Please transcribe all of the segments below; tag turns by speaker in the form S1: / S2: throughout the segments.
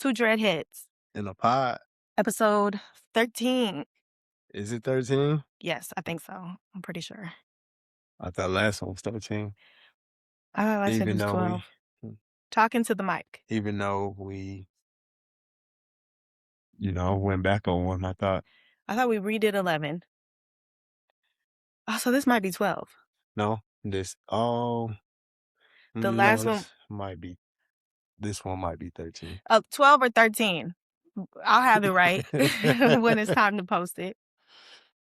S1: Two Dreadheads,
S2: In a pod.
S1: episode 13.
S2: Is it 13?
S1: Yes, I think so. I'm pretty sure.
S2: I thought last one was 13.
S1: I said it
S2: Even
S1: was
S2: though
S1: 12. Talking to the mic.
S2: even though we, went back on one, I thought,
S1: I thought we redid 11. Oh, so this might be 12.
S2: no, this, oh,
S1: The
S2: no,
S1: last one,
S2: this one might be 13.
S1: 12 or 13. I'll have it right when it's time to post it.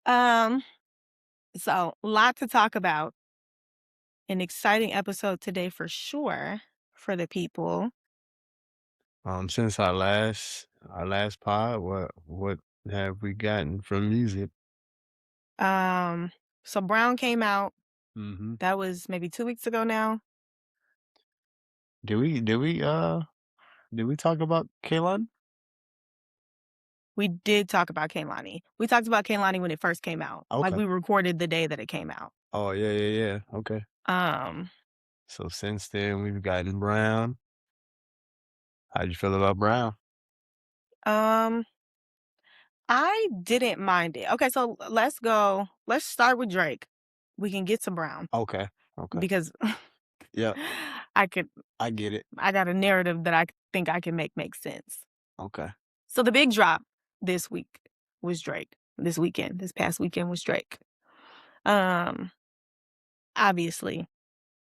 S1: So a lot to talk about. An exciting episode today for sure for the people.
S2: Since our last pod, what have we gotten from music?
S1: So Brown came out.
S2: Mm-hmm.
S1: That was maybe 2 weeks ago now.
S2: Did we talk about Kaylon?
S1: We did talk about Kehlani. We talked about Kehlani when it first came out. Like
S2: Okay.
S1: we recorded the day that it came out.
S2: Oh, yeah. Okay. So since then, we've gotten Brown. How'd you feel about Brown?
S1: I didn't mind it. Okay, so let's go. Let's start with Drake. We can get to Brown
S2: Okay.
S1: because
S2: Yeah,
S1: I
S2: get it.
S1: got a narrative that I think I can make sense.
S2: Okay.
S1: So the big drop this week was Drake. This past weekend was Drake. Obviously,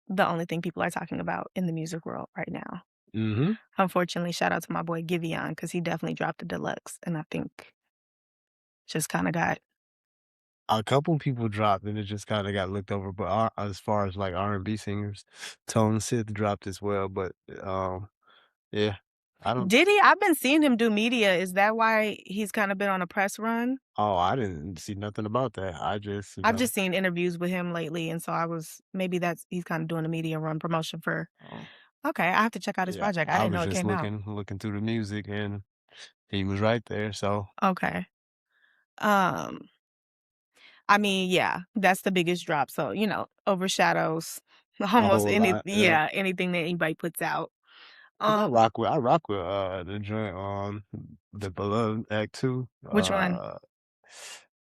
S1: the only thing people are talking about in the music world right now.
S2: Mm-hmm.
S1: Unfortunately, shout out to my boy Giveon because he definitely dropped the deluxe, and I think just kind of got.
S2: A couple people dropped, and it just kind of got looked over. But as far as like R&B singers, Tone Sith dropped as well. But yeah, I don't.
S1: Did he? I've been seeing him do media. Is that why he's kind of been on a press run?
S2: Oh, I didn't see nothing about that. I just,
S1: I've just seen interviews with him lately, and so maybe he's kind of doing a media run promotion for.
S2: Oh,
S1: Okay, I have to check out his
S2: yeah,
S1: project. I
S2: I
S1: didn't
S2: was
S1: know it
S2: just
S1: came out.
S2: looking through the music, and he was right there. So
S1: Okay. I mean, yeah, that's the biggest drop. So, overshadows
S2: a
S1: almost
S2: whole lot. Yeah.
S1: anything that anybody puts out.
S2: 'Cause I rock with the joint on the Beloved Act 2.
S1: Which one?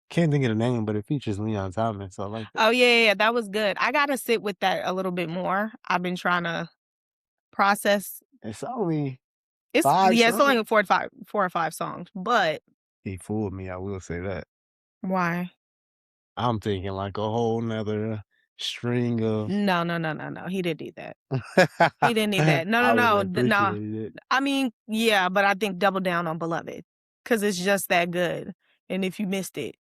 S2: Can't think of the name, but it features Leon Thomas. So I like that.
S1: Oh, yeah, that was good. I gotta sit with that a little bit more. I've been trying to process.
S2: It's only
S1: It's
S2: 5
S1: it's only
S2: songs.
S1: 4 or 5 songs, but
S2: He fooled me, I will say that.
S1: why?
S2: I'm thinking like a whole nother string of
S1: No. He didn't need that. He didn't need that.
S2: I would have
S1: No.
S2: appreciated it.
S1: I mean, yeah, but I think double down on Beloved because it's just that good. And if you missed it,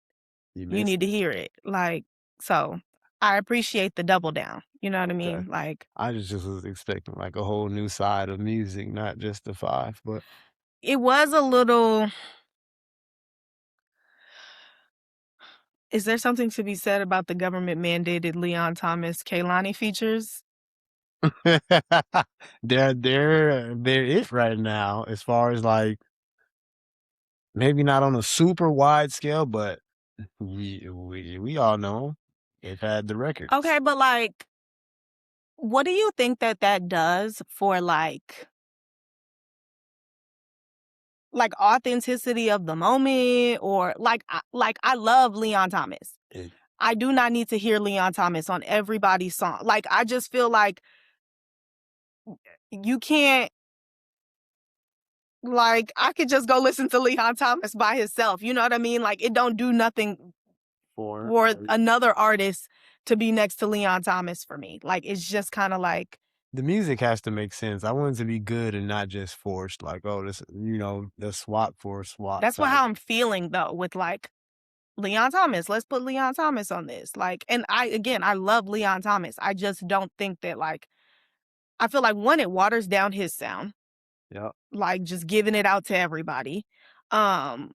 S2: You
S1: you
S2: missed
S1: need to hear it. Like, so I appreciate the double down. You know what I
S2: okay.
S1: mean? Like,
S2: I just was expecting like a whole new side of music, not just the 5, but
S1: it was a little. Is there something to be said about the government mandated Leon Thomas Kehlani features?
S2: they're it right now as far as like maybe not on a super wide scale, but we all know 'em. They've had the records.
S1: Okay, but like, what do you think that does for like authenticity of the moment, or like I love Leon Thomas.
S2: It,
S1: I do not need to hear Leon Thomas on everybody's song. Like, I just feel like you can't. Like, I could just go listen to Leon Thomas by himself. You know what I mean? Like, it don't do nothing for another artist to be next to Leon Thomas for me. Like, it's just kind of like
S2: the music has to make sense. I want it to be good and not just forced. Like, oh, this, the swap for a swap
S1: that's
S2: type.
S1: how I'm feeling though with like Leon Thomas. Let's put Leon Thomas on this. Like, and I love Leon Thomas. I just don't think that like I feel like one, it waters down his sound.
S2: Yeah.
S1: Like just giving it out to everybody. And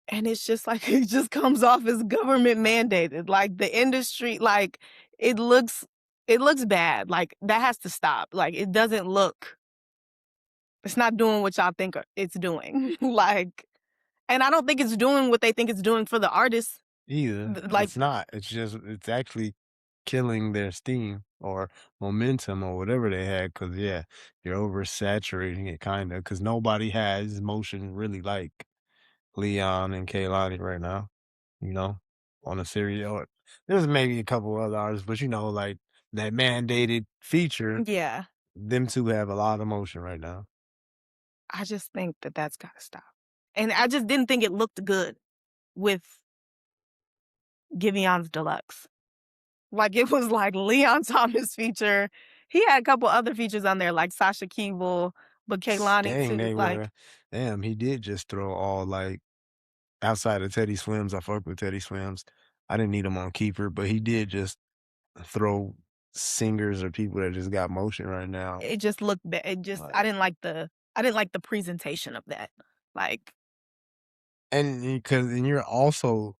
S1: it's just like it just comes off as government mandated. Like the industry, like it looks bad. Like that has to stop. Like it doesn't look, it's not doing what y'all think it's doing. Like, and I don't think it's doing what they think it's doing for the artists.
S2: Either
S1: Like,
S2: it's not. It's just it's actually killing their steam or momentum or whatever they had. Cause yeah, you're oversaturating it kinda. Cause nobody has motion really like Leon and Kehlani right now, you know, on a series or there's maybe a couple other artists, but, like, that mandated feature,
S1: Yeah.
S2: them 2 have a lot of motion right now.
S1: I just think that that's gotta stop. And I just didn't think it looked good with Givion's Deluxe. Like, it was like Leon Thomas feature. He had a couple other features on there, like Sasha Keeble, but Kehlani
S2: Dang,
S1: too,
S2: they
S1: like,
S2: were damn, he did just throw all, like outside of Teddy Swims, I fuck with Teddy Swims. I didn't need him on keeper, but he did just throw singers or people that just got motion right now.
S1: it just looked bad. It just
S2: Like
S1: I didn't like the presentation of that. Like,
S2: and you're also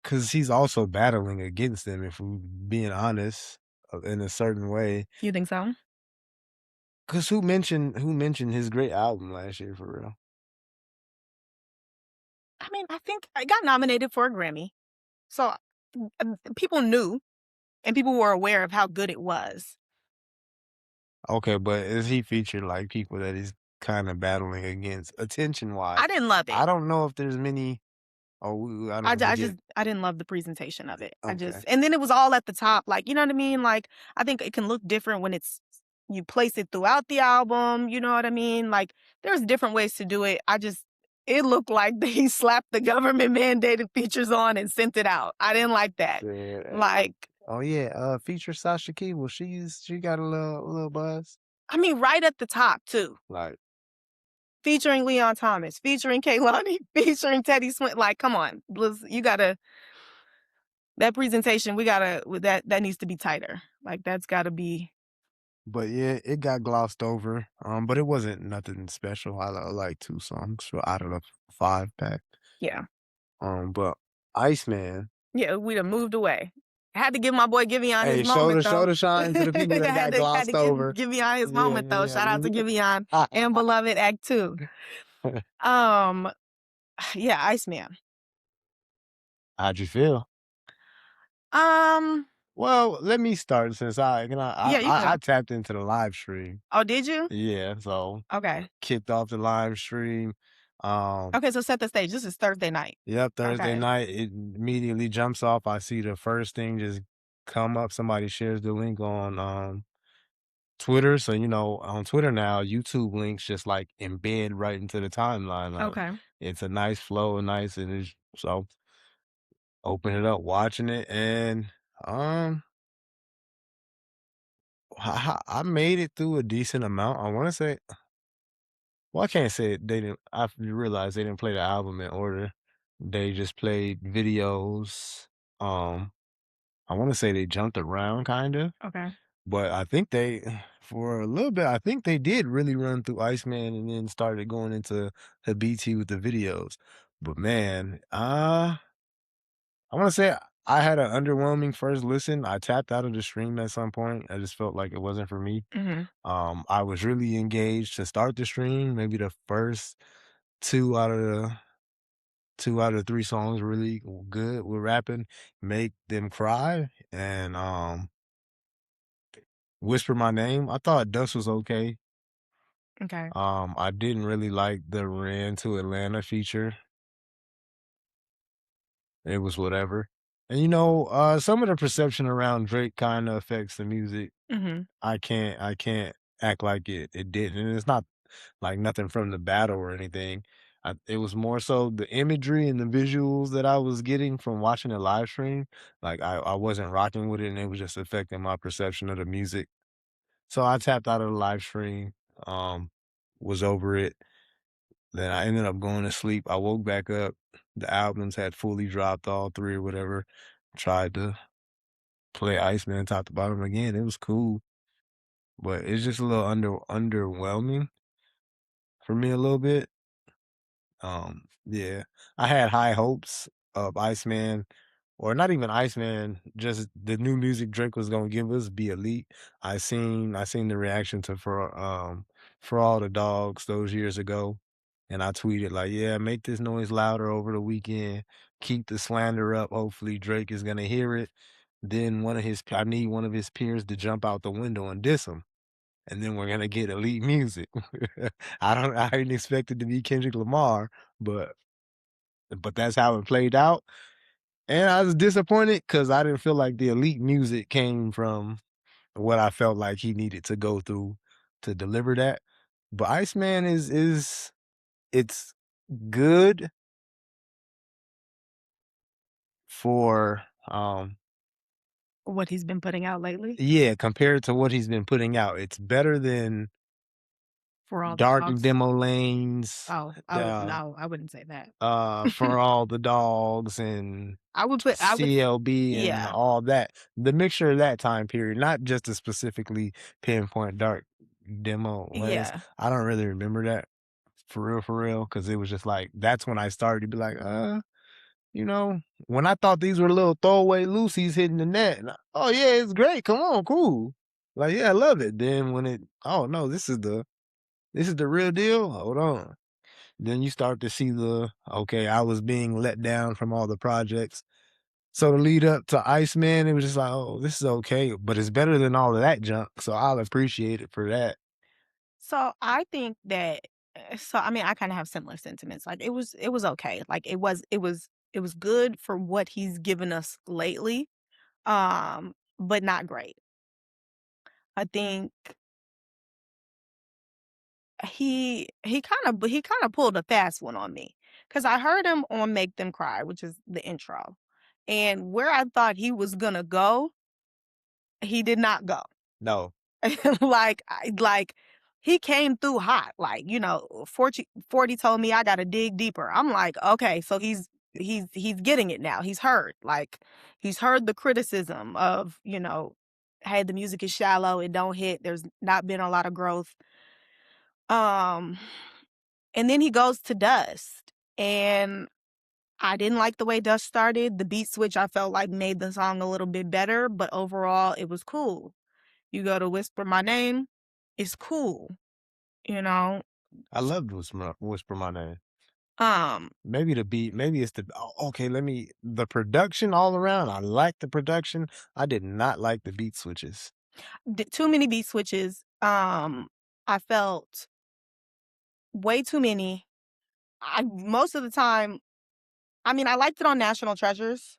S2: 'cause he's also battling against them if we're being honest, in a certain way.
S1: you think so?
S2: 'Cause who mentioned his great album last year for real?
S1: I mean, I think I got nominated for a Grammy. So, people knew and people were aware of how good it was.
S2: Okay, but is he featured like people that he's kinda battling against
S1: I
S2: attention-wise?
S1: didn't love it.
S2: I don't know if there's many oh, I don't
S1: I
S2: forget
S1: just I didn't love the presentation of it. I
S2: okay.
S1: just and then it was all at the top, like, you know what I mean? Like, I think it can look different when it's you place it throughout the album, you know what I mean? Like, there's different ways to do it. It looked like they slapped the government mandated features on and sent it out. I didn't like that.
S2: Said,
S1: Like,
S2: oh yeah, feature Sasha Keeble. She got a little buzz.
S1: I mean, right at the top too.
S2: Like,
S1: Featuring Leon Thomas, featuring Kehlani, featuring Teddy Swift. Like, come on, you gotta that presentation. We gotta that needs to be tighter. Like, that's gotta be
S2: but yeah, it got glossed over. But it wasn't nothing special. I like 2 songs out of the 5 pack.
S1: yeah.
S2: But Iceman,
S1: Yeah, we'd have moved away. Had to give my boy Giveon his
S2: hey,
S1: moment though.
S2: shoulder shine to the people that got
S1: Had to
S2: glossed
S1: give
S2: over.
S1: Giveon his
S2: Yeah,
S1: moment though.
S2: yeah,
S1: Shout out to Giveon
S2: yeah.
S1: and Beloved Act 2. Um, yeah, Iceman.
S2: How'd you feel?
S1: Um,
S2: Well, let me start since
S1: yeah, you
S2: I
S1: can.
S2: tapped into the live stream.
S1: Oh, did you?
S2: Yeah, so
S1: Okay.
S2: kicked off the live stream. Um,
S1: Okay, so set the stage. This is Thursday night.
S2: yep, Thursday
S1: Okay.
S2: night, it immediately jumps off. I see the first thing just come up. Somebody shares the link on Twitter. So, on Twitter now, YouTube links just like embed right into the timeline.
S1: Okay.
S2: It's a nice flow, and so open it up, watching it, and um I made it through a decent amount. I wanna say well, I can't say they didn't I realized they didn't play the album in order. They just played videos. Um, I wanna say they jumped around kinda,
S1: Okay.
S2: but I think they for a little bit, I think they did really run through Iceman and then started going into the BT with the videos. But man, I wanna say I had an underwhelming first listen. I tapped out of the stream at some point. I just felt like it wasn't for me.
S1: Mhm.
S2: I was really engaged to start the stream. Maybe the first 2 out of the 2 out of 3 songs really good with rapping, Make Them Cry and, Whisper My Name. I thought Dust was okay.
S1: Okay.
S2: I didn't really like the Ran to Atlanta feature. It was whatever. And, some of the perception around Drake kinda affects the music.
S1: Mhm.
S2: I can't act like it didn't, and it's not like nothing from the battle or anything. It was more so the imagery and the visuals that I was getting from watching the live stream. Like I wasn't rocking with it, and it was just affecting my perception of the music. So I tapped out of the live stream. Um, was over it. Then I ended up going to sleep. I woke back up. The albums had fully dropped, all 3 or whatever. Tried to play Iceman top to bottom again. It was cool, but it's just a little underwhelming for me a little bit. Yeah, I had high hopes of Iceman, or not even Iceman, just the new music Drake was gonna give us, be elite. I seen the reaction to for all the dogs those years ago, and I tweeted like, "Yeah, make this noise louder over the weekend. Keep the slander up. Hopefully Drake is gonna hear it." Then I need one of his peers to jump out the window and diss him, and then we're gonna get elite music. I didn't expect it to be Kendrick Lamar, but that's how it played out, and I was disappointed because I didn't feel like the elite music came from what I felt like he needed to go through to deliver that. But Iceman is it's good for,
S1: What he's been putting out lately
S2: yeah, compared to what he's been putting out. It's better than
S1: for all the
S2: Dark
S1: dogs.
S2: Demo Lanes,
S1: Oh, I would
S2: the
S1: no, I wouldn't say that.
S2: For All the Dogs and
S1: I would
S2: CLB and
S1: yeah,
S2: all that. The mixture of that time period, not just to specifically pinpoint Dark Demo Lanes.
S1: yeah.
S2: I don't really remember that for real, because it was just like that's when I started to be like, you know, when I thought these were little throwaway loosies hitting the net, and oh yeah, it's great. Come on, cool. Like, yeah, I love it. Then when oh no, this is the real deal. Hold on. Then you start to see okay, I was being let down from all the projects. So to lead up to Iceman, it was just like, oh, this is okay, but it's better than all of that junk. So I'll appreciate it for that.
S1: So I think that so I mean I kind of have similar sentiments. Like it was okay. Like it was good for what he's given us lately. But not great. I think he kind of pulled a fast one on me cuz I heard him on Make Them Cry, which is the intro. And where I thought he was going to go, he did not go.
S2: No,
S1: Like he came through hot. Like, you know, 40 told me I got to dig deeper. I'm like, okay, so he's getting it now. He's heard. Like he's heard the criticism of, you know, hey, the music is shallow, it don't hit. There's not been a lot of growth. Um and then he goes to Dust. And I didn't like the way Dust started. The beat switch I felt like made the song a little bit better, but overall it was cool. You go to Whisper My Name, it's cool, you know?
S2: I loved Whisper My Name.
S1: Um,
S2: Maybe the beat, maybe it's okay, the production all around. I like the production. I did not like the beat switches.
S1: too many beat switches. I felt way too many. I most of the time, I mean, I liked it on National Treasures.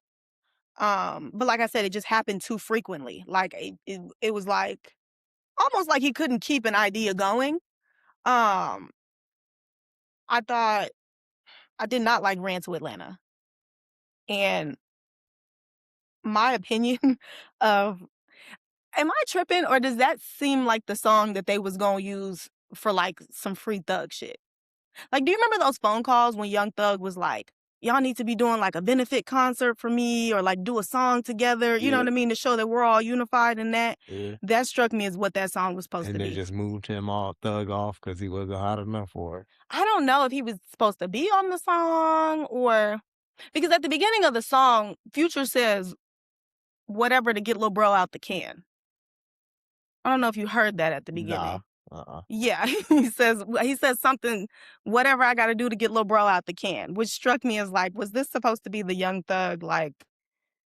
S1: But like I said, it just happened too frequently. Like it was like almost like he couldn't keep an idea going. Um, I thought I did not like Ran to Atlanta. And my opinion of am I tripping or does that seem like the song that they was gonna use for like some free thug shit? Like, do you remember those phone calls when Young Thug was like, y'all need to be doing like a benefit concert for me or like do a song together, you know
S2: Yeah,
S1: what I mean, to show that we're all unified in that?
S2: yeah.
S1: That struck me as what that song was supposed
S2: And
S1: to
S2: they
S1: be.
S2: just moved him all thug off because he wasn't hot enough for it.
S1: I don't know if he was supposed to be on the song or because at the beginning of the song, Future says whatever to get Lil Bro out the can. I don't know if you heard that at the
S2: Nah,
S1: beginning.
S2: uh-uh.
S1: Yeah, he says something, whatever I gotta do to get Lil Bro out the can, which struck me as like, was this supposed to be the Young Thug, like,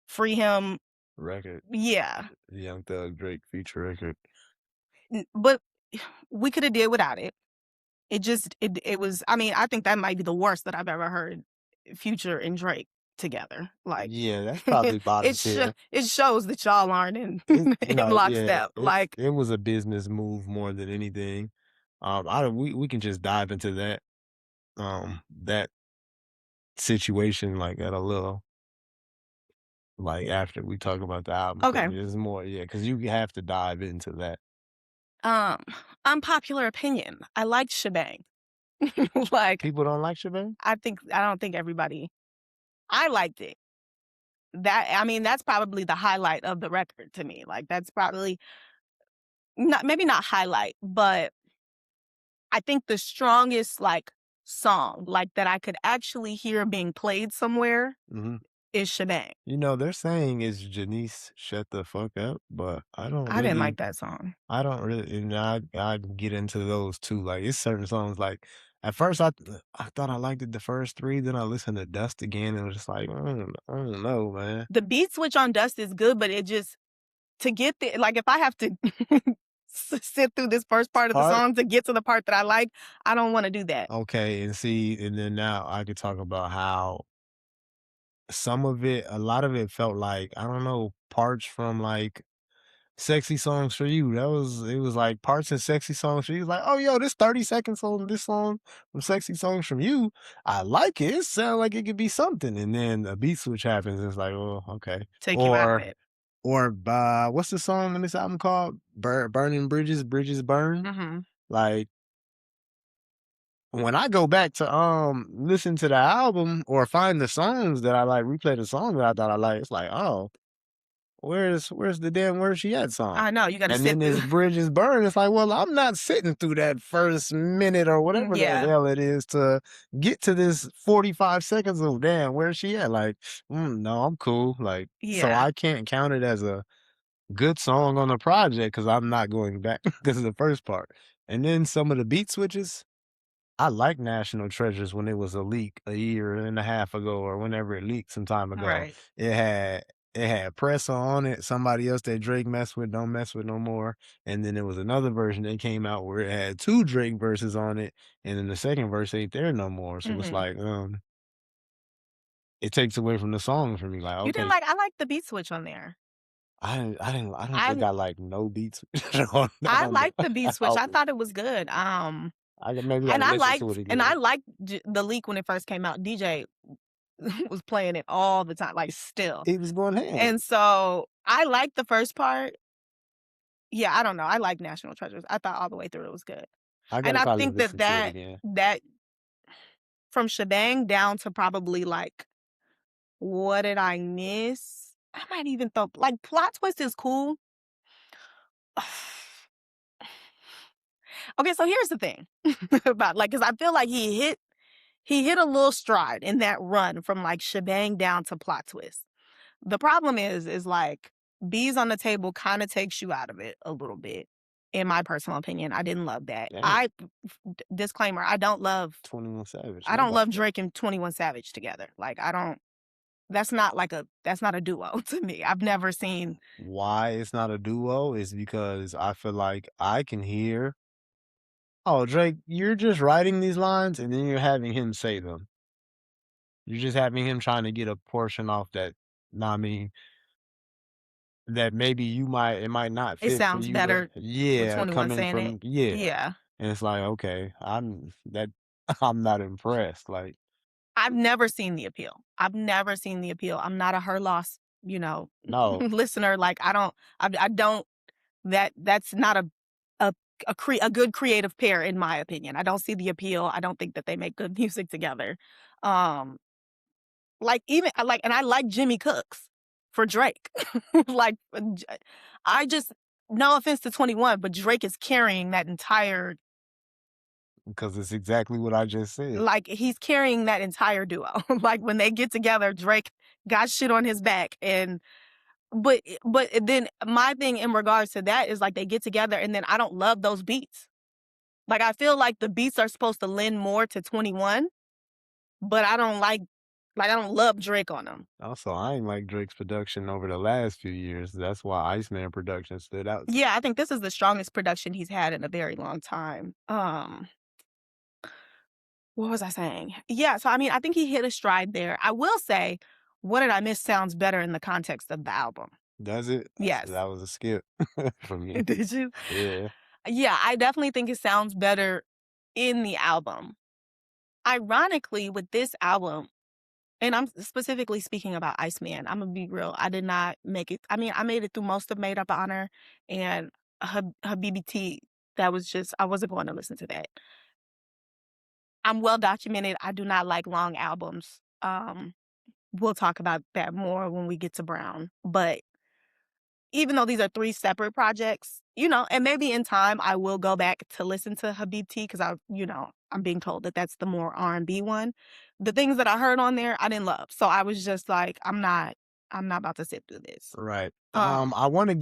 S1: free him?
S2: Record,
S1: Yeah.
S2: Young Thug Drake feature record.
S1: But we could have did without it. It was I mean, I think that might be the worst that I've ever heard Future and Drake together. Like
S2: Yeah, that's probably bottom tier.
S1: it shows that y'all aren't in in
S2: Yeah,
S1: lockstep. Like,
S2: it was a business move more than anything. I don't we can just dive into that situation, like, at a little like, after we talk about the album, because
S1: okay.
S2: there's more, yeah, because you have to dive into that.
S1: Um, Unpopular opinion. I liked Shebang. Like,
S2: People don't like Shabazz?
S1: I don't think everybody I liked it. That I mean, that's probably the highlight of the record to me. Like that's probably not maybe not highlight, but I think the strongest like song like that I could actually hear being played somewhere
S2: Mhm.
S1: is Shebang.
S2: You know, they're saying it's Janice "Shut the fuck up," but
S1: I didn't like that song.
S2: I don't really, and I get into those too. Like, it's certain songs like At first, I thought I liked it the first 3, then I listened to Dust again, and it was just like, I don't know, man.
S1: The beat switch on Dust is good, but it just to get there, like, if I have to sit through this first part of the
S2: Part
S1: song to get to the part that I like, I don't wanna do that.
S2: Okay, and see, and then now I could talk about how some of it a lot of it felt like, I don't know, parts from, like, Sexy Songs for You. It was like parts of Sexy Songs for You. Like, "Oh, yo, this 30 seconds on this song from Sexy Songs from You, I like it. It sound like it could be something." And then a beat switch happens. It's like, "Oh, okay."
S1: Take you out of
S2: Or
S1: it.
S2: what's the song in this album called? Burning Bridges, Bridges Burn?
S1: Mhm.
S2: Like, when I go back to, listen to the album or find the songs that I like, replay the song that I thought I liked, it's like, "Oh, where's the damn Where She At song?"
S1: I know, you gotta
S2: And
S1: sit
S2: then
S1: through.
S2: this bridge is burned. It's like, well, I'm not sitting through that first minute or whatever the
S1: Yeah,
S2: hell it is to get to this 45 seconds of damn, where's she at? Like, no, I'm cool. Like, so
S1: yeah,
S2: I can't count it as a good song on the project because I'm not going back because of the first part. And then some of the beat switches. I like National Treasures when it was a leak a year and a half ago or whenever it leaked some time ago.
S1: right.
S2: It had it had Pressa on it, somebody else that Drake messed with, don't mess with no more. And then there was another version that came out where it had 2 Drake verses on it, and then the second verse ain't there no more. So it's
S1: Mhm.
S2: like, it takes away from the song for me. Like,
S1: You didn't
S2: okay,
S1: like I like the beat switch on there.
S2: I don't think
S1: I
S2: I like no beats on
S1: I
S2: on
S1: liked the beat
S2: the
S1: switch, I
S2: album.
S1: thought it was good,
S2: Maybe
S1: and
S2: gotta listen to it
S1: I
S2: again.
S1: liked the leak when it first came out. DJ was playing it all the time, like, still,
S2: He was going ham.
S1: and so I liked the first part. Yeah, I don't know, I like National Treasures. I thought all the way through it was good,
S2: I
S1: and
S2: gotta
S1: I
S2: probably
S1: think that
S2: listen to it again.
S1: that from Shebang down to probably, like, What Did I Miss? I might even throw like, Plot Twist is cool. Okay, so here's the thing about like, because I feel like he hit a little stride in that run from, like, Shebang down to Plot Twist. The problem is, like, Bees on the Table kinda takes you out of it a little bit, in my personal opinion. I didn't love that.
S2: Damn.
S1: Disclaimer,
S2: 21 Savage,
S1: I don't love
S2: nobody.
S1: Drake and 21 Savage together. Like, I don't that's not a duo to me. I've never seen.
S2: Why it's not a duo is because I feel like I can hear, "Oh, Drake, you're just writing these lines and then you're having him say them. You're just having him trying to get a portion off that, nah, I mean, that maybe it might not
S1: It
S2: fit for
S1: sounds
S2: you to."
S1: better with
S2: Yeah,
S1: 21
S2: coming
S1: saying it.
S2: from, yeah.
S1: Yeah.
S2: And it's like, okay, I'm not impressed. Like,
S1: I've never seen the appeal. I've never seen the appeal. I'm not a Her Loss,
S2: no,
S1: listener. Like, I don't that's not a a good creative pair in my opinion. I don't see the appeal. I don't think that they make good music together. Um, like even and I like Jimmy Cooks for Drake. like I just no offense to 21, but Drake is carrying that entire
S2: because it's exactly what I just said.
S1: he's carrying that entire duo. Like when they get together, Drake got shit on his back and but then my thing in regards to that is like they get together and then I don't love those beats. Like I feel like the beats are supposed to lend more to 21, but I don't I don't love Drake on them.
S2: Also, I ain't like Drake's production over the last few years. That's why Iceman production stood out.
S1: Yeah, I think this is the strongest production he's had in a very long time. What was I saying? Yeah, so I mean, I think he hit a stride there. I will say, What Did I Miss sounds better in the context of the album.
S2: Does it?
S1: Yes.
S2: That was a skip for me.
S1: Did you?
S2: Yeah.
S1: Yeah, I definitely think it sounds better in the album. Ironically, with this album, and I'm specifically speaking about Iceman, I'm gonna be real. I did not make it. I mean, I made it through most of Made Up Honor and BBT. That was just, I wasn't going to listen to that. I'm well documented. I do not like long albums. We'll talk about that more when we get to Brown. But even though these are 3 separate projects, and maybe in time I will go back to listen to Habibti because I'm being told that that's the more R&B one. The things that I heard on there, I didn't love. So I was just like, I'm not about to sit through this.
S2: Right.
S1: Um,
S2: I wanna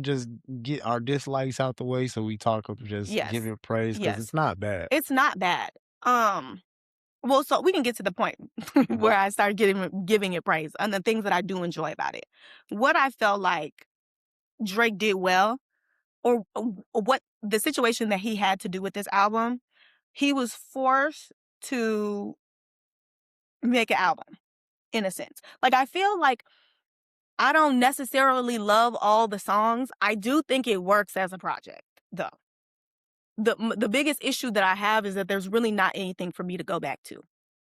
S2: just get our dislikes out the way so we talk of just
S1: yes.
S2: give it praise because
S1: Yes.
S2: it's not bad.
S1: It's not bad. Um, well, so we can get to the point
S2: Mhm.
S1: where I started giving it praise and the things that I do enjoy about it. What I felt like Drake did well, or what the situation that he had to do with this album, he was forced to make an album in a sense. Like I feel like I don't necessarily love all the songs. I do think it works as a project, though. The biggest issue that I have is that there's really not anything for me to go back to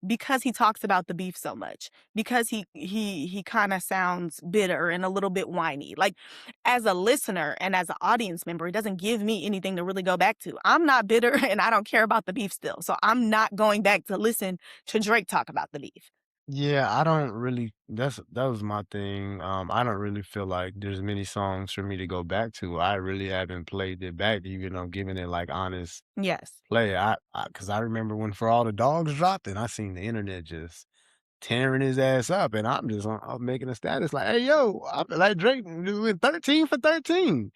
S1: because he talks about the beef so much. Because he kind of sounds bitter and a little bit whiny. Like as a listener and as an audience member, it doesn't give me anything to really go back to. I'm not bitter and I don't care about the beef still, so I'm not going back to listen to Drake talk about the beef.
S2: Yeah, I don't really that was my thing. I don't really feel like there's many songs for me to go back to. I really haven't played it back, even though giving it like honest
S1: Yes.
S2: play. Cause I remember when For All the Dogs dropped and I seen the internet just tearing his ass up, and I'm making a status like, "Hey, yo, I feel like Drake went 13 for 13."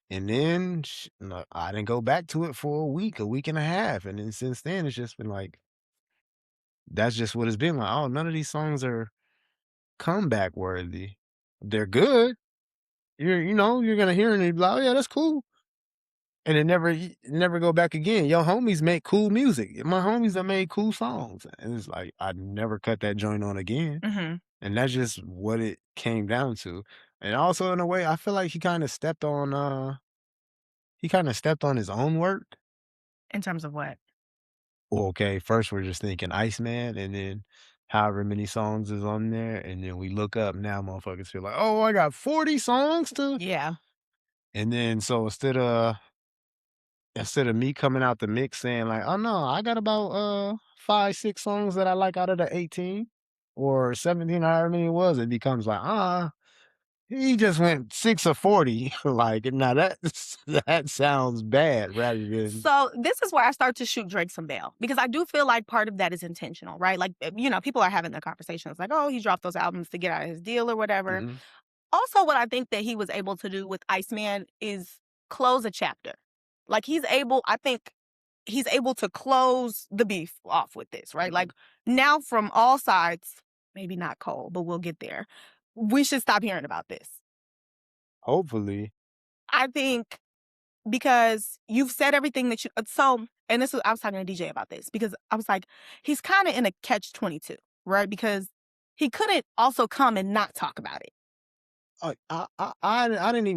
S2: And then no, I didn't go back to it for a week and a half, and then since then it's just been like that's just what it's been like. Oh, none of these songs are comeback worthy. They're good. You're gonna hear it and be like, "Oh yeah, that's cool." And it never go back again. Your homies make cool music. My homies have made cool songs. And it's like I never cut that joint on again.
S1: Hmm.
S2: And that's just what it came down to. And also in a way, I feel like he kinda stepped on his own work.
S1: In terms of what?
S2: Well, okay, first we're just thinking Iceman, and then however many songs is on there, and then we look up now motherfuckers feel like, "Oh, I got 40 songs to."
S1: Yeah.
S2: And then so instead of me coming out the mix saying like, "Oh no, I got about 5, 6 songs that I like out of the 18 or 17, however many it was," it becomes like, he just went 6 of 40." Like now that sounds bad rather than
S1: So this is where I start to shoot Drake some bail because I do feel like part of that is intentional, right? Like, people are having the conversations like, oh, he dropped those albums to get out of his deal or whatever.
S2: Mhm.
S1: Also, what I think that he was able to do with Iceman is close a chapter. Like I think he's able to close the beef off with this, right?
S2: Mhm.
S1: Like now from all sides, maybe not Cole, but we'll get there. We should stop hearing about this.
S2: Hopefully.
S1: I think because you've said everything that you and I was talking to DJ about this because I was like, he's kind of in a catch 22, right? Because he couldn't also come and not talk about it.
S2: I didn't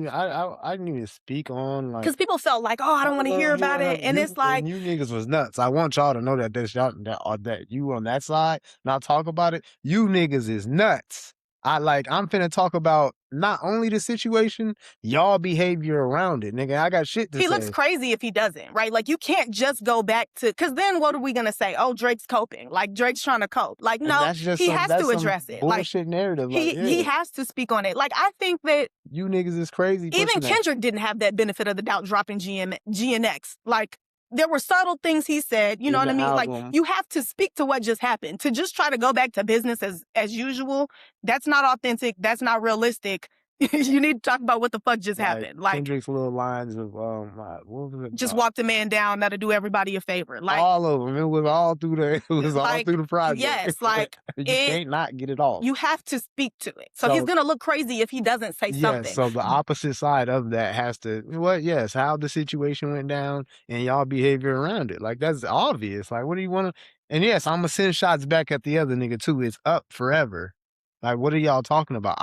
S2: even speak on like
S1: Because people felt like, oh, I don't want to hear about it. And it's like,
S2: you niggas was nuts. I want y'all to know that this y'all that you on that side, not talk about it. You niggas is nuts. I'm finna talk about not only the situation, y'all behavior around it, nigga. I got shit to
S1: he looks
S2: say.
S1: crazy if he doesn't, right? Like you can't just go back to, because then what are we going to say? Oh, Drake's coping. Like Drake's trying to cope. Like,
S2: And
S1: no, he has to
S2: that's some
S1: address it. Like
S2: bullshit narrative. Like,
S1: he
S2: yeah,
S1: has to speak on it. Like I think that
S2: you niggas is crazy
S1: even
S2: pushing that
S1: Kendrick didn't have that benefit of the doubt dropping GNX. Like there were subtle things he said, you know
S2: in
S1: what I
S2: the
S1: mean? Like
S2: album.
S1: you have to speak to what just happened. To just try to go back to business as usual, that's not authentic, that's not realistic. You need to talk about what the fuck just
S2: Like
S1: happened. Like
S2: Kendrick's little lines of what was it?
S1: just walk the man down, that'll do everybody a favor. Like
S2: All of them. It was all through the it was all
S1: like
S2: through the project.
S1: yes, like
S2: You
S1: it
S2: can't not get it off.
S1: you have to speak to it. So he's
S2: So,
S1: gonna look crazy if he doesn't say
S2: yes,
S1: something.
S2: so the opposite side of that has to what yes, how the situation went down and y'all behavior around it. Like, that's obvious. Like, what do you wanna and yes, Imma send shots back at the other nigga too. It's up forever. Like, what are y'all talking about?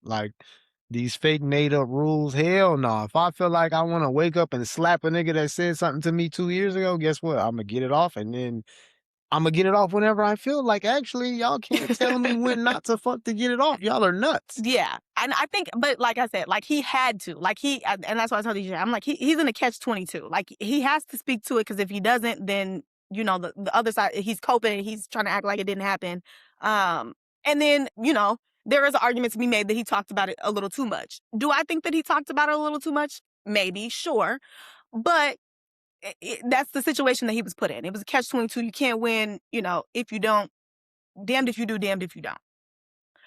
S2: Like, these fake made up rules? Hell no. If I feel like I wanna wake up and slap a nigga that said something to me 2 years ago, guess what? Imma get it off, and then Imma get it off whenever I feel like, "Actually, y'all can't tell me when not to fuck to get it off. Y'all are nuts."
S1: Yeah. And I think, but like I said, like he had to, like and that's why I told you, I'm like, he's in a catch 22. Like he has to speak to it because if he doesn't, then, the other side, he's coping and he's trying to act like it didn't happen. Um, and then, there is an argument to be made that he talked about it a little too much. Do I think that he talked about it a little too much? Maybe, sure. But that's the situation that he was put in. It was a catch 22. You can't win, if you don't, damned if you do, damned if you don't.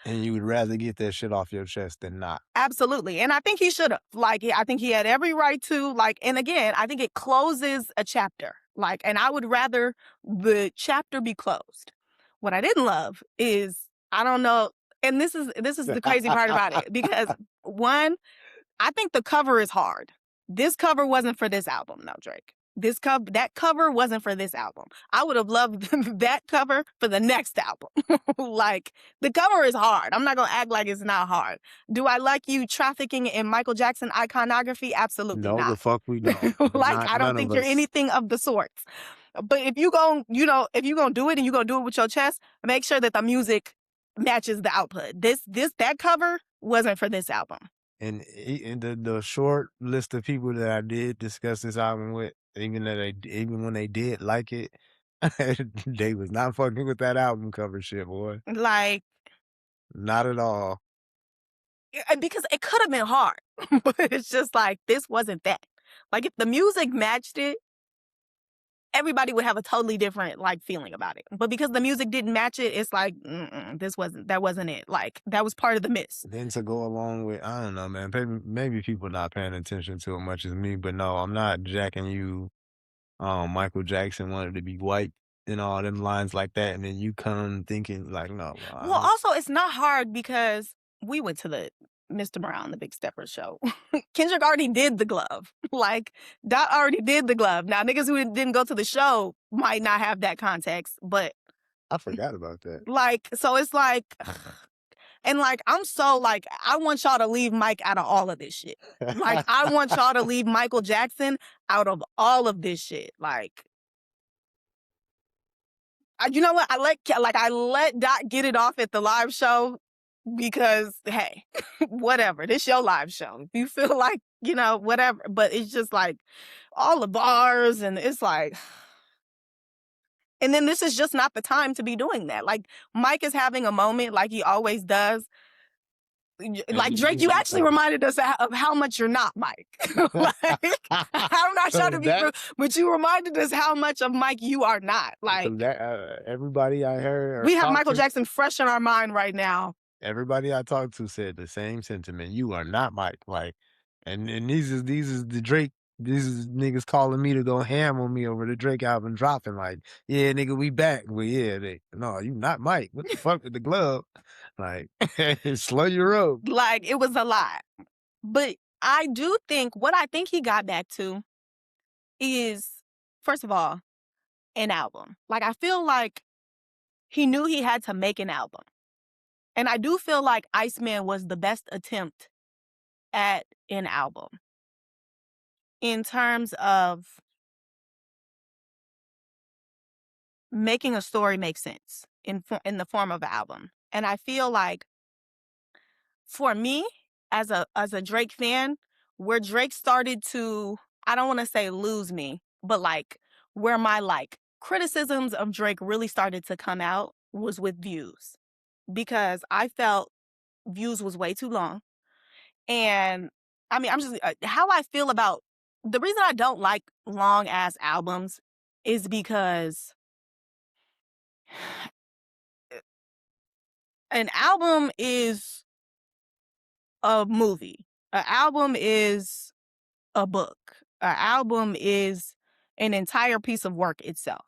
S2: And you would rather get that shit off your chest than not.
S1: Absolutely. And I think he should have. Like, I think he had every right to. Like, and again, I think it closes a chapter. Like, and I would rather the chapter be closed. What I didn't love is I don't know, and this is the crazy part about it because one, I think the cover is hard. This cover wasn't for this album, no, Drake. That cover wasn't for this album. I would have loved that cover for the next album. Like, the cover is hard. I'm not gonna act like it's not hard. Do I like you trafficking in Michael Jackson iconography? Absolutely
S2: No, the
S1: not.
S2: fuck we don't.
S1: Like,
S2: Not
S1: I don't
S2: none of
S1: think you're
S2: us.
S1: anything of the sorts. But if you gon' if you gonna do it and you gonna do it with your chest, make sure that the music matches the output. That cover wasn't for this album.
S2: And the short list of people that I did discuss this album with, even when they did like it, they was not fucking with that album cover shit, boy.
S1: Like,
S2: Not at all.
S1: because it could have been hard, but it's just like this wasn't that. Like, if the music matched it, everybody would have a totally different like feeling about it. But because the music didn't match it, it's like that wasn't it. Like, that was part of the miss.
S2: Then to go along with, I don't know, man. Maybe people not paying attention to it much as me, but no, I'm not jacking you. Michael Jackson wanted to be white and all them lines like that, and then you come thinking like, no,
S1: Well, also it's not hard because we went to the Mr. Brown, the Big Stepper show. Kendrick already did the glove. Like, Dot already did the glove. Now, niggas who didn't go to the show might not have that context, but
S2: I forgot about that.
S1: like, so it's like, and like, I'm so like, I want y'all to leave Mike out of all of this shit. Like, I want y'all to leave Michael Jackson out of all of this shit. Like, you know what? I let Dot get it off at the live show because, hey, whatever. This your live show. If you feel like, whatever. But it's just like all the bars, and it's like, and then this is just not the time to be doing that. Like, Mike is having a moment like he always does. Like, Drake, you actually reminded us of how much you're not Mike. Like, I'm not trying to be rude, but you reminded us how much of Mike you are not. Like,
S2: everybody I heard,
S1: we have Michael Jackson fresh in our mind right now.
S2: everybody I talked to said the same sentiment. You are not Mike. Like, and these is the Drake. These is niggas calling me to go ham on me over the Drake album dropping. Like, yeah, nigga, we back. But yeah, no, you not Mike. What the fuck with the glove? Like, slow your roll.
S1: Like, it was a lot. But I do think what I think he got back to is, first of all, an album. Like, I feel like he knew he had to make an album. And I do feel like Iceman was the best attempt at an album in terms of making a story make sense in the form of an album. And I feel like for me, as a Drake fan, where Drake started to, I don't want to say lose me, but like where my like criticisms of Drake really started to come out was with Views, because I felt Views was way too long. And I mean, I'm just how I feel about the reason I don't like long ass albums is because an album is a movie. An album is a book. An album is an entire piece of work itself.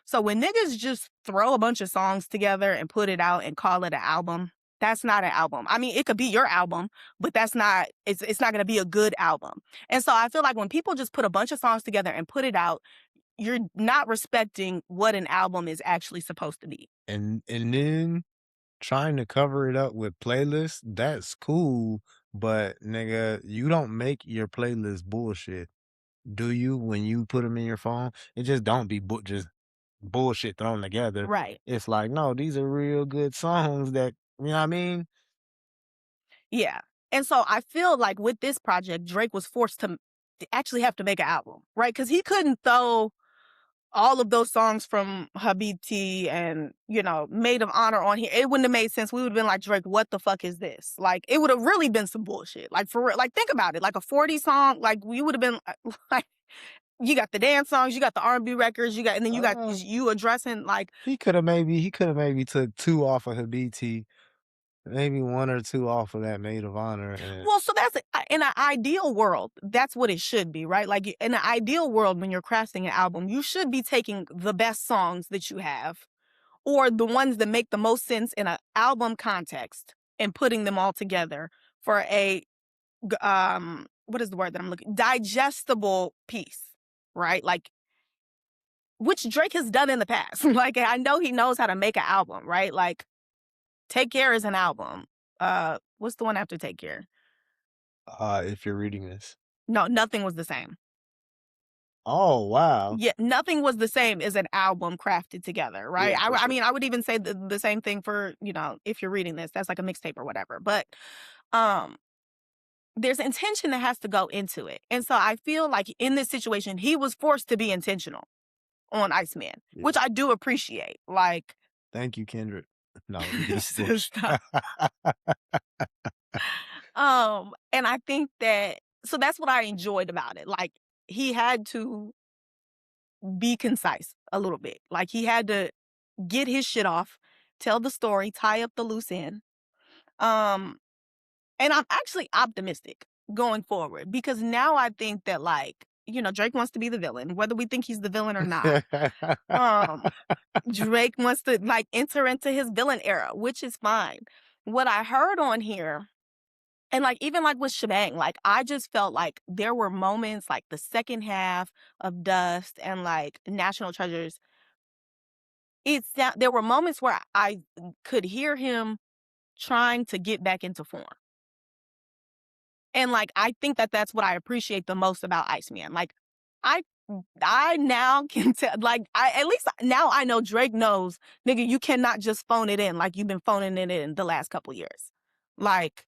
S1: So when niggas just throw a bunch of songs together and put it out and call it an album, that's not an album. I mean, it could be your album, but it's not going to be a good album. And so I feel like when people just put a bunch of songs together and put it out, you're not respecting what an album is actually supposed to be.
S2: And then trying to cover it up with playlists, that's cool, but nigga, you don't make your playlist bullshit, do you? When you put them in your phone, it just don't be just bullshit thrown together.
S1: Right.
S2: It's like, no, these are real good songs that, you know what I mean?
S1: Yeah. And so I feel like with this project, Drake was forced to actually have to make an album, right? Because he couldn't throw all of those songs from Habibti and, Maid of Honor on here. It wouldn't have made sense. We would have been like, Drake, what the fuck is this? Like, it would have really been some bullshit. Like, for real. Like, think about it. Like a 40 song, like, we would have been like, you got the dance songs, you got the R&B records, and then you got you addressing like
S2: he could have maybe took 2 off of Habibti maybe 1 or 2 off of that Maid of Honor, and
S1: Well, so that's in an ideal world, that's what it should be, right? Like in an ideal world, when you're crafting an album, you should be taking the best songs that you have, or the ones that make the most sense in an album context, and putting them all together for a what is the word that I'm looking, digestible piece, right? Like, which Drake has done in the past. Like, I know he knows how to make an album, right? Like, Take Care is an album. What's the one after Take Care?
S2: if you're reading this.
S1: No, Nothing Was the Same.
S2: Oh, wow.
S1: Yeah, Nothing Was the Same is an album crafted together, right?
S2: Yeah, for
S1: I
S2: sure.
S1: mean, I would even say the same thing for, If You're Reading This, that's like a mixtape or whatever. But um there's intention that has to go into it. And so I feel like in this situation, he was forced to be intentional on Iceman,
S2: Yeah.
S1: which I do appreciate. Like,
S2: Thank you, Kendrick. No, let me get a bush.
S1: stop. And I think that, so that's what I enjoyed about it. Like, he had to be concise a little bit. Like, he had to get his shit off, tell the story, tie up the loose end. Um, and I'm actually optimistic going forward, because now I think that, like, Drake wants to be the villain, whether we think he's the villain or not. Um, Drake wants to like enter into his villain era, which is fine. What I heard on here, and like even like with Shebang, like I just felt like there were moments like the second half of Dust and like National Treasures. There were moments where I could hear him trying to get back into form. And like I think that that's what I appreciate the most about Iceman. Like I I now can tell, like I at least now I know Drake knows, nigga, you cannot just phone it in like you've been phoning it in the last couple years. Like,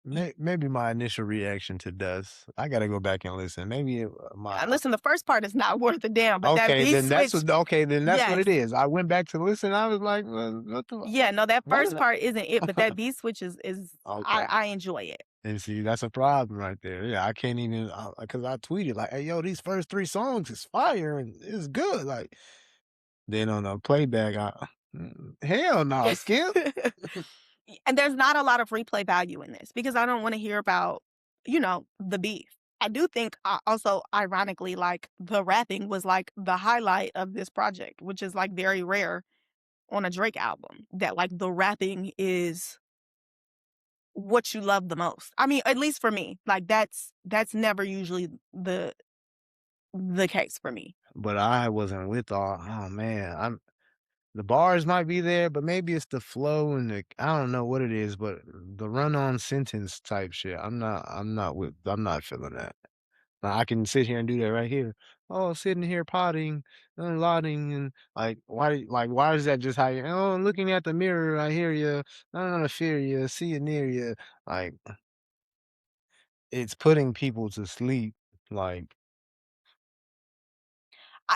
S2: Maybe my initial reaction to Dust. I gotta go back and listen. Maybe my
S1: listen, the first part is not worth a damn, but that
S2: okay,
S1: beat
S2: then that's
S1: switch,
S2: what okay, then that's what
S1: yes.
S2: it is. I went back to listen. I was like, what the
S1: Yeah, no, that
S2: what
S1: first
S2: is
S1: part isn't it, but
S2: that?
S1: that beat switch is
S2: Okay.
S1: I enjoy it.
S2: And see, that's a problem right there. Yeah, I can't even because I tweeted like, "Hey, yo, these first 3 songs is fire and it's good." Like, then on the playback, hell no, skip.
S1: And there's not a lot of replay value in this because I don't want to hear about, the beef. I do think also, ironically, like the rapping was like the highlight of this project, which is like very rare on a Drake album, that like the rapping is what you love the most. I mean, at least for me, like that's never usually the case for me.
S2: But I wasn't with all. Oh man, the bars might be there, but maybe it's the flow and I don't know what it is, but the run-on sentence type shit. I'm not feeling that. Now, I can sit here and do that right here. Oh, sitting here potting, lauding, and why is that just how you? Oh, looking at the mirror, I hear you. I don't know to fear you, see you near you. Like it's putting people to sleep. Like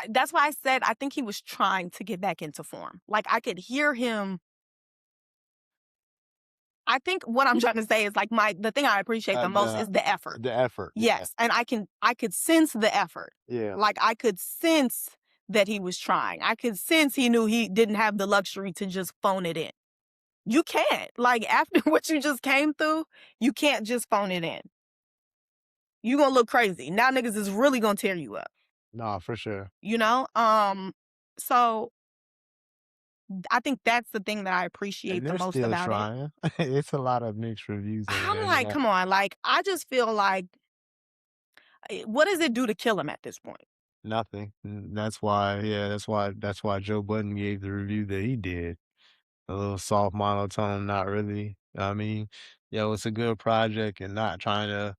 S1: That's why I said I think he was trying to get back into form. Like I could hear him. I think what I'm trying to say is like the thing I appreciate the most
S2: the
S1: is the effort.
S2: the effort. Yeah,
S1: Yes, and I could sense the effort.
S2: yeah.
S1: Like I could sense that he was trying. I could sense he knew he didn't have the luxury to just phone it in. You can't. Like after what you just came through, you can't just phone it in. You gonna look crazy. Now niggas is really gonna tear you up.
S2: No, for sure.
S1: You know? So I think that's the thing that I appreciate
S2: And
S1: the
S2: they're
S1: most
S2: still
S1: about it.
S2: trying. It's a lot of mixed reviews on the
S1: I'm like,
S2: internet.
S1: come on, like I just feel like what does it do to kill him at this point?
S2: Nothing. That's why, yeah, that's why Joe Budden gave the review that he did. A little soft monotone, not really. I mean, yo, it's a good project and not trying to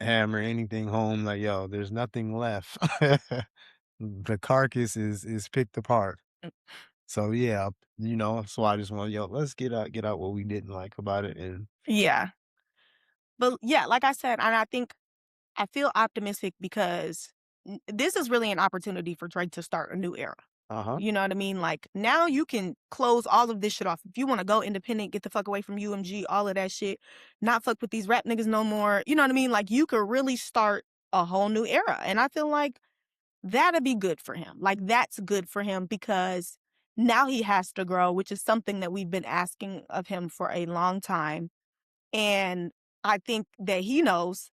S2: hammer anything home like, yo, there's nothing left. The carcass is picked apart. So yeah, so I just want, yo, let's get out what we didn't like about it and
S1: Yeah. But yeah, like I said, and I think I feel optimistic because this is really an opportunity for Drake to start a new era.
S2: uh-huh.
S1: You know what I mean? Like now you can close all of this shit off. If you want to go independent, get the fuck away from UMG, all of that shit, not fuck with these rap niggas no more. You know what I mean? Like you could really start a whole new era. And I feel like that'd be good for him. Like that's good for him because Now he has to grow, which is something that we've been asking of him for a long time, and I think that he knows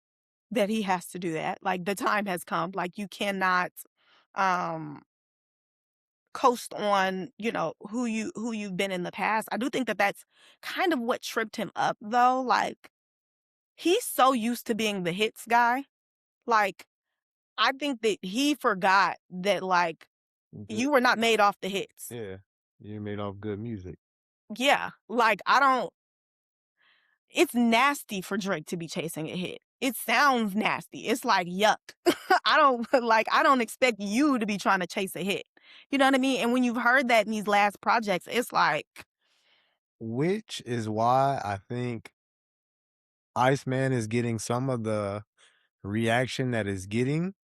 S1: that he has to do that, like, the time has come, like, you cannot, um, coast on, who you've been in the past. I do think that that's kind of what tripped him up, though, like, he's so used to being the hits guy, like, I think that he forgot that, like,
S2: Good.
S1: you were not made off the hits.
S2: Yeah. You made off good music.
S1: Yeah, like, I don't it's nasty for Drake to be chasing a hit. It sounds nasty. It's like, yuck. I don't expect you to be trying to chase a hit. You know what I mean? And when you've heard that in these last projects, it's like,
S2: Which is why I think Iceman is getting some of the reaction that is getting,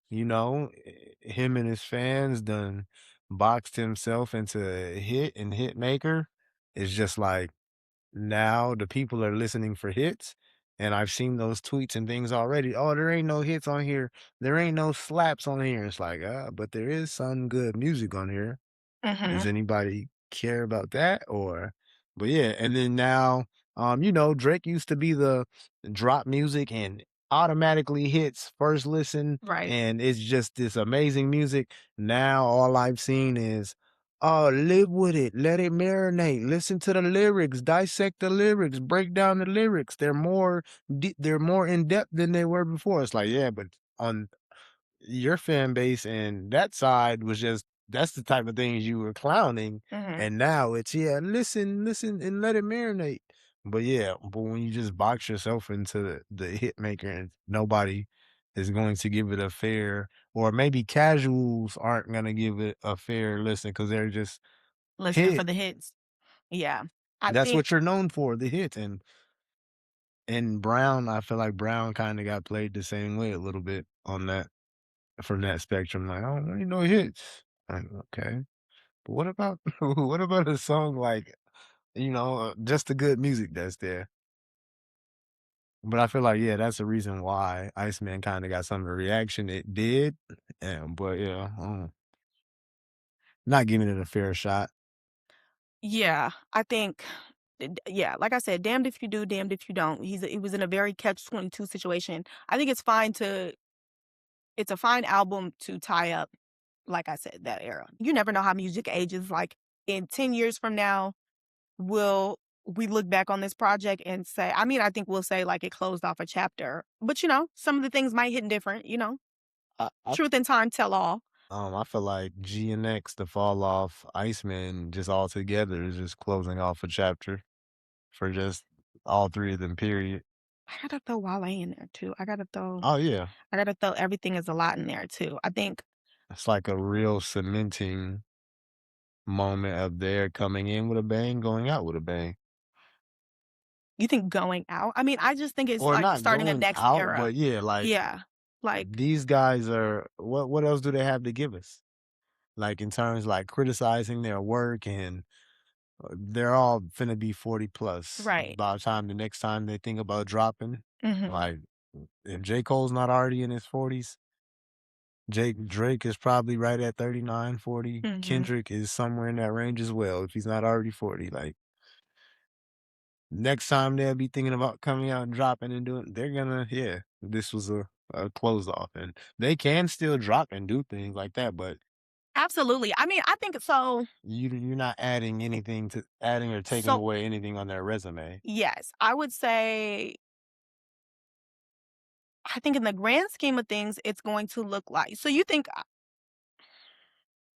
S2: him and his fans done boxed himself into a hit and hit maker. It's just like now the people are listening for hits. And I've seen those tweets and things already. Oh, there ain't no hits on here. There ain't no slaps on here. It's like, but there is some good music on here. Does
S1: mhm,
S2: anybody care about that? But yeah, and then now, Drake used to be the drop music and automatically hits first listen,
S1: right.
S2: and it's just this amazing music. Now all I've seen is, oh, live with it, let it marinate, listen to the lyrics, dissect the lyrics, break down the lyrics. They're more in depth than they were before. It's like, yeah, but on your fan base and that side was just that's the type of things you were clowning,
S1: Mhm.
S2: and now it's, "Yeah, listen, and let it marinate." But yeah, but when you just box yourself into the hit maker and nobody is going to give it a fair or maybe casuals aren't gonna give it a fair listen because 'cause they're just
S1: Listening for
S2: hit.
S1: the hits. Yeah. I
S2: That's
S1: think
S2: what you're known for, the hits, and Brown, I feel like Brown kinda got played the same way a little bit on that from that spectrum, like, "Oh, there ain't no hits." Like, "Okay, but what about what about a song like, just the good music that's there?" But I feel like, yeah, that's the reason why Iceman kinda got some of the reaction it did, but yeah, not giving it a fair shot.
S1: yeah, I think yeah, like I said, damned if you do, damned if you don't. He was in a very catch-22 situation. I think it's a fine album to tie up, like I said, that era. You never know how music ages, like, in 10 years from now, will we look back on this project and say I think we'll say, like, it closed off a chapter, but, some of the things might hit different,
S2: I I
S1: Truth and time tell all.
S2: I feel like G and X, The Fall Off, Iceman just all together is just closing off a chapter for just all 3 of them, period.
S1: I gotta throw Wale in there too.
S2: Oh, yeah.
S1: I gotta throw Everything Is a Lot in there too. I think
S2: It's like a real cementing moment of their coming in with a bang, going out with a bang.
S1: you think Going Out? I just think it's,
S2: Or
S1: like,
S2: not
S1: starting a
S2: going
S1: next
S2: out,
S1: era.
S2: but yeah, like
S1: Yeah. Like,
S2: these guys are what else do they have to give us? Like in terms like criticizing their work and they're all finna be 40 plus
S1: right.
S2: by the time the next time they think about dropping.
S1: Mhm.
S2: Like if J. Cole's not already in his 40s, Drake is probably right at 39, 40.
S1: Mhm.
S2: Kendrick is somewhere in that range as well if he's not already 40. Like next time they'll be thinking about coming out and dropping and doing, they're gonna, yeah, this was a close off, and they can still drop and do things like that, but
S1: Absolutely. I think so
S2: you're not adding or taking
S1: so
S2: away anything on their resume.
S1: yes, I would say I think in the grand scheme of things, it's going to look like so you think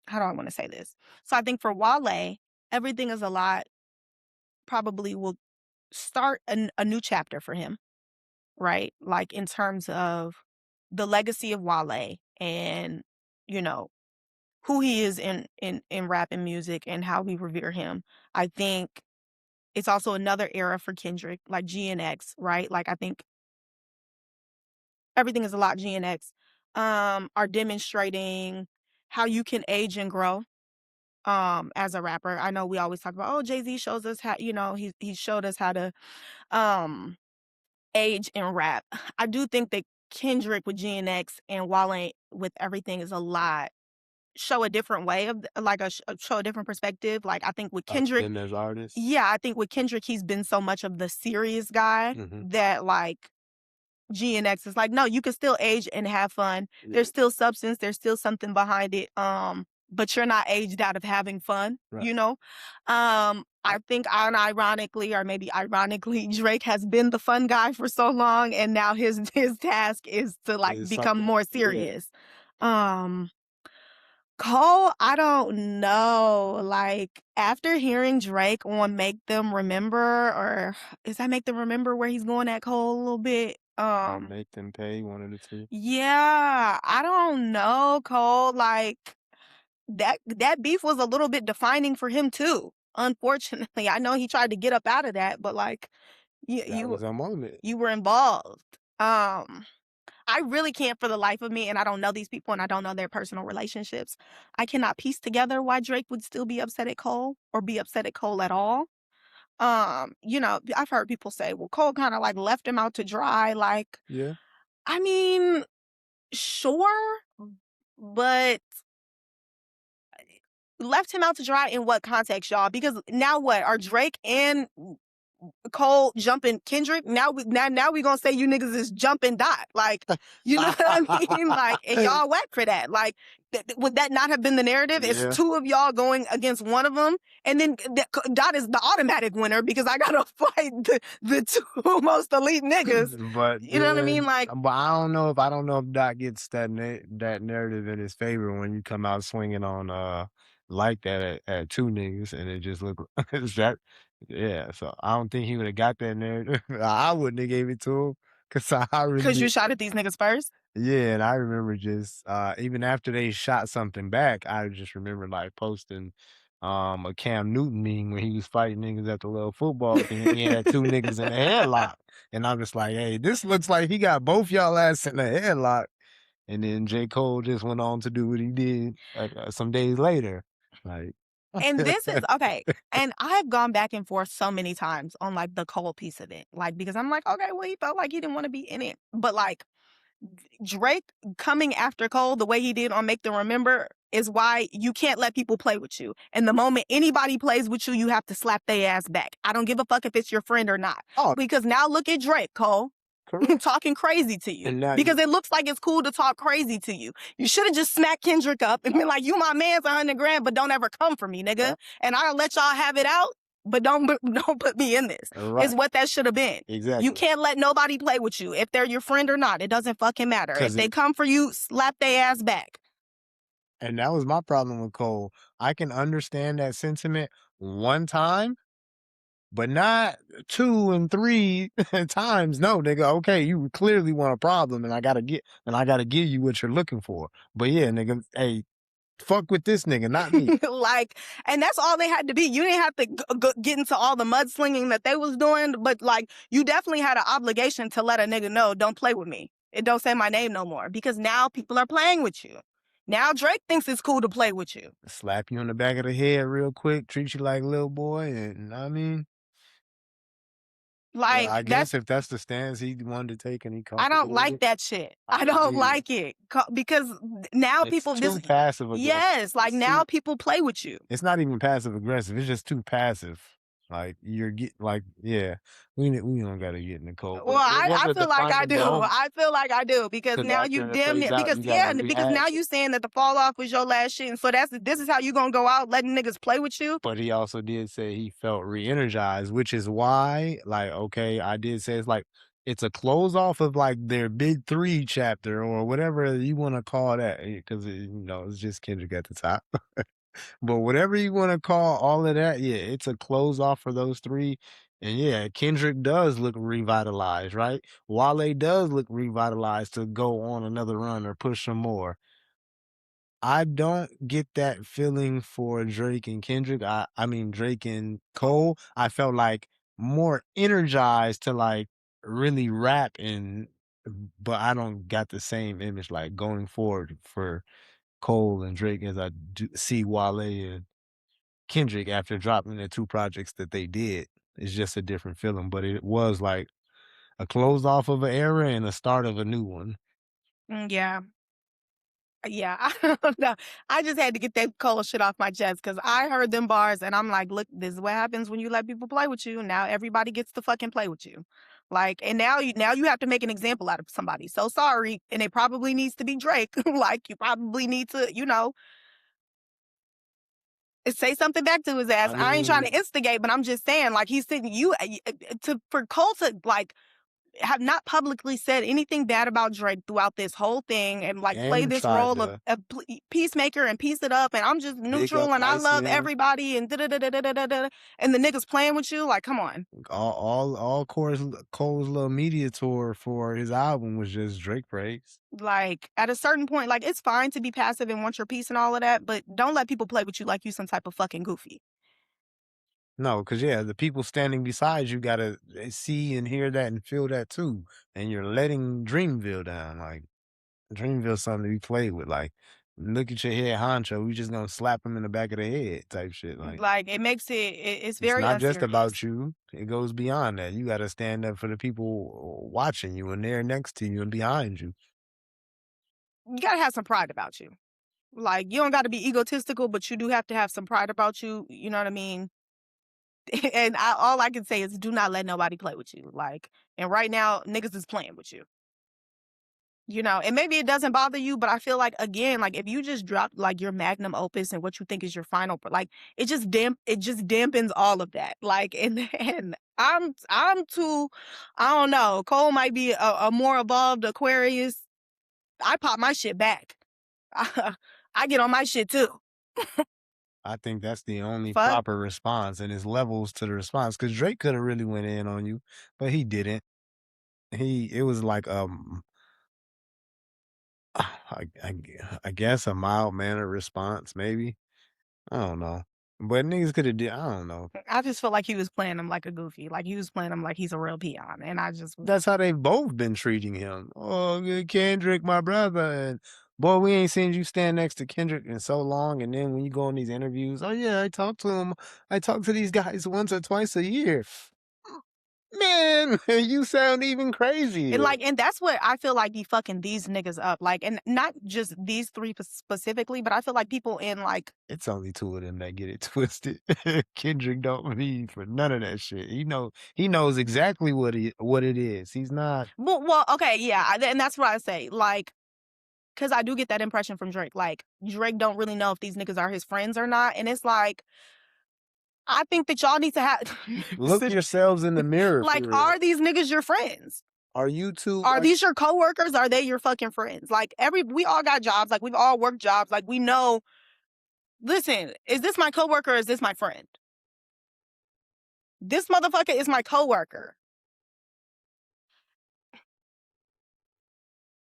S1: how do I wanna say this? So I think for Wale, Everything Is a Lot probably will start a new chapter for him, right? Like, in terms of the legacy of Wale and, you know, who he is in rap and music and how we revere him. I think it's also another era for Kendrick, like G and X, right? Like, I think Everything Is a Lot G and X, are demonstrating how you can age and grow, as a rapper. I know we always talk about, "Oh, Jay-Z shows us how," he showed us how to, um age in rap. I do think that Kendrick with GNX and Wale with Everything Is a Lot show a different way of like show a different perspective. Like I think with
S2: Of
S1: Kendrick,
S2: them as artists?
S1: yeah, I think with Kendrick, he's been so much of the serious guy
S2: Mhm.
S1: that like G and X is like, no, you can still age and have fun.
S2: Yeah,
S1: There's still substance, there's still something behind it. But you're not aged out of having fun,
S2: right.
S1: you know? I think unironically, or maybe ironically, Drake has been the fun guy for so long, and now his task is to like
S2: It's
S1: become
S2: something
S1: more
S2: yeah.
S1: serious. Um Cole, I don't know. Like after hearing Drake on Make Them Remember, or is that Make Them Remember where he's going at Cole a little bit?
S2: Make them pay, one of the 2.
S1: Yeah, I don't know, Cole. Like that beef was a little bit defining for him too. Unfortunately, I know he tried to get up out of that, but like you
S2: That
S1: you
S2: was a moment.
S1: you were involved. I really can't for the life of me, and I don't know these people and I don't know their personal relationships. I cannot piece together why Drake would still be upset at Cole or be upset at Cole at all. I've heard people say, well, Cole kind of like left him out to dry. Like,
S2: Yeah.
S1: I mean, sure, but left him out to dry in what context, y'all? Because now what? Are Drake and Cole jumping Kendrick? Now we gonna say you niggas is jumping Dot. Like, you know what I mean? Like, and y'all whack for that. Like, would that not have been the narrative? It's
S2: Yeah.
S1: two of y'all going against one of them, and then Dot is the automatic winner because I gotta fight the two most elite niggas.
S2: But
S1: You know what I mean?
S2: then
S1: Like,
S2: but I don't know if Doc gets that narrative in his favor when you come out swinging on, like that at 2 niggas, and it just look is that yeah, so I don't think he would have got that narrative. I wouldn't have gave it to him because I
S1: cause you
S2: really
S1: shot at these niggas first.
S2: yeah, and I remember just, even after they shot something back, I just remember, like, posting, a Cam Newton meme when he was fighting niggas at the little football game. He had 2 niggas in a headlock, and I'm just like, "Hey, this looks like he got both y'all ass in a headlock." And then J. Cole just went on to do what he did, some days later. Like
S1: And this is okay. And I have gone back and forth so many times on like the Cole piece of it. Like, because I'm like, okay, well, he felt like he didn't want to be in it. But like Drake coming after Cole the way he did on Make Them Remember is why you can't let people play with you. And the moment anybody plays with you, you have to slap their ass back. I don't give a fuck if it's your friend or not.
S2: Oh,
S1: Because now look at Drake, Cole.
S2: correct.
S1: Talking crazy to you
S2: And now
S1: because
S2: you
S1: it looks like it's cool to talk crazy to you. You should have just smacked Kendrick up and been like, "You my man's 100 grand, but don't ever come for me, nigga.
S2: yeah,
S1: And I'll let y'all have it out, but don't put me in this." Is
S2: right,
S1: what that should have been. You
S2: exactly.
S1: can't let nobody play with you if they're your friend or not. It doesn't fucking matter. If
S2: 'Cause
S1: they
S2: it
S1: come for you, slap their ass back.
S2: and that was my problem with Cole. I can understand that sentiment one time, but not 2 and 3 times. No, nigga, okay, you clearly want a problem, and I gotta give you what you're looking for. But yeah, nigga, hey, fuck with this nigga, not me.
S1: Like, and that's all they had to be. You didn't have to get into all the mudslinging that they was doing, but like, you definitely had an obligation to let a nigga know, don't play with me. It don't say my name no more because now people are playing with you. Now Drake thinks it's cool to play with you.
S2: Slap you on the back of the head real quick, treat you like a little boy, and I mean, well,
S1: Like
S2: I
S1: that's
S2: guess if that's the stance he wanted to take and he
S1: I don't
S2: comfortable with
S1: like
S2: it,
S1: that shit.
S2: I
S1: I
S2: don't
S1: don't
S2: either.
S1: like it because now
S2: It's
S1: people this
S2: too passive aggressive.
S1: yes, like
S2: It's
S1: now
S2: too
S1: people play with you.
S2: It's not even passive aggressive, it's just too passive. Like, you're get like, yeah, we don't gotta get in the cold,
S1: Well,
S2: but it was
S1: I
S2: a
S1: feel like I
S2: defining
S1: do.
S2: moment
S1: I feel like I do because
S2: because
S1: now you
S2: after it
S1: damn
S2: plays
S1: near
S2: out,
S1: because
S2: you
S1: yeah,
S2: gotta
S1: because now
S2: rehash
S1: you
S2: it.
S1: saying that the fall off was your last shit, and so this is how you gonna go out letting niggas play with you.
S2: But he also did say he felt re-energized, which is why, like, okay, I did say it's a close off of like their big 3 chapter or whatever you wanna call that, because it's just Kendrick at the top. But whatever you wanna call all of that, yeah, it's a close off for those 3, and yeah, Kendrick does look revitalized, right? Wale does look revitalized to go on another run or push some more. I don't get that feeling for Drake and Kendrick. I mean Drake and Cole. I felt like more energized to like really rap but I don't got the same image like going forward for Cole and Drake as I do see Wale and Kendrick after dropping the 2 projects that they did. It's just a different feeling, but it was like a close off of an era and a start of a new one.
S1: Yeah, Yeah, I don't know. I just had to get that Cole shit off my chest because I heard them bars and I'm like, look, this is what happens when you let people play with you. Now everybody gets to fucking play with you. Like, and now you have to make an example out of somebody. So sorry. And it probably needs to be Drake. Like, you probably need to, say something back to his ass.
S2: I
S1: I ain't trying to
S2: mean,
S1: instigate, but I'm just saying, like, he's sitting to for Cole to like have not publicly said anything bad about Drake throughout this whole thing and like play
S2: and
S1: this
S2: tried
S1: role of
S2: to
S1: a peacemaker and piece it up and I'm just
S2: big
S1: neutral
S2: up
S1: and I love
S2: Iceman.
S1: everybody and da da da da da da da and the niggas playing with you like come on.
S2: All Cole's little media tour for his album was just Drake praise.
S1: Like at a certain point, like it's fine to be passive and want your peace and all of that, but don't let people play with you like you some type of fucking goofy.
S2: No, because yeah, the people standing beside you gotta see and hear that and feel that too. And you're letting Dreamville down. Like Dreamville's something to be played with. Like, look at your head honcho, we just gonna slap him in the back of the head type shit. Like,
S1: Like it makes it's
S2: it's
S1: very
S2: not just
S1: unserious.
S2: about you. It goes beyond that. You gotta stand up for the people watching you and they're next to you and behind you.
S1: You gotta have some pride about you. Like you don't got to be egotistical, but you do have to have some pride about you. You know what I mean? And all I can say is do not let nobody play with you. Like, and right now, niggas is playing with you. And maybe it doesn't bother you, but I feel like again, like if you just drop like your magnum opus and what you think is your final, like it just dampens all of that. Like, and I'm too, I don't know. Cole might be a more evolved Aquarius. I pop my shit back. I get on my shit too.
S2: I think that's the only
S1: Fuck.
S2: proper response, and it's levels to the response. Because Drake could have really went in on you, but he didn't. It was like I guess a mild mannered response, maybe. I don't know, but niggas could have did. I don't know.
S1: I just felt like he was playing him like a goofy. Like he was playing him like he's a real peon. And I just was
S2: That's how they've both been treating him. Oh, good Kendrick, my brother, and boy, we ain't seen you stand next to Kendrick in so long. And then when you go on these interviews, oh yeah, I talk to him. I talk to these guys once or twice a year. Man, you sound even
S1: and
S2: crazier.
S1: like and that's what I feel like be fucking these niggas up. Like and not just these three specifically, but I feel like people in like
S2: It's only two of them that get it twisted. Kendrick don't mean for none of that shit. He knows exactly what it is. He's not.
S1: well okay, yeah, and that's what I say. Like because I do get that impression from Drake. Like Drake don't really know if these niggas are his friends or not. And it's like I think that y'all need to have
S2: Look yourselves in the mirror for
S1: like,
S2: real.
S1: are these niggas your friends?
S2: Are you two?
S1: Are these your coworkers? Are they your fucking friends? Like we all got jobs. Like we've all worked jobs. Like we know. Listen, is this my coworker or is this my friend? This motherfucker is my coworker.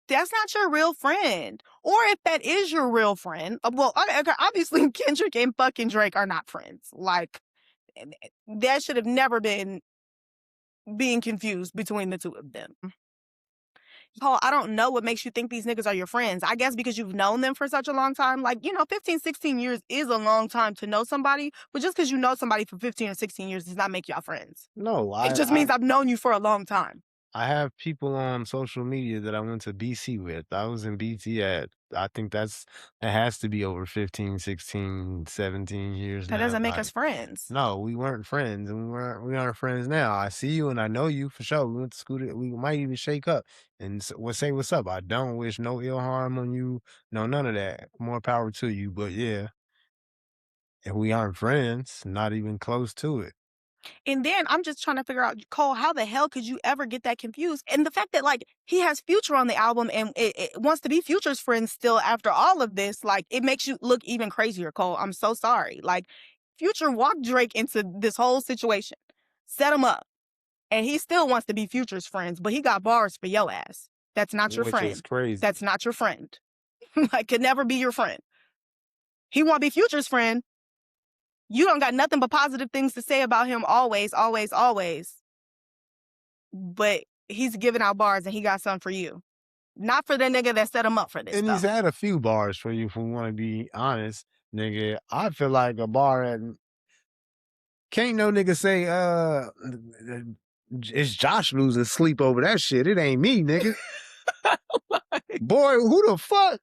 S1: That's not your real friend. Or if that is your real friend, well, okay, obviously Kendrick and fucking Drake are not friends. Like that should have never been being confused between the two of them. Paul, I don't know what makes you think these niggas are your friends. I guess because you've known them for such a long time. Like, 15, 16 years is a long time to know somebody. But just because you know somebody for 15 or 16 years does not make y'all friends.
S2: No,
S1: It just means I've known you for a long time.
S2: I have people on social media that I went to BC with. I was in BT at I think that has to be over 15, 16, 17 years
S1: That
S2: now.
S1: doesn't make us
S2: Like,
S1: friends.
S2: no, we weren't friends and we aren't friends now. I see you and I know you for sure. We went to school. We might even shake up and say what's up. I don't wish no ill harm on you. No, none of that. More power to you. But yeah, if we aren't friends, not even close to it.
S1: And then I'm just trying to figure out, Cole, how the hell could you ever get that confused? And the fact that like he has Future on the album and it wants to be Future's friend still after all of this, like it makes you look even crazier, Cole. I'm so sorry. Like Future walked Drake into this whole situation, set him up, and he still wants to be Future's friends, but he got bars for your ass. That's not your
S2: Which is
S1: friend.
S2: crazy.
S1: That's not your friend. Like could never be your friend. He want to be Future's friend. You don't got nothing but positive things to say about him always, always, always. But he's giving out bars and he got some for you. Not for the nigga that set him up for this,
S2: And he's
S1: though.
S2: had a few bars for you if we want to be honest, nigga. I feel like a bar at can't no nigga say it's Josh losing sleep over that shit. It ain't me, nigga. Boy, who the fuck?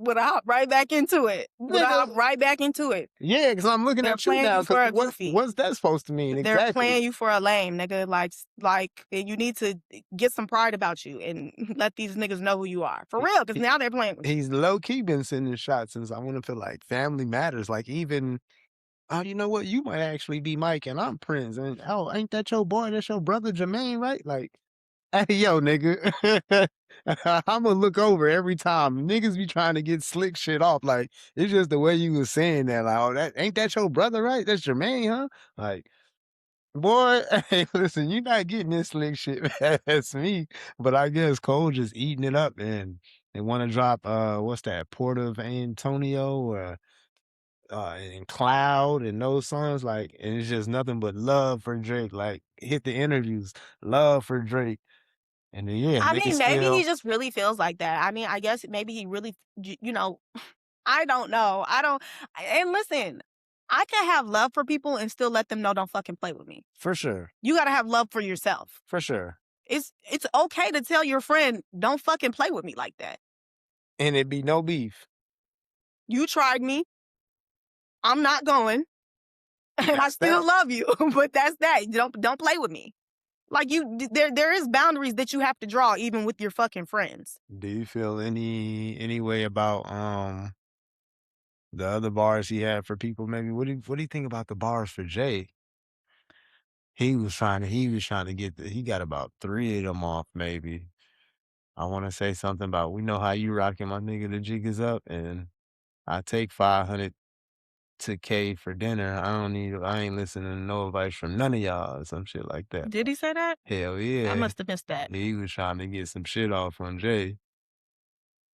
S1: Would I hop right back into it? Would I
S2: Nigga,
S1: hop right back into it?
S2: yeah, because I'm looking
S1: They're
S2: at you
S1: playing
S2: now.
S1: you
S2: Because
S1: for a goofy.
S2: what's that supposed to mean
S1: They're
S2: exactly?
S1: playing you for a lame, nigga. You need to get some pride about you and let these niggas know who you are. For
S2: He,
S1: real, because
S2: he,
S1: now they're playing with you.
S2: he's low key been sending shots since I want to feel like family matters. Like even, oh, you know what? You might actually be Mike and I'm Prince. And oh, ain't that your boy? That's your brother Jermaine, right? Like, hey, yo, nigga. I'm gonna look over every time. Niggas be trying to get slick shit off. Like, it's just the way you was saying that. Like, oh, that ain't that your brother, right? That's Jermaine, huh? Like, boy, hey, listen, you not getting this slick shit as me. But I guess Cole just eating it up and they want to drop what's that, Port of Antonio or and Cloud and those songs, like, and it's just nothing but love for Drake. Like, hit the interviews, love for Drake. And then yeah,
S1: I
S2: niggas
S1: mean, maybe he
S2: still
S1: just really feels like that. I mean, I guess maybe he really, I don't know. I don't. And listen, I can have love for people and still let them know don't fucking play with me.
S2: for sure,
S1: You gotta have love for yourself.
S2: for sure.
S1: It's okay to tell your friend don't fucking play with me like that.
S2: And it be no beef.
S1: You tried me. I'm not going, and I
S2: That's
S1: still
S2: that.
S1: love you. But that's that. Don't play with me. Like there is boundaries that you have to draw even with your fucking friends.
S2: Do you feel any way about the other bars he had for people? Maybe what do you think about the bars for Jay? He was trying to get he got about 3 of them off maybe. I want to say something about we know how you rocking my nigga the jig is up and I take 500 to K for dinner. I ain't listening to no advice from none of y'all or some shit like that.
S1: Did he say that?
S2: Hell
S1: I
S2: yeah.
S1: must have missed that.
S2: He was trying to get some shit off on Jay.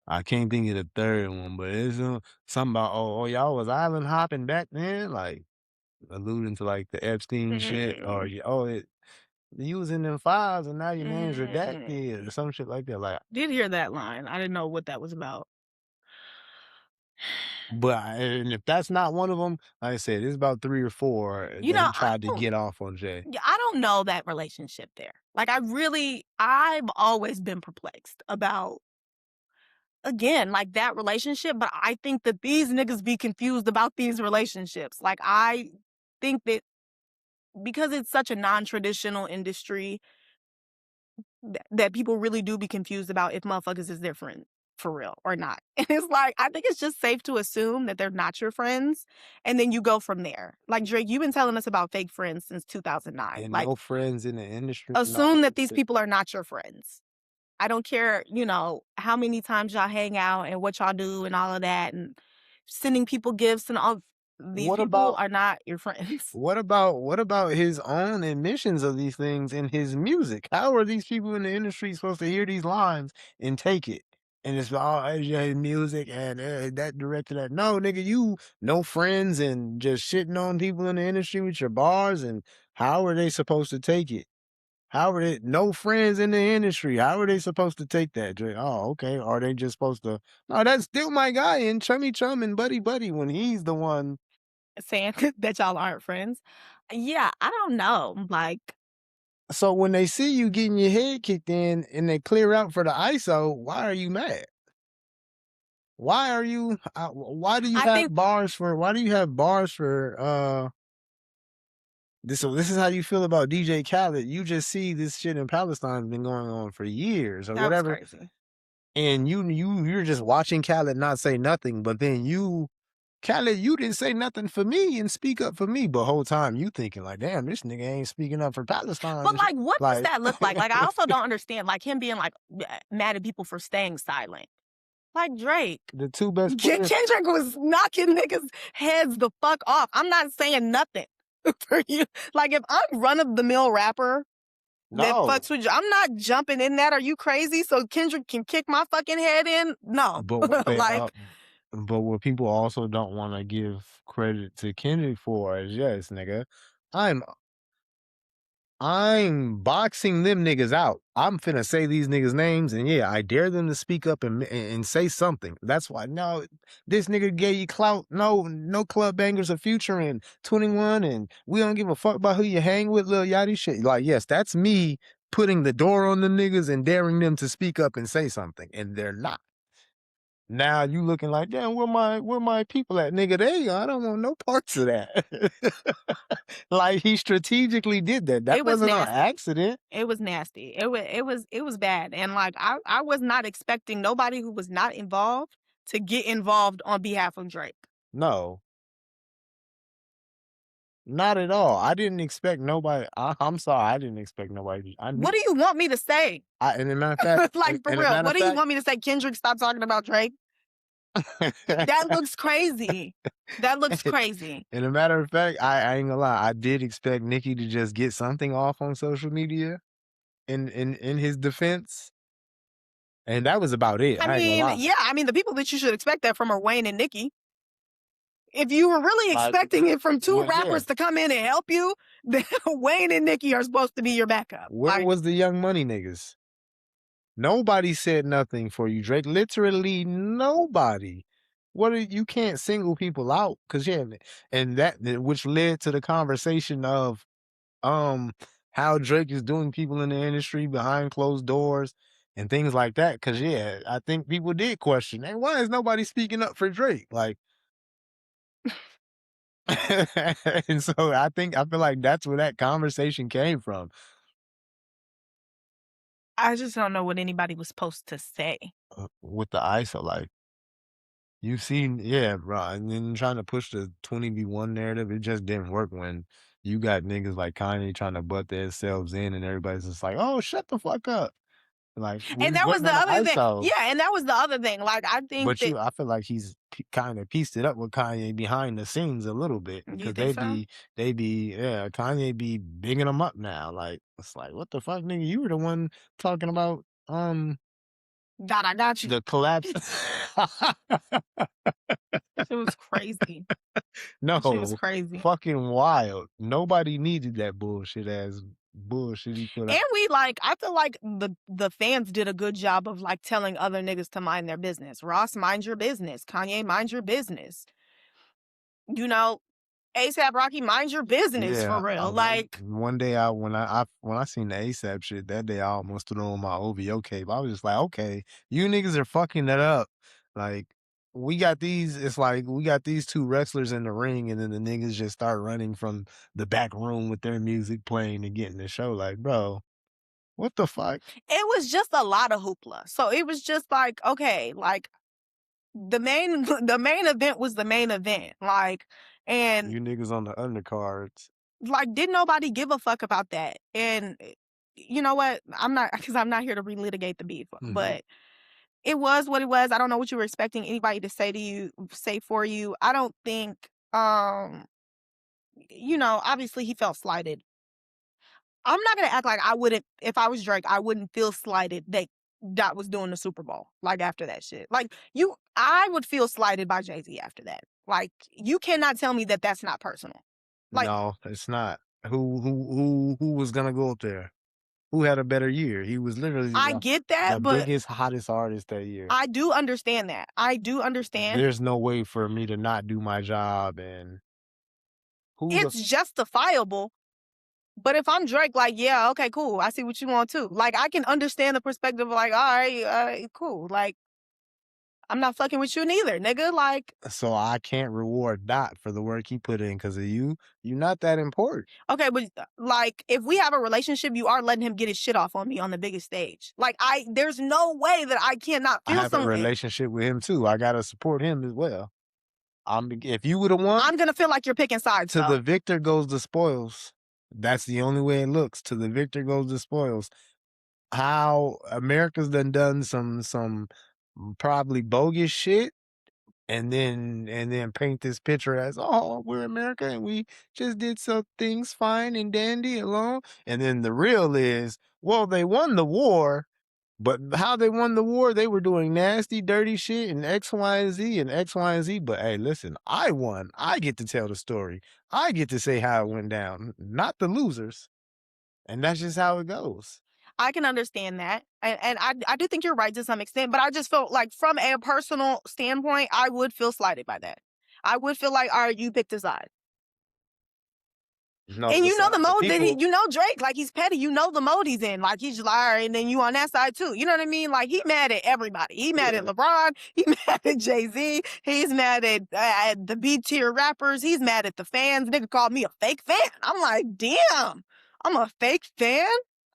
S2: I can't think of the third one, but it's something about y'all was island hopping back then, like alluding to like the Epstein shit, or
S1: Mm,
S2: you was in them files and now your name's
S1: mm.
S2: redacted or some shit like that. Like,
S1: Did hear that line. I didn't know what that was about.
S2: and if that's not one of them, like I said, it's about 3 or 4
S1: You
S2: that
S1: know,
S2: he tried to get off on Jay.
S1: yeah, I don't know that relationship there. Like I've always been perplexed about again, like that relationship, but I think that these niggas be confused about these relationships. Like I think that because it's such a non-traditional industry that people really do be confused about if motherfuckers is their friend for real or not. And it's like I think it's just safe to assume that they're not your friends and then you go from there. Like Drake, you've been telling us about fake friends since 2009.
S2: And
S1: Like
S2: no friends in the industry and all
S1: assume that
S2: that
S1: these
S2: shit.
S1: people are not your friends. I don't care, how many times y'all hang out and what y'all do and all of that and sending people gifts and all. These
S2: What
S1: people
S2: about
S1: are not your friends.
S2: what about his own admissions of these things in his music? How are these people in the industry supposed to hear these lines and take it? And it's all his music and that director that no nigga, you no friends and just shitting on people in the industry with your bars and how are they supposed to take it? How are they no friends in the industry? How are they supposed to take that? Oh, okay. Are they just supposed to? No, that's still my guy and chummy chum and buddy buddy when he's the one.
S1: Saying that y'all aren't friends. Yeah, I don't know. Like,
S2: So when they see you getting your head kicked in and they clear out for the ISO, why are you mad? Why are you? Why do you
S1: I
S2: have
S1: think
S2: bars for? Why do you have bars for? This. So this is how you feel about DJ Khaled. You just see this shit in Palestine has been going on for years or
S1: that was
S2: whatever,
S1: crazy.
S2: and you're just watching Khaled not say nothing, but then Khaled, you didn't say nothing for me and speak up for me, but whole time you thinking like, damn, this nigga ain't speaking up for Palestine
S1: But
S2: and shit.
S1: like, what does
S2: Like
S1: that look like? Like, I also don't understand, like, him being like mad at people for staying silent. Like Drake.
S2: the two best players.
S1: Kendrick was knocking niggas' heads the fuck off. I'm not saying nothing for you. Like, if I'm run of the mill rapper that
S2: No,
S1: fucks with you, I'm not jumping in that. Are you crazy? So Kendrick can kick my fucking head in? No.
S2: but what they
S1: Like,
S2: but what people also don't want to give credit to Kendrick for is yes, nigga, I'm I'm boxing them niggas out. I'm finna say these niggas' names, and yeah, I dare them to speak up and say something. That's why no, this nigga gave you clout. No, no club bangers or future and 21, and we don't give a fuck about who you hang with, Lil Yachty shit. Like, yes, that's me putting the door on the niggas and daring them to speak up and say something, and they're not. Now you looking like, damn, where my people at, nigga? I don't want no parts of that. Like he strategically did that. That
S1: It was
S2: wasn't on
S1: nasty.
S2: accident.
S1: It was nasty. It was bad, and, like, I was not expecting nobody who was not involved to get involved on behalf of Drake.
S2: No, not at all. I didn't expect nobody. I'm sorry, I didn't expect nobody. I knew.
S1: What do you want me to say?
S2: And a matter of fact,
S1: Like, for
S2: and a
S1: real,
S2: matter
S1: what
S2: of
S1: do you
S2: fact,
S1: want me to say? Kendrick, stop talking about Drake? That looks crazy. That looks crazy.
S2: and a matter of fact, I ain't gonna lie. I did expect Nicki to just get something off on social media in his defense, and that was about it.
S1: I
S2: I ain't gonna
S1: mean,
S2: lie.
S1: yeah, I mean, the people that you should expect that from are Wayne and Nicki. If you were really
S2: Like,
S1: expecting it from two
S2: well, yeah.
S1: rappers to come in and help you, then Wayne and Nicki are supposed to be your backup.
S2: Where
S1: Like,
S2: was the Young Money niggas? Nobody said nothing for you, Drake. Literally nobody. You can't single people out because yeah, and which led to the conversation of um how Drake is doing people in the industry behind closed doors and things like that. Because yeah, I think people did question, hey, why is nobody speaking up for Drake? Like, and so I feel like that's where that conversation came from.
S1: I just don't know what anybody was supposed to say.
S2: With the ISO, like you've seen, yeah, bro, and then trying to push the 20v1 narrative, it just didn't work when you got niggas like Kanye trying to butt themselves in, and everybody's just like, "Oh, shut the fuck up!" Like we
S1: And
S2: was
S1: that was
S2: waiting
S1: the
S2: on the
S1: other thing.
S2: ISO,
S1: Yeah, and that was the other thing. Like, I think
S2: but
S1: that
S2: I feel like he's kind of pieced it up with Kanye behind the scenes a little bit
S1: you
S2: because
S1: think so?
S2: yeah, Kanye be bigging them up now. Like it's like, what the fuck, nigga? You were the one talking about
S1: God, I got you.
S2: the collapse.
S1: Shit was crazy. She was
S2: No,
S1: crazy.
S2: fucking wild. Nobody needed that bullshit he put
S1: And
S2: out.
S1: I feel like the fans did a good job of like telling other niggas to mind their business. Ross, mind your business. Kanye, mind your business. You know, ASAP Rocky, mind your business for
S2: Yeah,
S1: real.
S2: one
S1: Like,
S2: one day when I seen the ASAP shit that day, I almost threw on my OVO cape. I was just like, okay, you niggas are fucking that up. Like it's like we got these two wrestlers in the ring, and then the niggas just start running from the back room with their music playing and getting the show. Like, bro, what the fuck?
S1: it was just a lot of hoopla. So it was just like, okay, like the main the main event was the main event. Like, and
S2: You niggas on the undercards.
S1: like, didn't nobody give a fuck about that? And you know what? I'm not here to relitigate the beef,
S2: Mhm.
S1: but it was what it was. I don't know what you were expecting anybody to say for you. I don't think, obviously he felt slighted. I'm not gonna act like I wouldn't, if I was Drake, I wouldn't feel slighted that Dot was doing the Super Bowl, like after that shit. Like, I would feel slighted by Jay-Z after that. Like, you cannot tell me that that's not personal. Like,
S2: No, it's not. Who was gonna go up there? Who had a better year? He was literally
S1: I get that,
S2: the
S1: but
S2: biggest, hottest artist that year.
S1: I do understand that. I do understand.
S2: There's no way for me to not do my job and who the
S1: It's justifiable. But if I'm Drake, like, yeah, okay, cool. I see what you want too. Like, I can understand the perspective of like, all right, cool. Like, I'm not fucking with you neither, nigga. Like,
S2: so I can't reward Dot for the work he put in because of you. You're not that important.
S1: okay, but like, if we have a relationship, you are letting him get his shit off on me on the biggest stage. Like, there's no way that I cannot
S2: I
S1: feel
S2: have a
S1: some.
S2: relationship with him too. I gotta support him as well. If you would have won,
S1: I'm gonna feel like you're picking sides
S2: to
S1: though.
S2: the victor goes the spoils. That's the only way it looks. To the victor goes the spoils. How America's done some probably bogus shit and then paint this picture as, oh, we're America and we just did some things fine and dandy alone. And then the real is, well, they won the war, but how they won the war, they were doing nasty, dirty shit and X, Y, and Z and X, Y, and Z. But hey, listen, I won. I get to tell the story. I get to say how it went down, not the losers. And that's just how it goes.
S1: I can understand that. And I do think you're right to some extent, but I just felt like from a personal standpoint, I would feel slighted by that. I would feel like, all right, you picked a side.
S2: No,
S1: And
S2: but
S1: you know the
S2: the
S1: mode that
S2: people
S1: you know Drake, like he's petty, you know the mode he's in. Like he's just like, all right, and then you on that side too. You know what I mean? Like he mad at everybody. He mad at
S2: yeah.
S1: LeBron. He mad at Jay-Z. He's mad at the B tier rappers. He's mad at the fans. Nigga called me a fake fan. I'm like, damn, I'm a fake fan.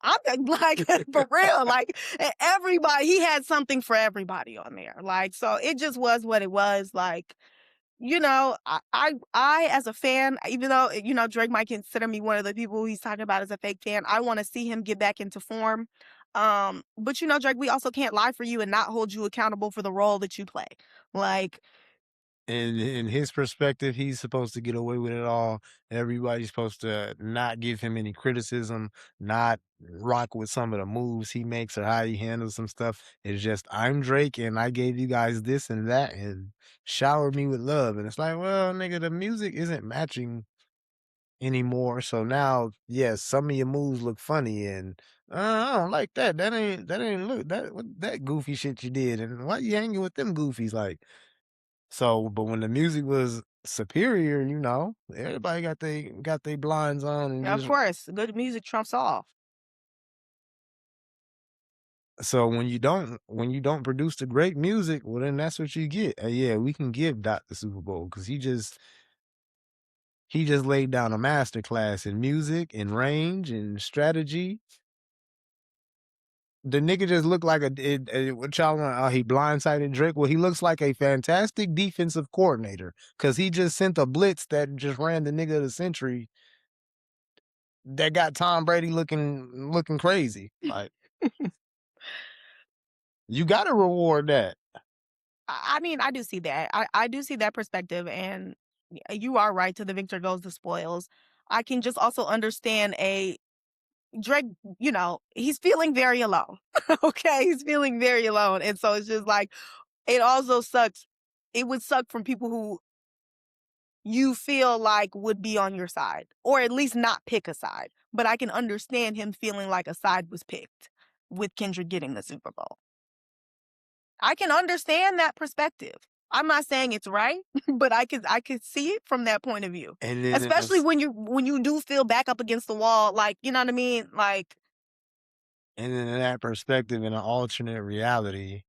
S1: I'm like for real. Like everybody, he had something for everybody on there. Like so, it just was what it was. Like I as a fan, even though Drake might consider me one of the people he's talking about as a fake fan, I want to see him get back into form. But Drake, we also can't lie for you and not hold you accountable for the role that you play. Like,
S2: And in his perspective, he's supposed to get away with it all. Everybody's supposed to not give him any criticism, not rock with some of the moves he makes or how he handles some stuff. It's just I'm Drake and I gave you guys this and that and shower me with love. And it's like, well, nigga, the music isn't matching anymore. So now, yes, some of your moves look funny and I don't like that. That ain't look that goofy shit you did. And why you hanging with them goofies? Like so, but when the music was superior, everybody got they blinds on and
S1: of
S2: just
S1: course, good music trumps all.
S2: so when you don't produce the great music, well then that's what you get. Yeah, we can give Dot the Super Bowl because he just laid down a master class in music and range and strategy. The nigga just looked like what y'all want? Oh, he blindsided Drake. Well, he looks like a fantastic defensive coordinator because he just sent a blitz that just ran the nigga of the century that got Tom Brady looking crazy. Like, you gotta reward that.
S1: I mean, I do see that. I do see that perspective, and you are right. To the victor goes the spoils. I can just also understand a Drake, he's feeling very alone. Okay, he's feeling very alone. And so it's just like it also sucks. It would suck from people who you feel like would be on your side or at least not pick a side. But I can understand him feeling like a side was picked with Kendrick getting the Super Bowl. I can understand that perspective. I'm not saying it's right, but I could see it from that point of view.
S2: And then in
S1: Especially
S2: this
S1: when you do feel back up against the wall, like, you know what I mean? Like,
S2: and then in that perspective, in an alternate reality,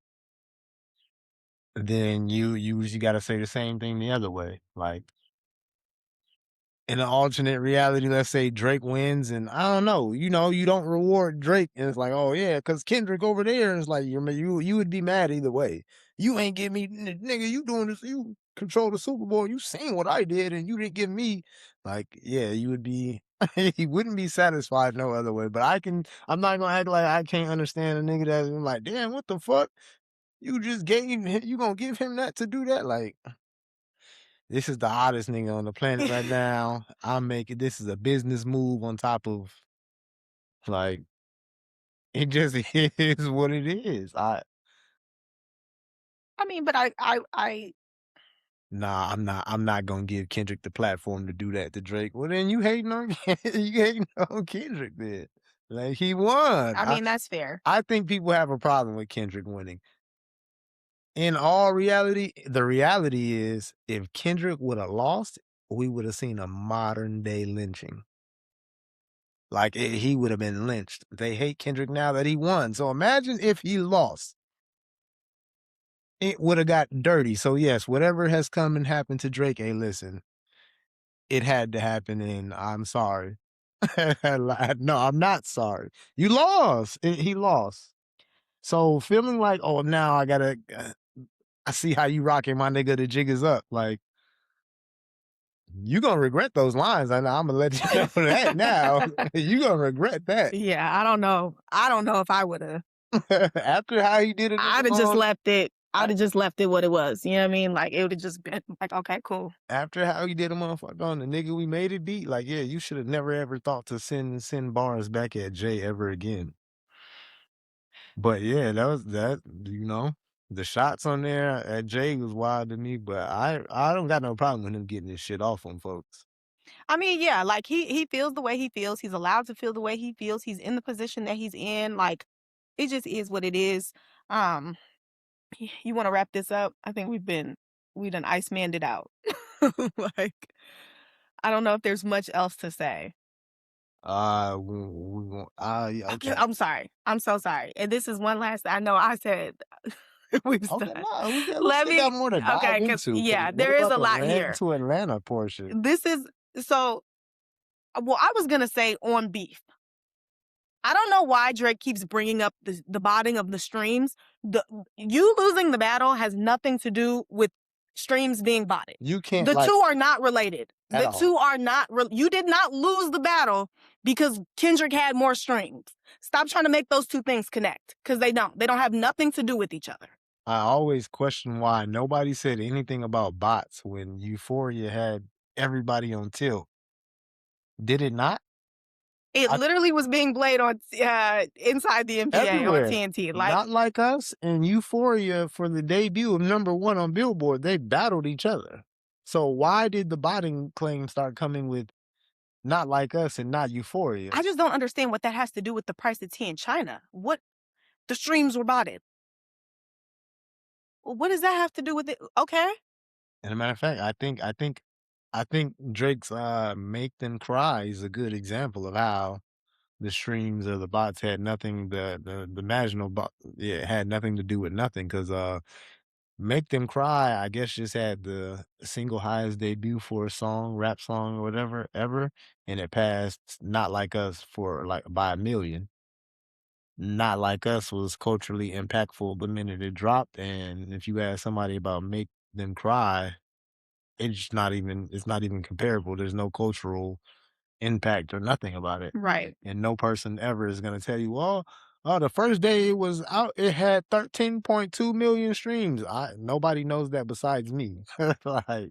S2: then you gotta say the same thing the other way. Like in an alternate reality, let's say Drake wins, and I don't know, you don't reward Drake, and it's like, oh yeah, because Kendrick over there, and it's like you would be mad either way. You ain't give me, nigga, you doing this, you control the Super Bowl, you seen what I did, and you didn't give me, like, yeah, you would be, he wouldn't be satisfied no other way. But I'm not gonna act like I can't understand a nigga that's like, damn, what the fuck, you just gave him, you gonna give him that to do that, like. This is the hottest nigga on the planet right now. I'm making this is a business move on top of like it just is what it is.
S1: I mean, but I
S2: I'm not gonna give Kendrick the platform to do that to Drake. Well then you hating on you hating on Kendrick then. Like he won.
S1: I
S2: I
S1: mean, that's fair.
S2: I think people have a problem with Kendrick winning. In all reality, the reality is if Kendrick would have lost, we would have seen a modern day lynching. Like, he would have been lynched. They hate Kendrick now that he won. So imagine if he lost. It would have got dirty. So yes, whatever has come and happened to Drake, hey, listen, it had to happen, and I'm sorry. No, I'm not sorry. You lost. He lost. So feeling like, oh, now I gotta. I see how you rocking my nigga. The jig is up. Like you gonna regret those lines. I'm gonna let you know that now. You gonna regret that.
S1: Yeah, I don't know. I don't know if I would have.
S2: After how he did a nigga
S1: I'd have just
S2: on
S1: left it.
S2: a
S1: I'd have just left it what it was. You know what I mean? Like it would have just been like, okay, cool.
S2: after how he did a motherfucker on the nigga we made it beat, like, yeah, you should have never ever thought to send bars back at Jay ever again. But yeah, the shots on there at Jay was wild to me, but I don't got no problem with him getting this shit off on folks.
S1: I mean, yeah, like he feels the way he feels. He's allowed to feel the way he feels. He's in the position that he's in. Like it just is what it is. Um, you want to wrap this up? I think we done Icemaned it out. Like I don't know if there's much else to say.
S2: We won't, yeah,
S1: Okay,
S2: okay.
S1: I'm sorry. I'm so sorry. And this is one last I know I said we was
S2: Okay,
S1: done.
S2: no, we
S1: Let
S2: still got
S1: me
S2: more to dive
S1: okay, cause
S2: into. Cause
S1: yeah,
S2: what
S1: there is
S2: about
S1: a
S2: the
S1: lot
S2: land
S1: here.
S2: to Atlanta portion?
S1: This is so well, I was gonna say on beef. I don't know why Drake keeps bringing up the botting of the streams. The you losing the battle has nothing to do with streams being botted.
S2: You can't
S1: The
S2: like
S1: two are not related.
S2: at
S1: The two
S2: all.
S1: are not. You did not lose the battle because Kendrick had more streams. Stop trying to make those two things connect because they don't. They don't have nothing to do with each other.
S2: I always question why nobody said anything about bots when Euphoria had everybody on tilt. Did it not?
S1: It
S2: I,
S1: literally was being played on inside the NBA on
S2: everywhere.
S1: TNT. Like
S2: Not like us and Euphoria for the debut of #1 on Billboard. They battled each other. So why did the botting claim start coming with not like us and not Euphoria?
S1: I just don't understand what that has to do with the price of tea in China. What the streams were botted. What does that have to do with it? Okay.
S2: And a matter of fact, I think Drake's "Make Them Cry" is a good example of how the streams or the bots had nothing the marginal bot yeah, had nothing to do with nothing because "Make Them Cry," I guess, just had the single highest debut for a song, rap song or whatever, ever, and it passed Not Like Us for, like, by 1,000,000. Not Like Us was culturally impactful the minute it dropped, and if you ask somebody about "Make Them Cry," it's not even comparable. There's no cultural impact or nothing about it.
S1: Right.
S2: And no person ever is gonna tell you, "Well, oh, the first day it was out, it had 13.2 million streams." Nobody knows that besides me. Like,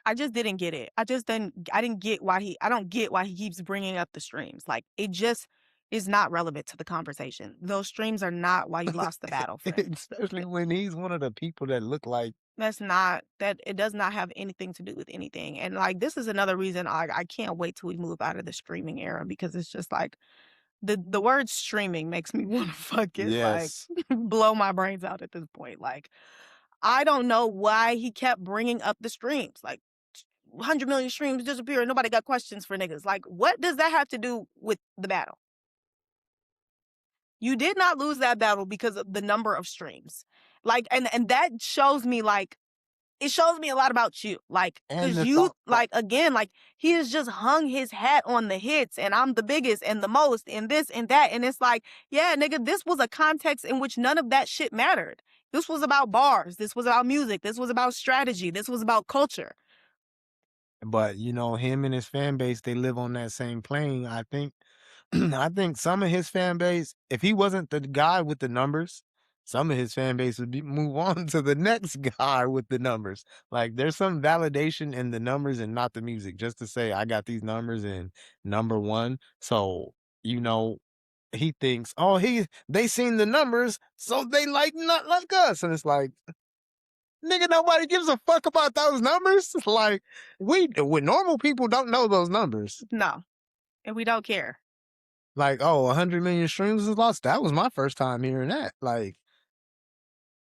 S1: I just didn't get it. I didn't get why I don't get why he keeps bringing up the streams. Like it just is not relevant to the conversation. Those streams are not why you lost the battle, friend.
S2: especially when he's one of the people that look like
S1: That's not that it does not have anything to do with anything. And like this is another reason I can't wait till we move out of the streaming era because it's just like the word streaming makes me want to fucking like
S2: yes.
S1: blow my brains out at this point. Like I don't know why he kept bringing up the streams. Like 100 million streams disappear and nobody got questions for niggas. Like, what does that have to do with the battle? You did not lose that battle because of the number of streams. Like, and that shows me like it shows me a lot about you. Like,
S2: And
S1: cause
S2: the
S1: you
S2: thought
S1: like again, like he has just hung his hat on the hits and I'm the biggest and the most and this and that. And it's like, yeah, nigga, this was a context in which none of that shit mattered. This was about bars. This was about music. This was about strategy. This was about culture.
S2: but, him and his fan base, they live on that same plane. I think I think some of his fan base, if he wasn't the guy with the numbers, some of his fan base would move on to the next guy with the numbers. Like there's some validation in the numbers and not the music. Just to say I got these numbers and #1. So, you know, he thinks, oh, they seen the numbers, so they like not like us. And it's like, nigga, nobody gives a fuck about those numbers. Like we with normal people don't know those numbers.
S1: No. And we don't care.
S2: Like, oh, 100 million streams was lost. That was my first time hearing that. Like,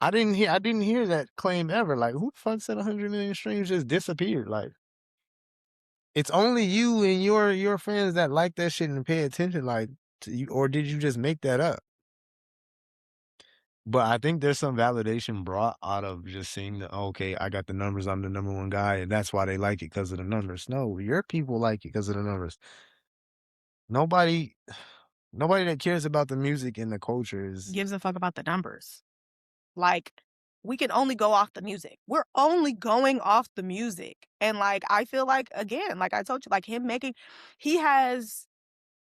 S2: I didn't hear that claim ever. Like, who the fuck said 100 million streams just disappeared? Like, it's only you and your friends that like that shit and pay attention. Like, to you, or did you just make that up? But I think there's some validation brought out of just seeing the okay, I got the numbers. I'm the #1 guy, and that's why they like it because of the numbers. No, your people like it because of the numbers. Nobody, nobody that cares about the music and the culture is
S1: Gives a fuck about the numbers. Like, we can only go off the music. We're only going off the music. And like I feel like again, like I told you, like him making he has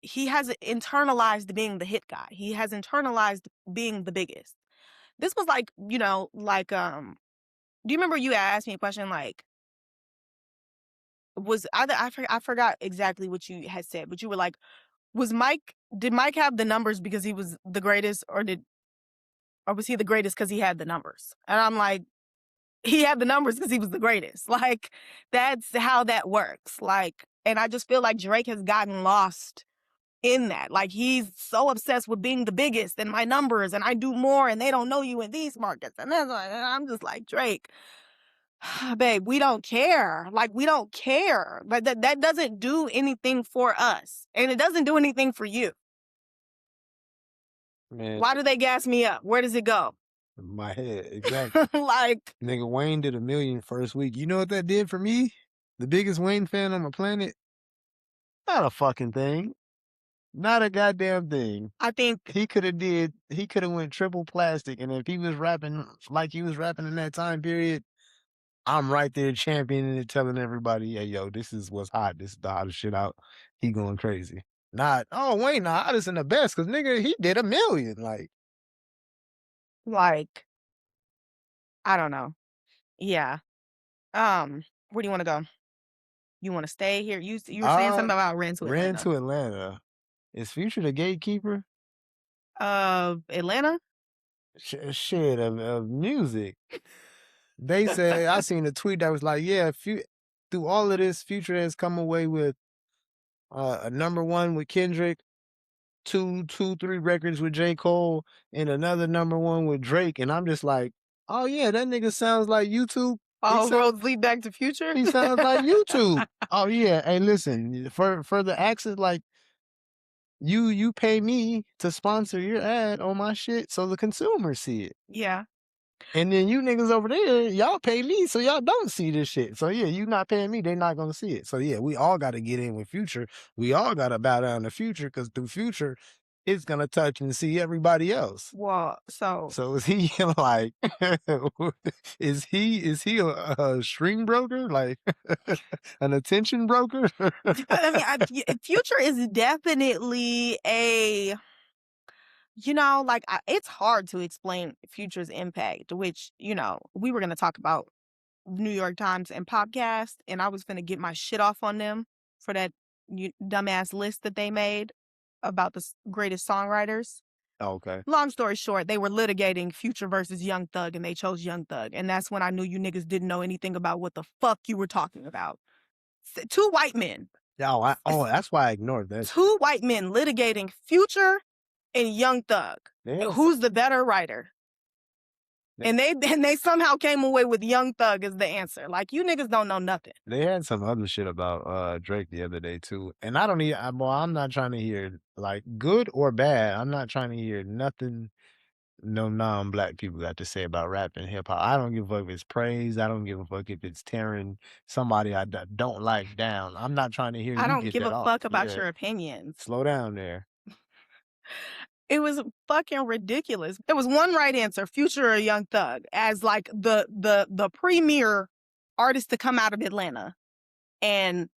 S1: he has internalized being the hit guy. He has internalized being the biggest. This was like, like do you remember you asked me a question like was I forgot exactly what you had said, but you were like, did Mike have the numbers because he was the greatest or was he the greatest because he had the numbers? And I'm like, he had the numbers because he was the greatest. Like, that's how that works. Like, and I just feel like Drake has gotten lost in that. Like, he's so obsessed with being the biggest and my numbers, and I do more, and they don't know you in these markets. And I'm just like, Drake, Babe, we don't care. Like, we don't care. Like, that doesn't do anything for us, and it doesn't do anything for you.
S2: Man,
S1: Why do they gas me up? Where does it go?
S2: in my head, exactly.
S1: Like,
S2: Nigga, Wayne did 1,000,000 first week. You know what that did for me? The biggest Wayne fan on the planet? Not a fucking thing. Not a goddamn thing.
S1: I think
S2: He coulda went triple plastic, and if he was rapping like he was rapping in that time period, I'm right there championing it, telling everybody, "Hey, yo, this is what's hot. This is the hottest shit out." He going crazy. Not, "Oh, Wayne the hottest and the best, cause nigga, he did 1,000,000." Like,
S1: like, I don't know. Yeah. Where do you wanna go? You wanna stay here? You were saying
S2: I
S1: something about ran to
S2: ran
S1: Atlanta.
S2: to Atlanta. Is Future the gatekeeper?
S1: Atlanta?
S2: Shit of music. They said I seen a tweet that was like, "Yeah, through all of this, Future has come away with a #1 with Kendrick, 3 records with J. Cole, and another #1 with Drake." And I'm just like, "Oh yeah, that nigga sounds like YouTube. He
S1: All
S2: sounds
S1: roads lead back to Future?
S2: he sounds like YouTube." Oh yeah, hey listen, for the accent, like you pay me to sponsor your ad on my shit so the consumers see it.
S1: Yeah.
S2: And then you niggas over there, y'all pay me so y'all don't see this shit. So yeah, you not paying me, they not gonna see it. So yeah, we all gotta get in with Future. We all gotta bow down to Future because through Future, it's gonna touch and see everybody else.
S1: Well, so
S2: So is he like is he a stream broker? Like an attention broker?
S1: I mean, Future is definitely a like, it's hard to explain Future's impact, which, we were gonna talk about New York Times and Popcast, and I was gonna get my shit off on them for that dumbass list that they made about the greatest songwriters.
S2: Okay.
S1: Long story short, they were litigating Future versus Young Thug, and they chose Young Thug, and that's when I knew you niggas didn't know anything about what the fuck you were talking about. Two white men,
S2: That's why I ignored that shit.
S1: two white men litigating Future and Young Thug.
S2: They had
S1: Who's the better writer?
S2: some,
S1: And they somehow came away with Young Thug as the answer. Like, you niggas don't know nothing.
S2: they had some other shit about Drake the other day too, and I don't need. Well, I'm not trying to hear like good or bad. I'm not trying to hear nothing no non-black people got to say about rap and hip hop. I don't give a fuck if it's praise. I don't give a fuck if it's tearing somebody don't like down. I'm not trying to hear
S1: I
S2: you
S1: don't
S2: get
S1: give
S2: that
S1: a
S2: off.
S1: fuck about
S2: Yeah,
S1: your opinions.
S2: slow down there.
S1: It was fucking ridiculous. There was one right answer, Future or Young Thug, as like the premier artist to come out of Atlanta. And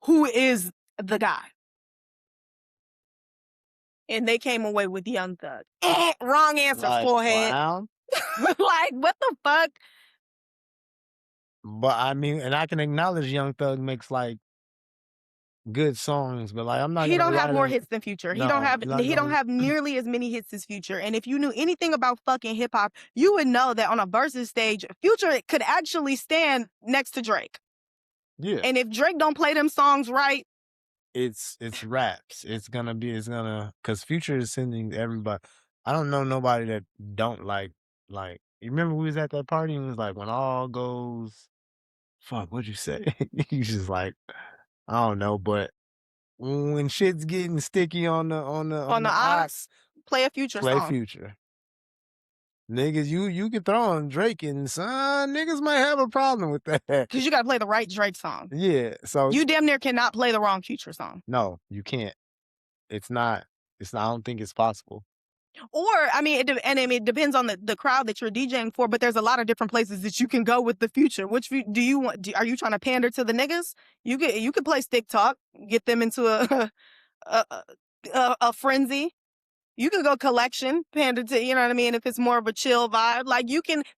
S1: who is the guy? And they came away with Young Thug. Wrong answer,
S2: Like
S1: forehead.
S2: clown.
S1: Like, what the fuck?
S2: But I mean, and I can acknowledge Young Thug makes like good songs, but like I'm not
S1: He
S2: gonna
S1: don't have
S2: lie
S1: more
S2: to
S1: hits than Future. He don't
S2: no,
S1: have
S2: not
S1: he don't
S2: gonna.
S1: have nearly as many hits as Future. And if you knew anything about fucking hip hop, you would know that on a versus stage, Future could actually stand next to Drake.
S2: Yeah.
S1: And if Drake don't play them songs right,
S2: It's raps. It's gonna cause Future is sending everybody. I don't know nobody that don't like you remember we was at that party and it was like when all goes fuck, what'd you say? You just like, I don't know, but when shit's getting sticky on
S1: on
S2: the
S1: the ox,
S2: ox,
S1: play a Future
S2: play
S1: song.
S2: Future. Niggas, you can throw on Drake and son, niggas might have a problem with that.
S1: Because you got to play the right Drake song.
S2: Yeah, so
S1: You damn near cannot play the wrong Future song.
S2: no, you can't. It's not I don't think it's possible.
S1: Or, I mean, it depends on the crowd that you're DJing for, but there's a lot of different places that you can go with the Future. Which do you want? Are you trying to pander to the niggas? You could play Stick Talk, get them into a, a, a frenzy. You could go Collection, pander to, you know what I mean? If it's more of a chill vibe, like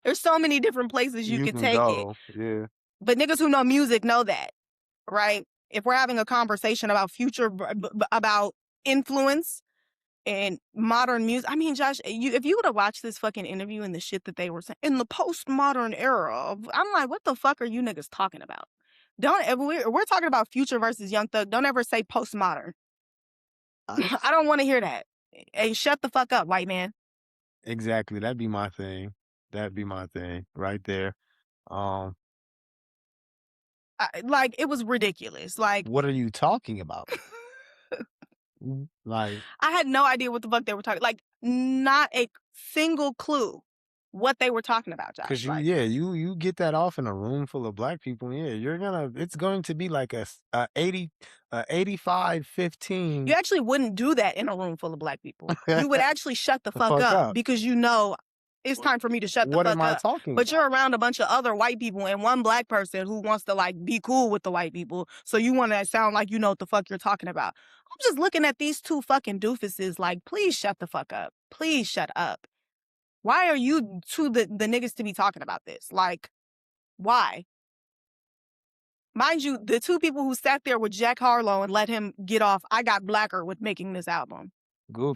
S1: there's so many different places you
S2: You
S1: could
S2: can
S1: take it.
S2: go, yeah.
S1: But niggas who know music know that, right? If we're having a conversation about Future, about influence and modern music, I mean, Josh, if you would have watched this fucking interview and the shit that they were saying in the postmodern era, I'm like, what the fuck are you niggas talking about? Don't ever, we're talking about Future versus Young Thug. Don't ever say postmodern.
S2: I
S1: I don't want to hear that. Hey, shut the fuck up, white man.
S2: exactly, that'd be my thing. That'd be my thing right there. Um
S1: like, it was ridiculous, like,
S2: What are you talking about? Like,
S1: I had no idea what the fuck they were talking like, not a single clue what they were talking about, Josh,
S2: 'cause
S1: like,
S2: you get that off in a room full of black people, yeah, it's going to be like a 80 a
S1: you
S2: 85-15
S1: actually wouldn't do that in a room full of black people. You would actually shut the
S2: the
S1: fuck
S2: fuck
S1: up
S2: up.
S1: because you know it's
S2: What
S1: time for me to shut the
S2: what am
S1: fuck
S2: I
S1: up.
S2: talking
S1: But
S2: about?
S1: you're around a bunch of other white people and one black person who wants to like be cool with the white people. So you want to sound like you know what the fuck you're talking about. I'm just looking at these two fucking doofuses like, please shut the fuck up. Please shut up. Why are you two the niggas to be talking about this? Like, why? Mind you, the two people who sat there with Jack Harlow and let him get off, I got blacker with making this album.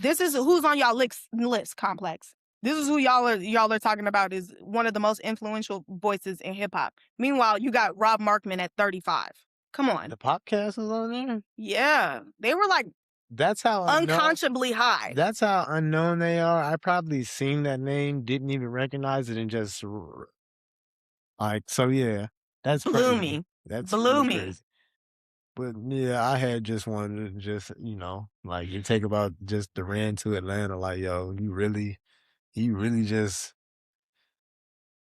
S1: This is
S2: Goofies.
S1: who's on y'all list, Complex. This is who y'all are talking about is one of the most influential voices in hip hop. Meanwhile, you got Rob Markman at 35. Come on.
S2: The podcast is on there?
S1: Yeah. They were like
S2: That's how unknown
S1: unconscionably high.
S2: that's how unknown they are. I probably seen that name, didn't even recognize it, and just like, so yeah, that's
S1: Blew
S2: crazy.
S1: me.
S2: That's
S1: Blew
S2: really
S1: me.
S2: crazy. But yeah, I had just wanted to just, like you take about just the ran to Atlanta, like, yo, you really just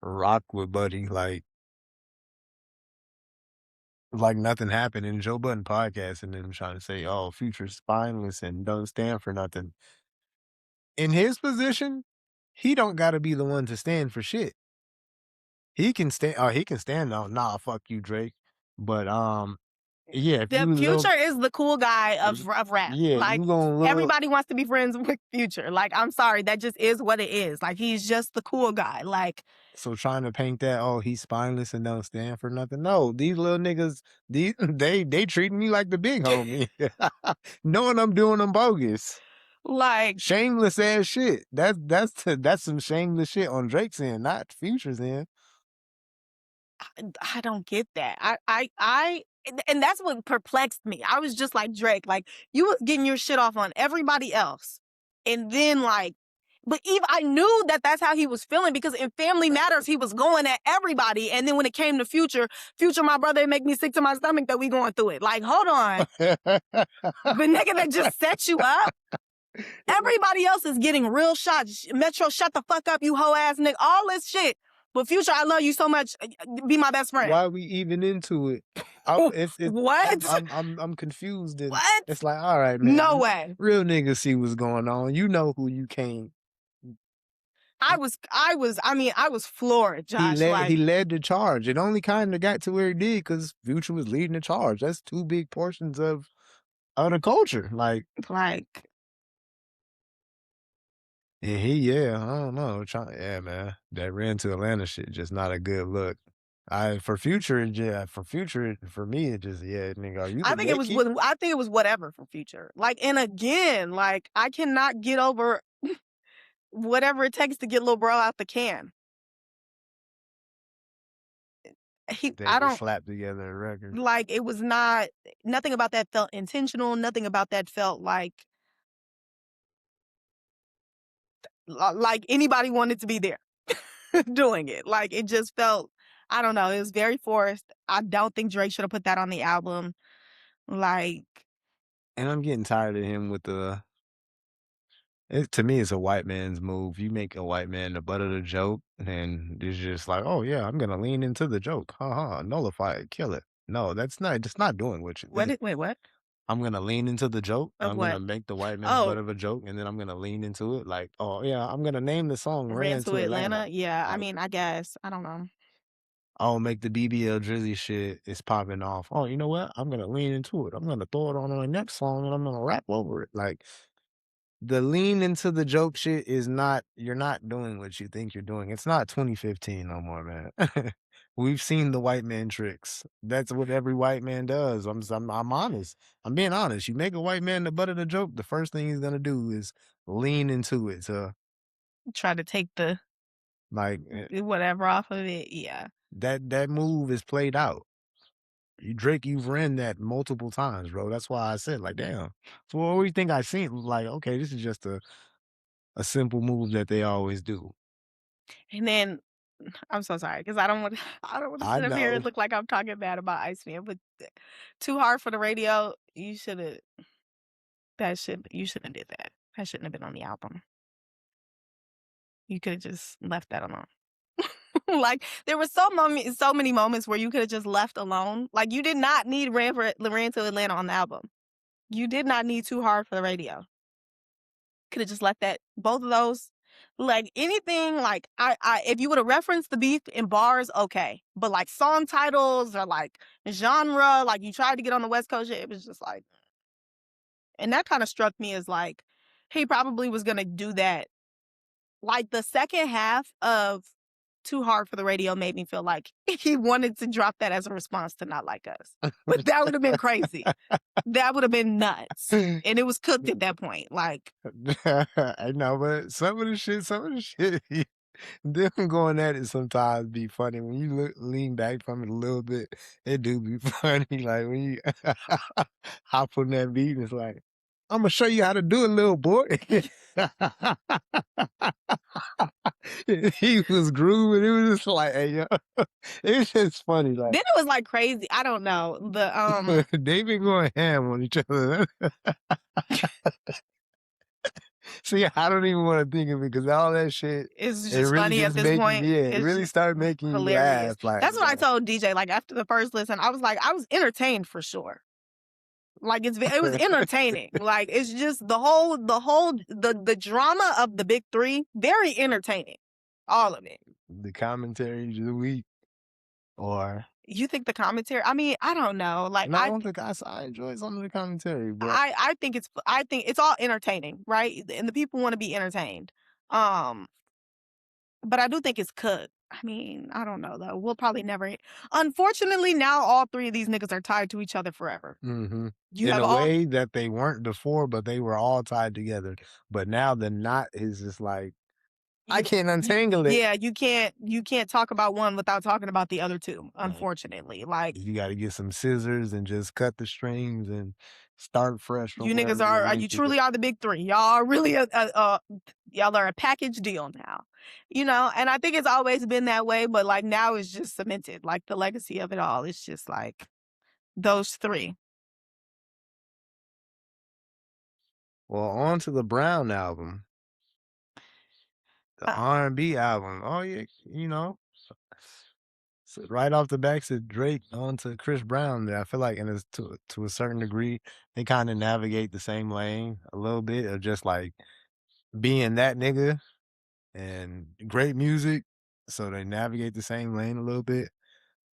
S2: rock with Buddy, like nothing happened in Joe Budden podcast and then trying to say, oh, Future's spineless and don't stand for nothing. In his position, he don't gotta be the one to stand for shit. He can stand on, "Nah, fuck you, Drake." But, yeah, if
S1: The
S2: you
S1: Future
S2: little
S1: is the cool guy
S2: y
S1: of rap.
S2: yeah,
S1: Like
S2: you gonna little
S1: everybody wants to be friends with Future. Like I'm sorry, that just is what it is. Like he's just the cool guy. Like
S2: so trying to paint that, "Oh, he's spineless and don't stand for nothing." No, these little niggas, they treating me like the big homie, knowing I'm doing them bogus.
S1: like
S2: Shameless ass shit. That's some shameless shit on Drake's end, not Future's end.
S1: I don't get that. And that's what perplexed me. I was just like Drake, like you was getting your shit off on everybody else, and then like, but even I knew that that's how he was feeling because in Family Matters he was going at everybody, and then when it came to Future, Future, my brother, it make me sick to my stomach that we going through it. Like, hold on, the nigga that just set you up. Everybody else is getting real shots. Metro, shut the fuck up, you hoe ass nigga. All this shit. But Future, I love you so much. Be my best friend.
S2: Why we even into it? It's
S1: What?
S2: I'm confused and
S1: What?
S2: it's like, all right, man,
S1: No way.
S2: real niggas see what's going on. You know who you came.
S1: I was floored,
S2: He
S1: Josh.
S2: led he
S1: Like,
S2: led the charge. It only kind of got to where it did because Future was leading the charge. That's two big portions of the culture. Like,
S1: like,
S2: and yeah, I don't know. Yeah, man, that ran to Atlanta shit just not a good look. For Future, for me, it just yeah, nigga, are you the gatekeeper?
S1: I think it was whatever for Future. Like, and again, like, I cannot get over whatever it takes to get Lil Bro out the can.
S2: They
S1: I
S2: just
S1: don't,
S2: slapped together a record.
S1: like, it was not, nothing about that felt intentional. Nothing about that felt like anybody wanted to be there doing it. Like it just felt, I don't know, it was very forced. I don't think Drake should have put that on the album. Like,
S2: And I'm getting tired of him with the to me, it's a white man's move. You make a white man the butt of the joke, and it's just like, "Oh, yeah, I'm gonna lean into the joke. Ha ha, nullify it, kill it." No, that's not doing what you
S1: what? Wait, what?
S2: I'm gonna lean into the joke.
S1: Of
S2: I'm gonna
S1: what?
S2: make the white man the butt
S1: Oh,
S2: of a joke, and then I'm gonna lean into it like, "Oh, yeah, I'm gonna name the song
S1: ran
S2: Ran
S1: to
S2: to
S1: Atlanta.
S2: Atlanta."
S1: Yeah, I
S2: Like,
S1: mean, I guess I don't know.
S2: I'll make the BBL Drizzy shit is popping off. Oh, you know what? I'm gonna lean into it. I'm gonna throw it on my next song, and I'm gonna rap over it. Like, the lean into the joke shit is not you're not doing what you think you're doing. It's not 2015 no more, man. We've seen the white man tricks. That's what every white man does. I'm honest. I'm being honest. You make a white man the butt of the joke, the first thing he's gonna do is lean into it. So
S1: Try to take the
S2: like
S1: whatever off of it. Yeah.
S2: that move is played out. Drake, you've ran that multiple times, bro. That's why I said, like, damn. So what do you think I seen? Like, okay, this is just a simple move that they always do.
S1: And then I'm so sorry because I don't want I don't want to
S2: I
S1: sit up here
S2: know.
S1: and look like I'm talking bad about Iceman, but Too Hard for the Radio, you shoulda that should you shouldn't have did that. That shouldn't have been on the album. You coulda just left that alone. Like, there were so many moments where you coulda just left alone. Like, you did not need Ran to Atlanta on the album. You did not need Too Hard for the Radio. Coulda just left that both of those. Like, anything, like, I if you woulda referenced the beef in bars, okay, but, like, song titles or, like, genre, like, you tried to get on the West Coast shit, it was just like and that kinda struck me as, like, he probably was gonna do that. Like, the second half of Too Hard for the Radio made me feel like he wanted to drop that as a response to Not Like Us. But that would've been crazy. That would've been nuts, and it was cooked at that point, like,
S2: I know, but some of the shit, them going at it sometimes be funny. When you lean back from it a little bit, it do be funny. Like when you hop on that beat, and it's like, I'm gonna show you how to do it, little boy. He was grooving. It was just like, hey, yo, it's just funny. Like
S1: then it was, like, crazy. I don't know.
S2: they been going ham on each other. See, I don't even wanna think of it because all that shit,
S1: It's
S2: it
S1: just
S2: really
S1: funny at
S2: just
S1: this
S2: make
S1: point.
S2: it
S1: It's
S2: really
S1: just
S2: start making you
S1: hilarious.
S2: laugh, like,
S1: That's what I told DJ, like, after the first listen, I was like, I was entertained for sure. Like, it was entertaining. Like, it's just the drama of the big 3, very entertaining. All of it.
S2: the commentaries of the week or
S1: You think the commentary I mean, I don't know. Like,
S2: and I don't think I enjoy some of the commentary, but
S1: I think it's all entertaining, right? And the people wanna be entertained. Um, but I do think it's cooked. I mean, I don't know, though. We'll probably never unfortunately, now all 3 of these niggas are tied to each other forever.
S2: mhm,
S1: You
S2: in
S1: have
S2: a
S1: all
S2: way that they weren't before, but they were all tied together. But now the knot is just like, I
S1: you
S2: can't
S1: you
S2: untangle it.
S1: yeah, you can't talk about one without talking about the other 2,
S2: Like,
S1: unfortunately. Like,
S2: you gotta get some scissors and just cut the strings and start fresh from
S1: you niggas
S2: wherever you're
S1: you
S2: linking it.
S1: truly are the big 3. Y'all are really y'all are a package deal now. You know, and I think it's always been that way, but, like, now it's just cemented, like, the legacy of it all. It's just, like, those 3.
S2: Well, on to the Brown album, the
S1: Uh,
S2: R&B album. Oh, yeah, you know, so right off the backs of Drake onto Chris Brown, I feel like, and it's to a certain degree, they kind of navigate the same lane a little bit of just like being that nigga and great music. So they navigate the same lane a little bit.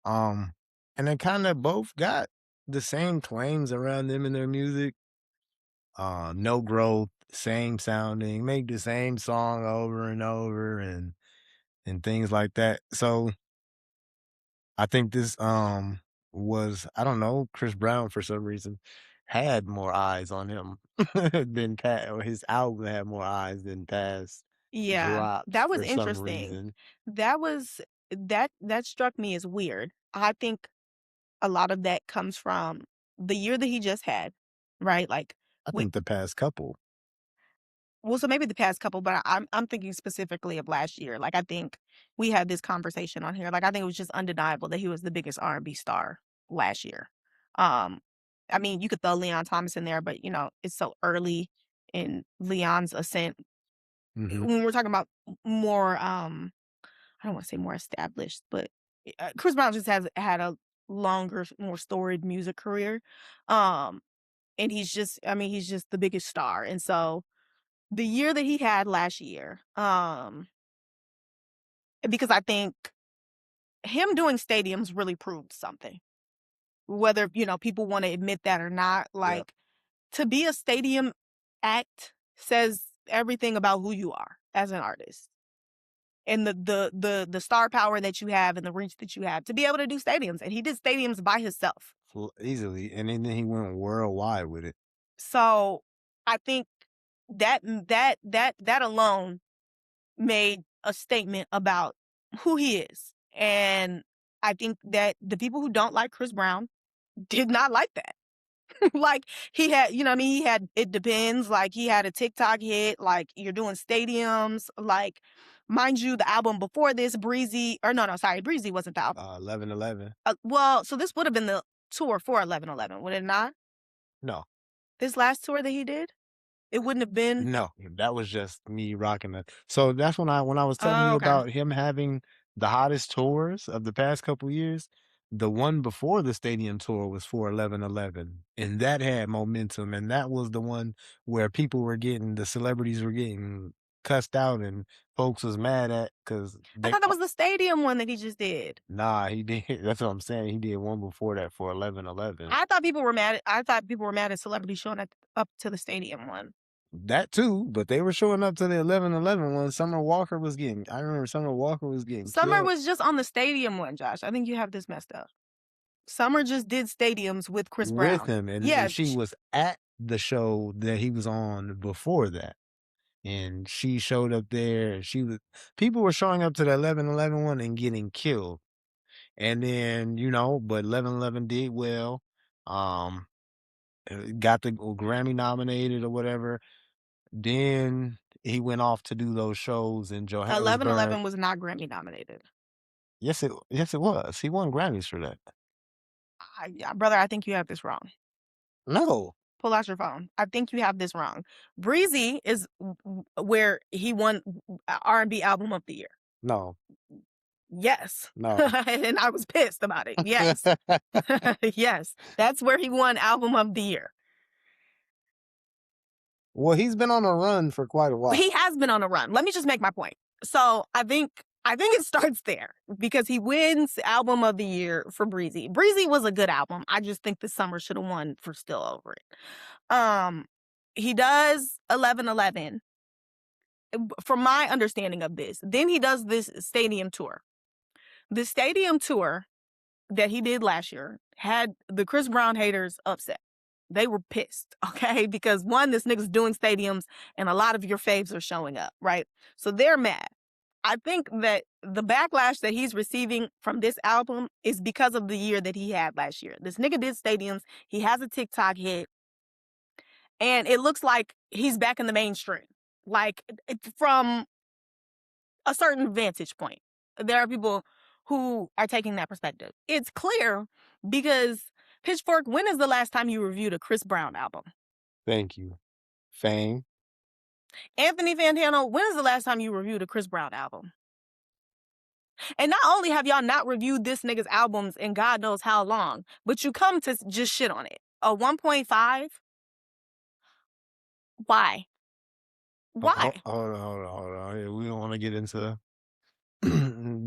S2: Um, and they kind of both got the same claims around them in their music. No growth, same sounding, make the same song over and over and things like that. So I think this was I don't know, Chris Brown for some reason had more eyes on him than Pat or his album had more eyes than past
S1: yeah,
S2: drops
S1: that was
S2: for some
S1: interesting.
S2: reason.
S1: That was that struck me as weird. I think a lot of that comes from the year that he just had, right? Like,
S2: I
S1: we
S2: think the past couple.
S1: well, so maybe the past couple, but I'm thinking specifically of last year. Like, I think we had this conversation on here. Like, I think it was just undeniable that he was the biggest R&B star last year. Um, I mean, you could throw Leon Thomas in there, but, you know, it's so early in Leon's ascent.
S2: Mhm.
S1: When we're talking about more, I don't wanna say more established, but, Chris Brown just has had a longer, more storied music career. Um, and he's just I mean, he's just the biggest star. And so the year that he had last year, because I think him doing stadiums really proved something. Whether, you know, people wanna admit that or not,
S2: Yep.
S1: like, to be a stadium act says everything about who you are as an artist. And the star power that you have and the reach that you have to be able to do stadiums, and he did stadiums by himself.
S2: Easily. And then he went worldwide with it.
S1: So, I think that alone made a statement about who he is, and I think that the people who don't like Chris Brown did not like that. Like, he had you know what I mean? He had It Depends, like, he had a TikTok hit, like, you're doing stadiums, like, Mind you, the album before this, Breezy, or no, sorry, Breezy wasn't the album.
S2: 11/11.
S1: Well, so this would have been the tour for 11/11, would it not?
S2: No.
S1: This last tour that he did? It wouldn't have been.
S2: No, that was just me rocking it. So that's when I was telling
S1: Oh,
S2: you
S1: okay.
S2: about him having the hottest tours of the past couple years. The one before the stadium tour was for 11/11, and that had momentum, and that was the one where the celebrities were getting cussed out, and folks was mad at because
S1: I
S2: they.
S1: thought that was the stadium one that he just did.
S2: Nah, he did. That's what I'm saying. He did one before that for 11/11.
S1: I thought people were mad at celebrities showing up to the stadium one.
S2: That too, but they were showing up to the 11/11 when Summer Walker was getting. I remember Summer Walker was getting
S1: Summer
S2: killed
S1: was just on the stadium one, Josh. I think you have this messed up. Summer just did stadiums with Chris
S2: with
S1: Brown.
S2: him,
S1: Yeah,
S2: and she was at the show that he was on before that, and she showed up there. And she was people were showing up to the 11/11 one and getting killed, and then but 11/11 did well. Um, got the Grammy nominated or whatever. Then he went off to do those shows in
S1: 11/11
S2: Johannesburg.
S1: was not Grammy nominated.
S2: Yes, it was. He won Grammys for that.
S1: Brother, I think you have this wrong.
S2: No,
S1: Pull out your phone. I think you have this wrong. Breezy is where he won R&B Album of the Year.
S2: no,
S1: Yes.
S2: no.
S1: And I was pissed about it. Yes. Yes. That's where he won Album of the Year.
S2: Well, he's been on a run for quite a
S1: He
S2: while.
S1: has been on a run. Let me just make my point. So I think it starts there because he wins Album of the Year for Breezy. Breezy was a good album. I just think the summer should have won for Still Over It. He does 11/11 from my understanding of this. Then he does this stadium tour. The stadium tour that he did last year had the Chris Brown haters upset. They were pissed, okay? Because one, this nigga's doing stadiums and a lot of your faves are showing up, right? So they're mad. I think that the backlash that he's receiving from this album is because of the year that he had last year. This nigga did stadiums. He has a TikTok hit. And it looks like he's back in the mainstream. Like, from a certain vantage point. There are people who are taking that perspective. It's clear because Pitchfork, when is the last time you reviewed a Chris Brown album?
S2: Thank you. Fame.
S1: Anthony Fantano, when is the last time you reviewed a Chris Brown album? And not only have y'all not reviewed this nigga's albums in God knows how long, but you come to just shit on it. A 1.5? Why? Why?
S2: Hold on. Yeah, we don't want to get into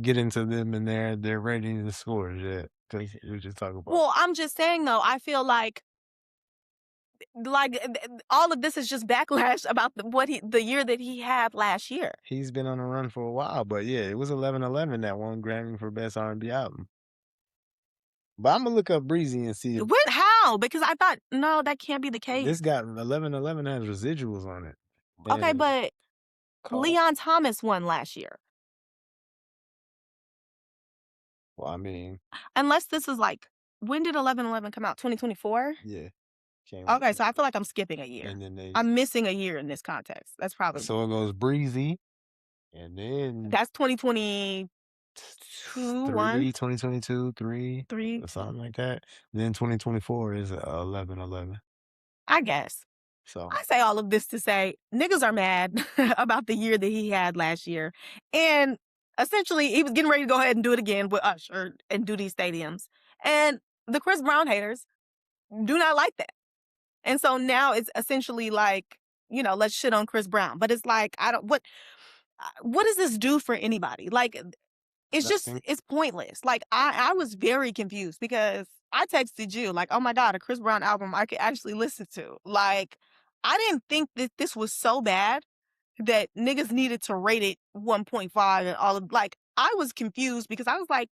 S2: get into them and their ratings and scores yet. 'Cause we just talk about.
S1: Well, I'm just saying though, I feel like all of this is just backlash about the year that he had last year.
S2: He's been on a run for a while, but yeah, it was 11/11 that won Grammy for Best R&B Album. But I'm gonna look up Breezy and see if
S1: How? Because I thought, no, that can't be the case.
S2: this got 11/11 has residuals on it.
S1: Okay,
S2: And
S1: but
S2: call.
S1: Leon Thomas won last year.
S2: Well, I mean,
S1: Unless this is like, when did 11/11 come out? 2024?
S2: yeah, came
S1: Okay, so I feel like I'm skipping a year.
S2: and then
S1: I'm missing a year in this context. That's probably
S2: so it goes Breezy, and then
S1: that's 2022, 1,
S2: 2022, 3,
S1: 3.
S2: or something like that. And then 2024 is 11/11.
S1: I guess.
S2: So
S1: I say all of this to say niggas are mad about the year that he had last year. And essentially, he was getting ready to go ahead and do it again with Usher and do these stadiums. And the Chris Brown haters do not like that. And so now it's essentially like, let's shit on Chris Brown. But it's like, what does this do for anybody? Like,
S2: nothing.
S1: it's pointless. Like, I was very confused because I texted you like, oh my God, a Chris Brown album I could actually listen to. Like, I didn't think that this was so bad that niggas needed to rate it 1.5 and all of, like, I was confused because I was like,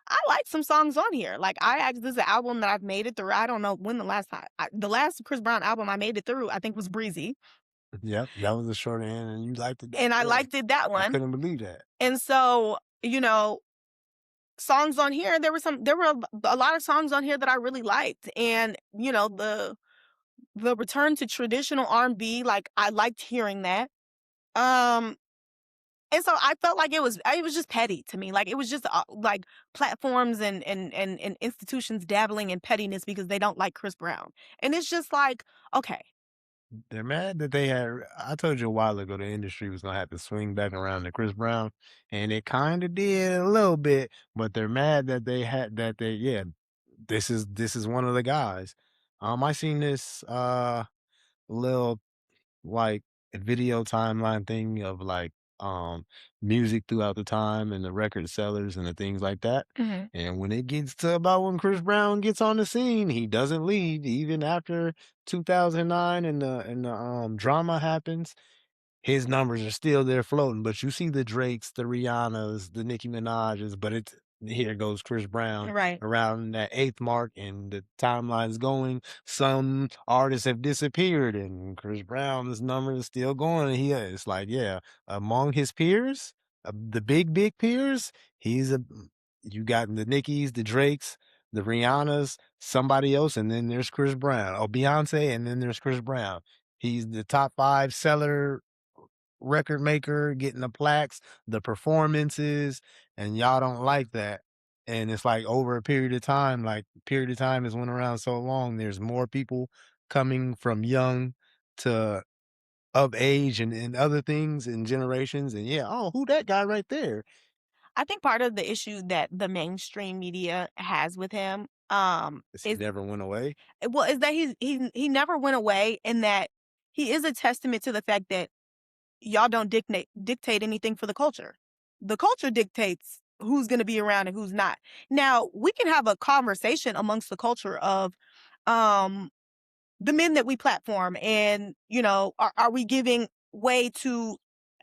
S1: I like some songs on here. Like, this is an album that I've made it through. I don't know when the last time, the last Chris Brown album I made it through, I think was Breezy.
S2: Yep, that was the short end, and you liked it.
S1: And I
S2: Yeah,
S1: liked it that
S2: I
S1: one.
S2: couldn't believe that.
S1: And so, songs on here, there were a lot of songs on here that I really liked. And, the return to traditional R&B, like, I liked hearing that. Um, And so I felt like it was just petty to me. Like it was just like platforms and institutions dabbling in pettiness because they don't like Chris Brown. And it's just like, okay,
S2: They're mad that they had I told you a while ago the industry was gonna have to swing back around to Chris Brown, and it kinda did a little bit, but they're mad that yeah, this is one of the guys. I seen this, little like a video timeline thing of like music throughout the time and the record sellers and the things like that.
S1: mhm,
S2: And when it gets to about when Chris Brown gets on the scene, he doesn't leave even after 2009 and the drama happens. His numbers are still there floating, but you see the Drakes, the Rihannas, the Nicki Minaj's, but it's here goes Chris Brown
S1: right.
S2: around that 8th mark and the timeline's going. Some artists have disappeared and Chris Brown's number is still going. It's like, yeah, among his peers, the big peers, he's a you got the Nickies, the Drakes, the Rihannas, somebody else, and then there's Chris Brown. Oh, Beyonce, and then there's Chris Brown. He's the top 5 seller record maker, getting the plaques, the performances, and y'all don't like that. And it's like over a period of time, like period of time has went around so long, there's more people coming from young to of age and other things and generations. And yeah, oh, who that guy right there?
S1: I think part of the issue that the mainstream media has with him
S2: Is he
S1: is
S2: never went away?
S1: well is that he never went away and that he is a testament to the fact that y'all don't dictate anything for the culture. The culture dictates who's going to be around and who's not. Now, we can have a conversation amongst the culture of um the men that we platform and, are we giving way to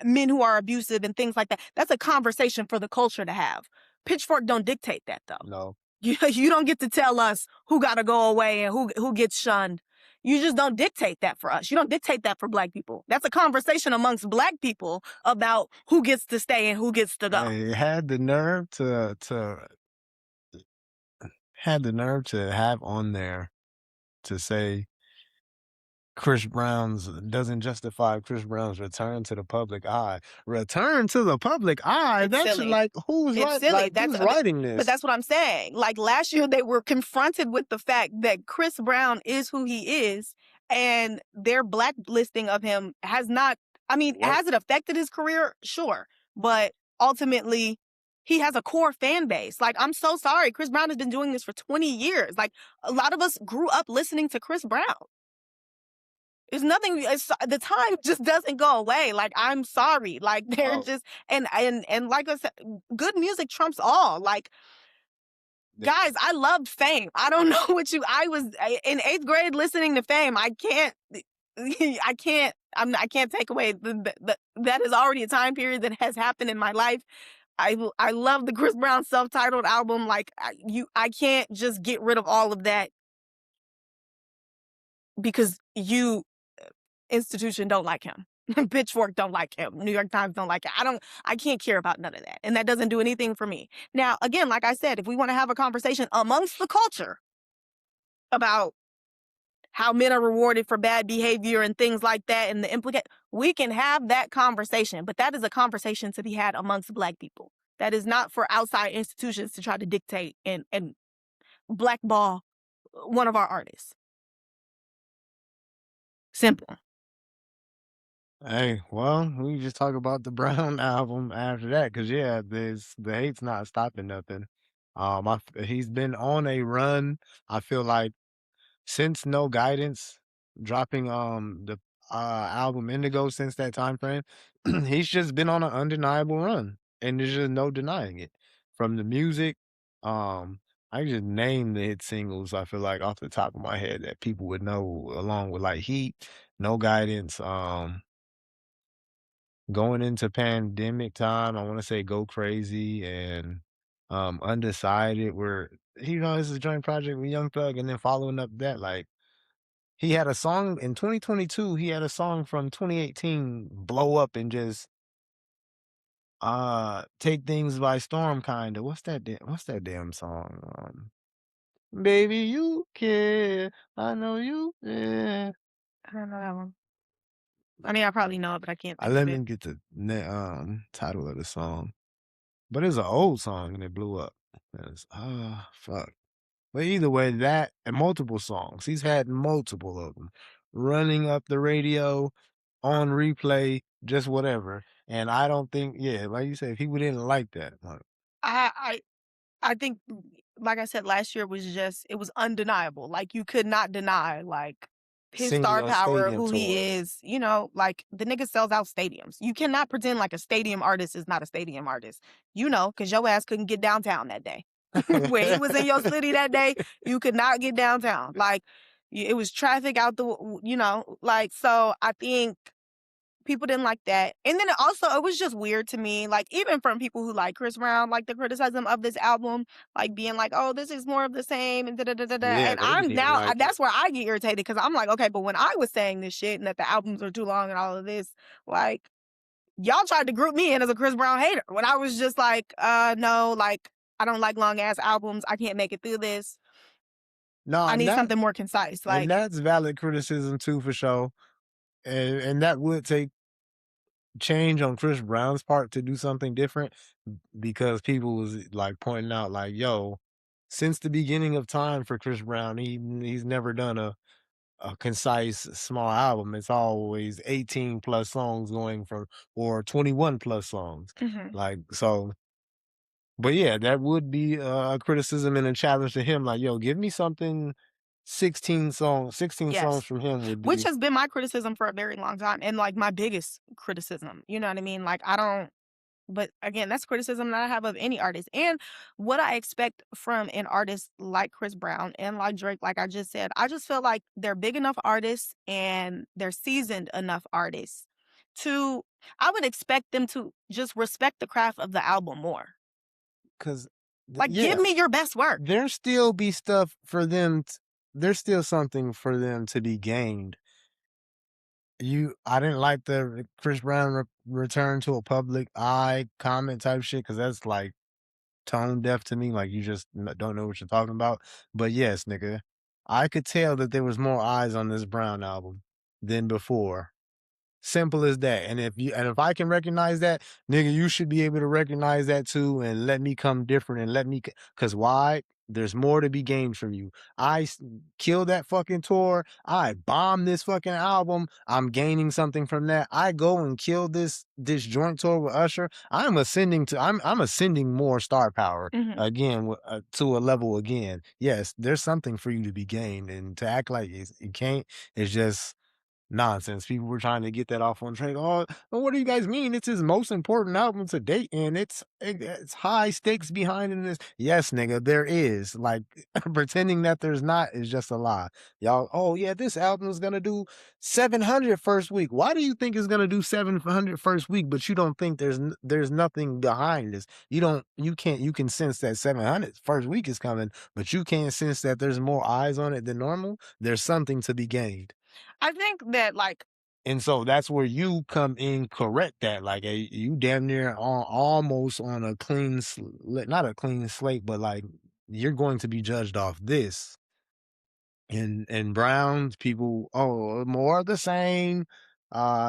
S1: men who are abusive and things like that. That's a conversation for the culture to have. Pitchfork don't dictate that though.
S2: No.
S1: You don't get to tell us who got to go away and who gets shunned. You just don't dictate that for us. You don't dictate that for black people. That's a conversation amongst black people about who gets to stay and who gets to go.
S2: It had the nerve to had the nerve to have on there to say Chris Brown's doesn't justify Chris Brown's return to the public eye. Return to the public eye?
S1: It's
S2: That's
S1: silly.
S2: like
S1: It's silly.
S2: who's writing
S1: But
S2: this?
S1: that's what I'm saying. Like last year, they were confronted with the fact that Chris Brown is who he is, and their blacklisting of him has not. I mean,
S2: What?
S1: has it affected his career? Sure, but ultimately, he has a core fan base. Like, I'm so sorry, Chris Brown has been doing this for 20 years. Like, a lot of us grew up listening to Chris Brown. It's nothing. The time just doesn't go away. Like I'm sorry. Like they're
S2: Oh,
S1: just and like I said, good music trumps all. Like
S2: the
S1: guys, I loved Fame. I don't know what you. I was in eighth grade listening to Fame. I can't. I can't. I can't take away that is already a time period that has happened in my life. I love the Chris Brown self-titled album. Like I can't just get rid of all of that because you institution don't like him. Pitchfork don't like him. New York Times don't like it. I can't care about none of that. And that doesn't do anything for me. Now, again, like I said, if we want to have a conversation amongst the culture about how men are rewarded for bad behavior and things like that and the implicate, we can have that conversation. But that is a conversation to be had amongst black people. That is not for outside institutions to try to dictate and blackball one of our artists. Simple.
S2: Hey, well, we just talk about the Brown album after that, cause yeah, the hate's not stopping nothing. He's been on a run. I feel like since No Guidance dropping, the, album Indigo since that time frame, he's just been on an undeniable run, and there's just no denying it. From the music, um, I just name the hit singles, I feel like, off the top of my head that people would know along with, like, Heat, No Guidance, going into pandemic time, I wanna say Go Crazy and, Undecided, where, this is a joint project with Young Thug, and then following up that, like he had a song in 2022, he had a song from 2018 blow up and just, take things by storm kinda. What's that damn song? Baby, you care, I know you care.
S1: I don't know that one. I mean, I probably know it, but I can't
S2: I
S1: think of
S2: let
S1: it.
S2: me get the title of the song, but it's an old song and it blew up. It's fuck. But either way, that and multiple songs. He's had multiple of them running up the radio, on replay, just whatever. And I don't think, yeah, like you said, people didn't like that. Like,
S1: I I think, like I said, last year was just it was undeniable. Like you could not deny like his
S2: singing
S1: star
S2: on
S1: power,
S2: stadium
S1: who he
S2: tours.
S1: is. You know, like the nigga sells out stadiums. You cannot pretend like a stadium artist is not a stadium artist. You know, because your ass couldn't get downtown that day. When he was in your city that day, you could not get downtown. Like it was traffic out you know, like so. I think people didn't like that. And then it was just weird to me, like, even from people who like Chris Brown, like the criticism of this album, like being like, oh, this is more of the same and da da da da da.
S2: Yeah,
S1: And
S2: they didn't even like it.
S1: that's where I get irritated because I'm like, okay, but when I was saying this shit and that the albums are too long and all of this, like, y'all tried to group me in as a Chris Brown hater when I was just like, no, like, I don't like long ass albums. I can't make it through this.
S2: No,
S1: I
S2: and
S1: need
S2: that
S1: something more concise.
S2: and
S1: Like,
S2: that's valid criticism too for sure. And that would take change on Chris Brown's part to do something different because people was like pointing out like, yo, since the beginning of time for Chris Brown, he's never done a concise small album. It's always 18 plus songs going from or 21 plus songs.
S1: mhm,
S2: Like so but yeah, that would be a criticism and a challenge to him. Like, yo, give me something 16 songs
S1: yes.
S2: from him would
S1: Which
S2: be
S1: has been my criticism for a very long time and, like, my biggest criticism, you know what I mean? Like, I don't but again, that's criticism that I have of any artist, and what I expect from an artist like Chris Brown and like Drake, like I just said, I just feel like they're big enough artists and they're seasoned enough artists to I would expect them to just respect the craft of the album more.
S2: because
S1: Like, give
S2: yeah,
S1: me your best work.
S2: there still be stuff for them there's still something for them to be gained. I didn't like the Chris Brown return to a public eye comment type shit because that's like tone deaf to me, like you just don't know what you're talking about. But yes, nigga, I could tell that there was more eyes on this Brown album than before. Simple as that. And if I can recognize that, nigga, you should be able to recognize that too and let me come different and cause why? There's more to be gained from you. Kill that fucking tour. I bomb this fucking album. I'm gaining something from that. I go and kill this joint tour with Usher. I'm ascending more star power
S1: Mhm.
S2: again to a level again. Yes, there's something for you to be gained, and to act like you can't. It's just nonsense. People were trying to get that off on Drake. Oh, well, what do you guys mean? It's his most important album to date, and it's high stakes behind in this. Yes, nigga, there is. Like pretending that there's not is just a lie. Y'all, oh yeah, this album is gonna do 700 first week. Why do you think it's gonna do 700 first week, but you don't think there's nothing behind this? You can sense that 700 first week is coming, but you can't sense that there's more eyes on it than normal. There's something to be gained.
S1: I think that, like
S2: And so that's where you come in, correct that. Like you damn near on almost on a not a clean slate, but like you're going to be judged off this. And Browns people, oh, more of the same.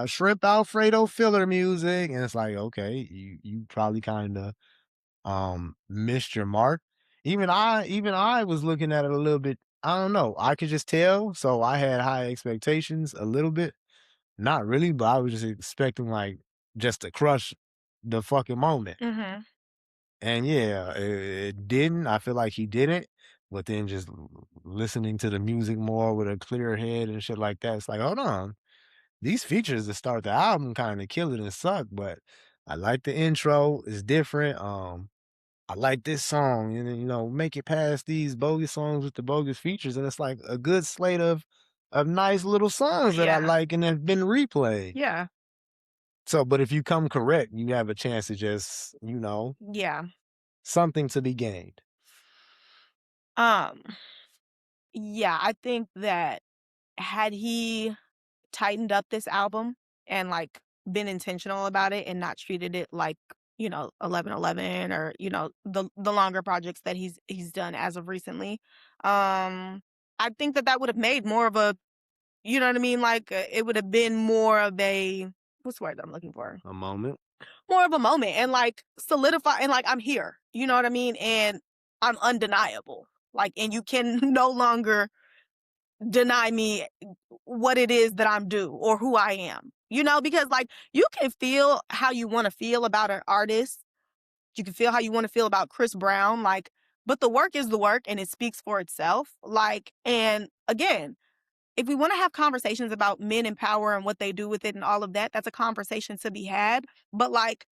S2: Shrimp Alfredo filler music, and it's like, okay, you probably kind of missed your mark. Even I was looking at it a little bit. I don't know. I could just tell, so I had high expectations a little bit. Not really, but I was just expecting, like, just to crush the fucking moment.
S1: mhm.
S2: And yeah, it didn't. I feel like he didn't. But then just listening to the music more with a clear head and shit like that, it's like, hold on. These features to start the album kind of kill it and suck, but I like the intro. It's different. I like this song, and then, make it past these bogus songs with the bogus features, and it's like a good slate of nice little songs that I
S1: Yeah.
S2: like and have been replayed.
S1: Yeah.
S2: So, but if you come correct, you have a chance to just,
S1: Yeah.
S2: something to be gained.
S1: Um, yeah, I think that had he tightened up this album and, like, been intentional about it and not treated it like, 11:11 or, the longer projects that he's done as of recently, I think that that would have made more of a You know what I mean? Like, it would have been more of a what's the word I'm looking for?
S2: A moment.
S1: More of a moment and, like, solidify and, like, I'm here, you know what I mean? And I'm undeniable. Like, and you can no longer deny me what it is that I'm due or who I am. You know, because like you can feel how you want to feel about an artist. You can feel how you want to feel about Chris Brown, like, but the work is the work and it speaks for itself. Like, and again, if we want to have conversations about men in power and what they do with it and all of that, that's a conversation to be had. But like,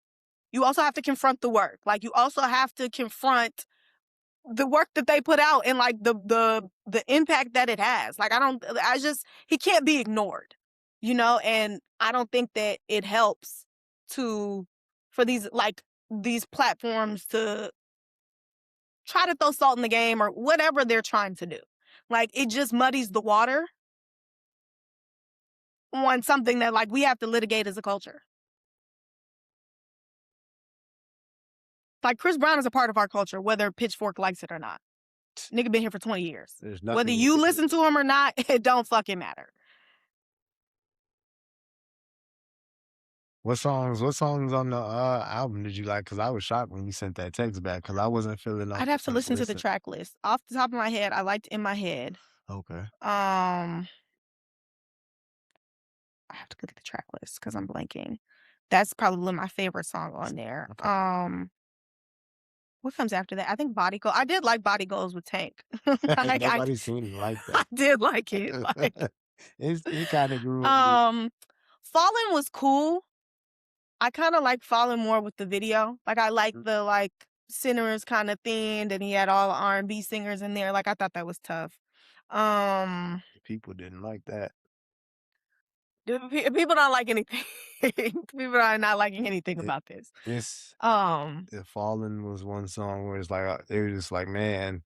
S1: you also have to confront the work. Like, you also have to confront the work that they put out and like the impact that it has. Like, I just he can't be ignored, you know, and I don't think that it helps to for these platforms to try to throw salt in the game or whatever they're trying to do. Like, it just muddies the water on something that like we have to litigate as a culture. Like, Chris Brown is a part of our culture, whether Pitchfork likes it or not. Nigga been here for 20 years.
S2: There's
S1: Whether
S2: nothing we
S1: you
S2: could do.
S1: listen to him or not, it don't fucking matter.
S2: What songs on the, album did you like? Cause I was shocked when you sent that text back, cause I wasn't feeling off
S1: I'd
S2: the
S1: have to
S2: first
S1: listen to the
S2: listen.
S1: track list. Off the top of my head, I liked In My Head.
S2: Okay.
S1: Um, I have to look at the track list because I'm blanking. That's probably my favorite song on there.
S2: Okay.
S1: What comes after that? I think Body Goals. I did like Body Goals with Tank. Like,
S2: Nobody seemed to like
S1: I
S2: that.
S1: did like it. Like,
S2: It kinda grew on me.
S1: um, Fallen was cool. I kind of like Fallen more with the video. Like, I like the like sinners kind of themed, and he had all the R&B singers in there. Like, I thought that was tough. Um,
S2: People didn't like that.
S1: People don't like anything. People are not liking anything
S2: It
S1: about this.
S2: it's
S1: Um,
S2: The Fallen was one song where it's like, they were just like, "Man,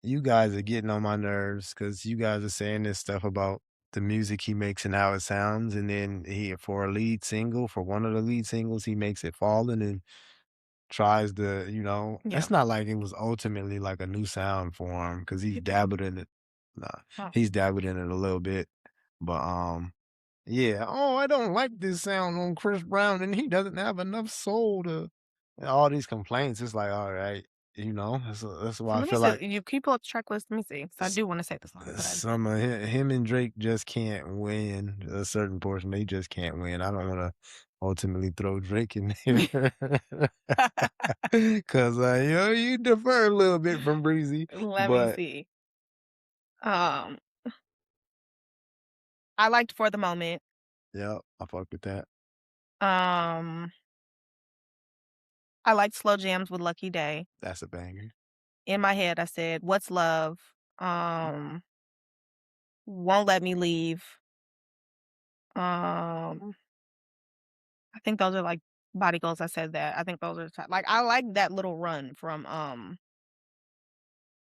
S2: you guys are getting on my nerves because you guys are saying this stuff about the music he makes and how it sounds, and then for a lead single, for one of the lead singles, he makes it Fallen and tries to,
S1: yeah.
S2: it's not like it was ultimately like a new sound for him because he's
S1: People.
S2: dabbled in it. Nah,
S1: Oh.
S2: he's dabbled in it a little bit, but, yeah. "Oh, I don't like this sound on Chris Brown, and he doesn't have enough soul to," and all these complaints. It's like, alright, that's
S1: So
S2: why I
S1: let me
S2: feel
S1: see.
S2: like
S1: You keep pull up the track list. Let me see. So I
S2: s
S1: do want to say the song, but I
S2: some of him and Drake just can't win a certain portion. They just can't win. I don't wanna ultimately throw Drake in there because you defer a little bit from Breezy,
S1: let me
S2: but
S1: see. Um, I liked For the Moment.
S2: yeah, I fuck with that.
S1: Um, I liked Slow Jams with Lucky Day.
S2: That's a banger.
S1: In My Head, I said, What's Love? Um, Won't Let Me Leave. Um, I think those are like Body Goals. I said that. I think those are like I like that little run from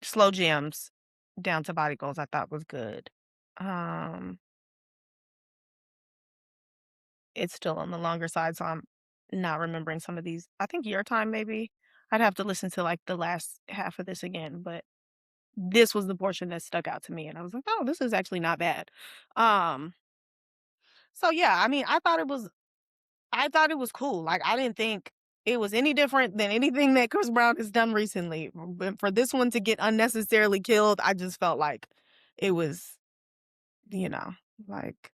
S1: Slow Jams down to Body Goals. I thought was good. Um, it's still on the longer side, so I'm not remembering some of these. I think Your Time maybe. I'd have to listen to like the last half of this again, but this was the portion that stuck out to me, and I was like, "Oh, this is actually not bad." Um, so yeah, I mean, I thought it was cool. Like, I didn't think it was any different than anything that Chris Brown has done recently. But for this one to get unnecessarily killed, I just felt like it was, you know, like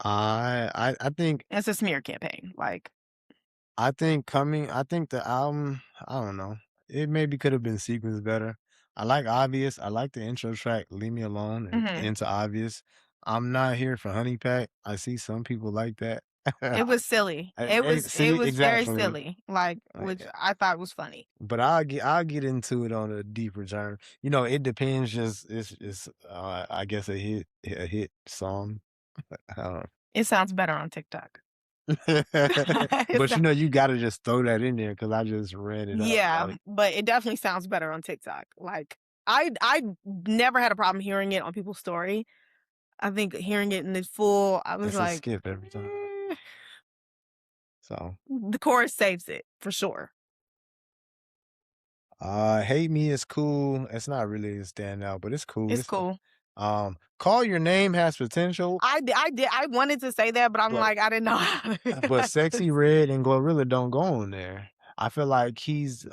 S2: I think
S1: it's a smear campaign. Like,
S2: I think the album, I don't know. It maybe could have been sequenced better. I like Obvious. I like the intro track, Leave Me Alone, and
S1: mhm.
S2: Into Obvious. I'm not here for Honey Pack. I see some people like that.
S1: It was silly. It
S2: See,
S1: was very
S2: exactly.
S1: silly. Like, which I thought was funny.
S2: But I'll get into it on a deeper term. It depends. Just it's I guess a hit song. I don't
S1: It sounds better on TikTok. It
S2: But
S1: sou-
S2: you gotta just throw that in there because I just read it up.
S1: yeah,
S2: Like,
S1: but it definitely sounds better on TikTok. Like, I never had a problem hearing it on people's story. I think hearing it in its full, I was
S2: it's a
S1: like,
S2: skip every time.
S1: "Eh."
S2: So,
S1: The chorus saves it for sure.
S2: Hate Me is cool. It's not really a standout, but it's cool.
S1: It's cool.
S2: Call Your Name has potential,
S1: I wanted to say that, but I'm
S2: but
S1: like, I didn't know how
S2: but
S1: to
S2: Sexy Red and Glorilla don't go on there. I feel like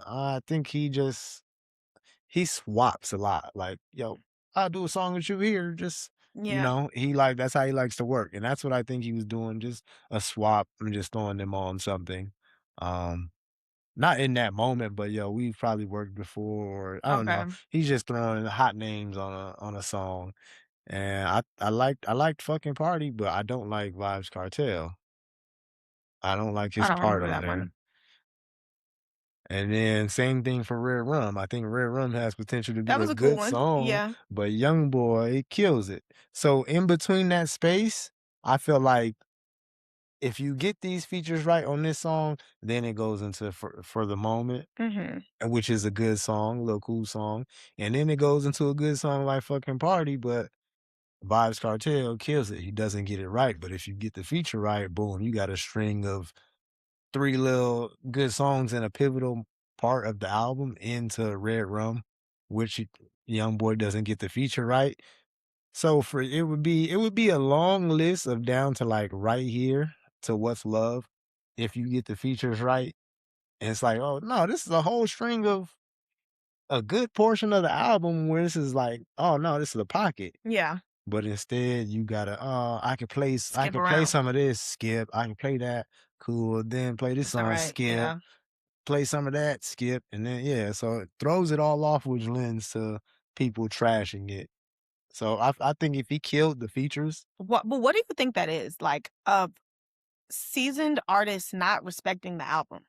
S2: I think he swaps a lot. Like, "Yo, I'll do a song with you here, just"
S1: Yeah,
S2: that's how he likes to work, and that's what I think he was doing, just a swap and just throwing them on something. Um, Not in that moment, but, yo, we've probably worked before, or I don't know.
S1: okay,
S2: He's just throwing hot names on a song, and I liked Fucking Party, but I don't like Vybz Kartel. I don't like
S1: I
S2: his
S1: don't
S2: part
S1: remember
S2: on
S1: that
S2: there.
S1: one.
S2: And then same thing for Red Rum. I think Red Rum has potential to be
S1: That
S2: a
S1: was a cool
S2: good
S1: one,
S2: song,
S1: yeah,
S2: but Young Boy kills it. So in between that space, I feel like if you get these features right on this song, then it goes into for the moment,
S1: mhm,
S2: which is a good song, a little cool song, and then it goes into a good song like Fucking Party, but Vybz Kartel kills it. He doesn't get it right, but if you get the feature right, boom, you got a string of 3 little good songs and a pivotal part of the album into Red Rum, which Young Boy doesn't get the feature right. So for it would be a long list of down to, like, Right Here to What's Love if you get the features right. And it's like, "Oh, no, this is a whole string of a good portion of the album where this is like, oh, no, this is a pocket."
S1: yeah,
S2: But instead, you gotta, I
S1: skip
S2: can play
S1: around.
S2: some of this, skip. I can play that, cool. Then play this
S1: It's
S2: song,
S1: alright,
S2: skip.
S1: yeah.
S2: Play some of that, skip, and then yeah, so it throws it all off, which lends to people trashing it. So I think if he killed the features,
S1: What do you think that is? Like, a seasoned artist not respecting the album?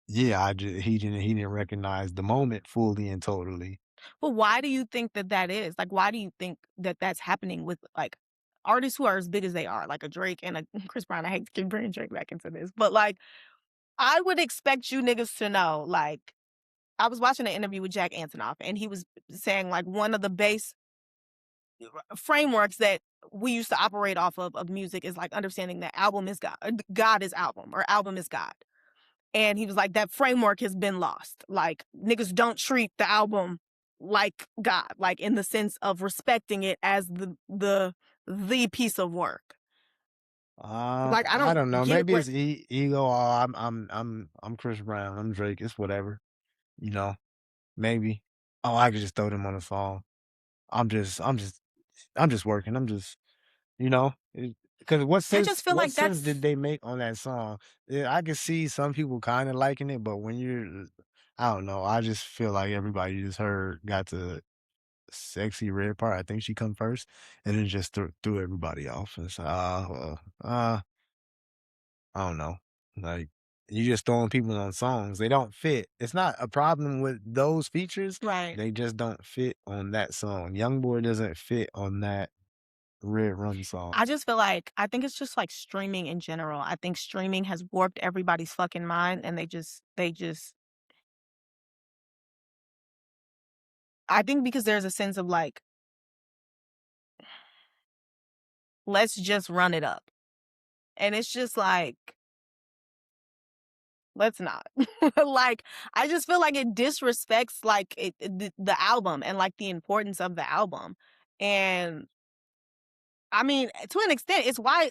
S2: yeah, he didn't recognize the moment fully and totally.
S1: But why do you think that that is? Like, why do you think that that's happening with, like, artists who are as big as they are, like a Drake and a Chris Brown? I hate to keep bringing Drake back into this, but, like, I would expect you niggas to know, like, I was watching an interview with Jack Antonoff, and he was saying, like, one of the base frameworks that we used to operate off of music is, like, understanding that album is God, God is album, or album is God. And he was like, that framework has been lost. Like, niggas don't treat the album like God, like in the sense of respecting it as the piece of work. Like, I
S2: I
S1: don't
S2: don't know.
S1: get
S2: Maybe
S1: where
S2: it's ego. Oh, I'm Chris Brown. I'm Drake. It's whatever. You know, maybe. Oh, I could just throw them on a song. I'm just, I'm just, I'm just working. I'm just because what
S1: I just
S2: sense
S1: feel
S2: what
S1: like
S2: sense did
S1: that's
S2: they make on that song? Yeah, I could see some people kinda liking it, but when I don't know, I just feel like everybody just got the Sexy Red part, I think she come first, and then just threw everybody off. It's like, I don't know. Like, you just throwing people on songs, they don't fit. It's not a problem with those features,
S1: right.
S2: they just don't fit on that song. Young Boy doesn't fit on that Red Rum song.
S1: I just feel like I think it's just like streaming in general. I think streaming has warped everybody's fucking mind, and they just I think because there's a sense of like, let's just run it up. And it's just like, let's not. Like, I just feel like it disrespects, like, the album and, like, the importance of the album. And, I mean, to an extent, it's why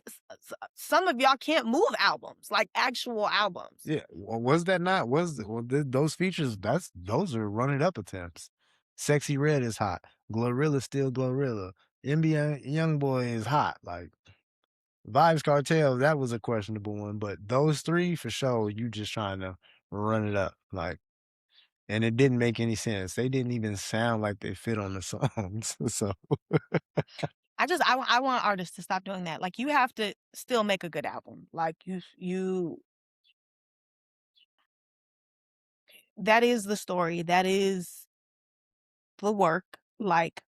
S1: some of y'all can't move albums, like, actual albums.
S2: Yeah, was that not was well, those features, those are run it up attempts. Sexy Red is hot. Glorilla still Glorilla. NBA Youngboy is hot. Like, Vibes Cartel, that was a questionable one, but those 3 for sure, you just trying to run it up, like, and it didn't make any sense. They didn't even sound like they fit on the songs. So
S1: I want artists to stop doing that. Like, you have to still make a good album. Like, you that is the story, that is the work. Like,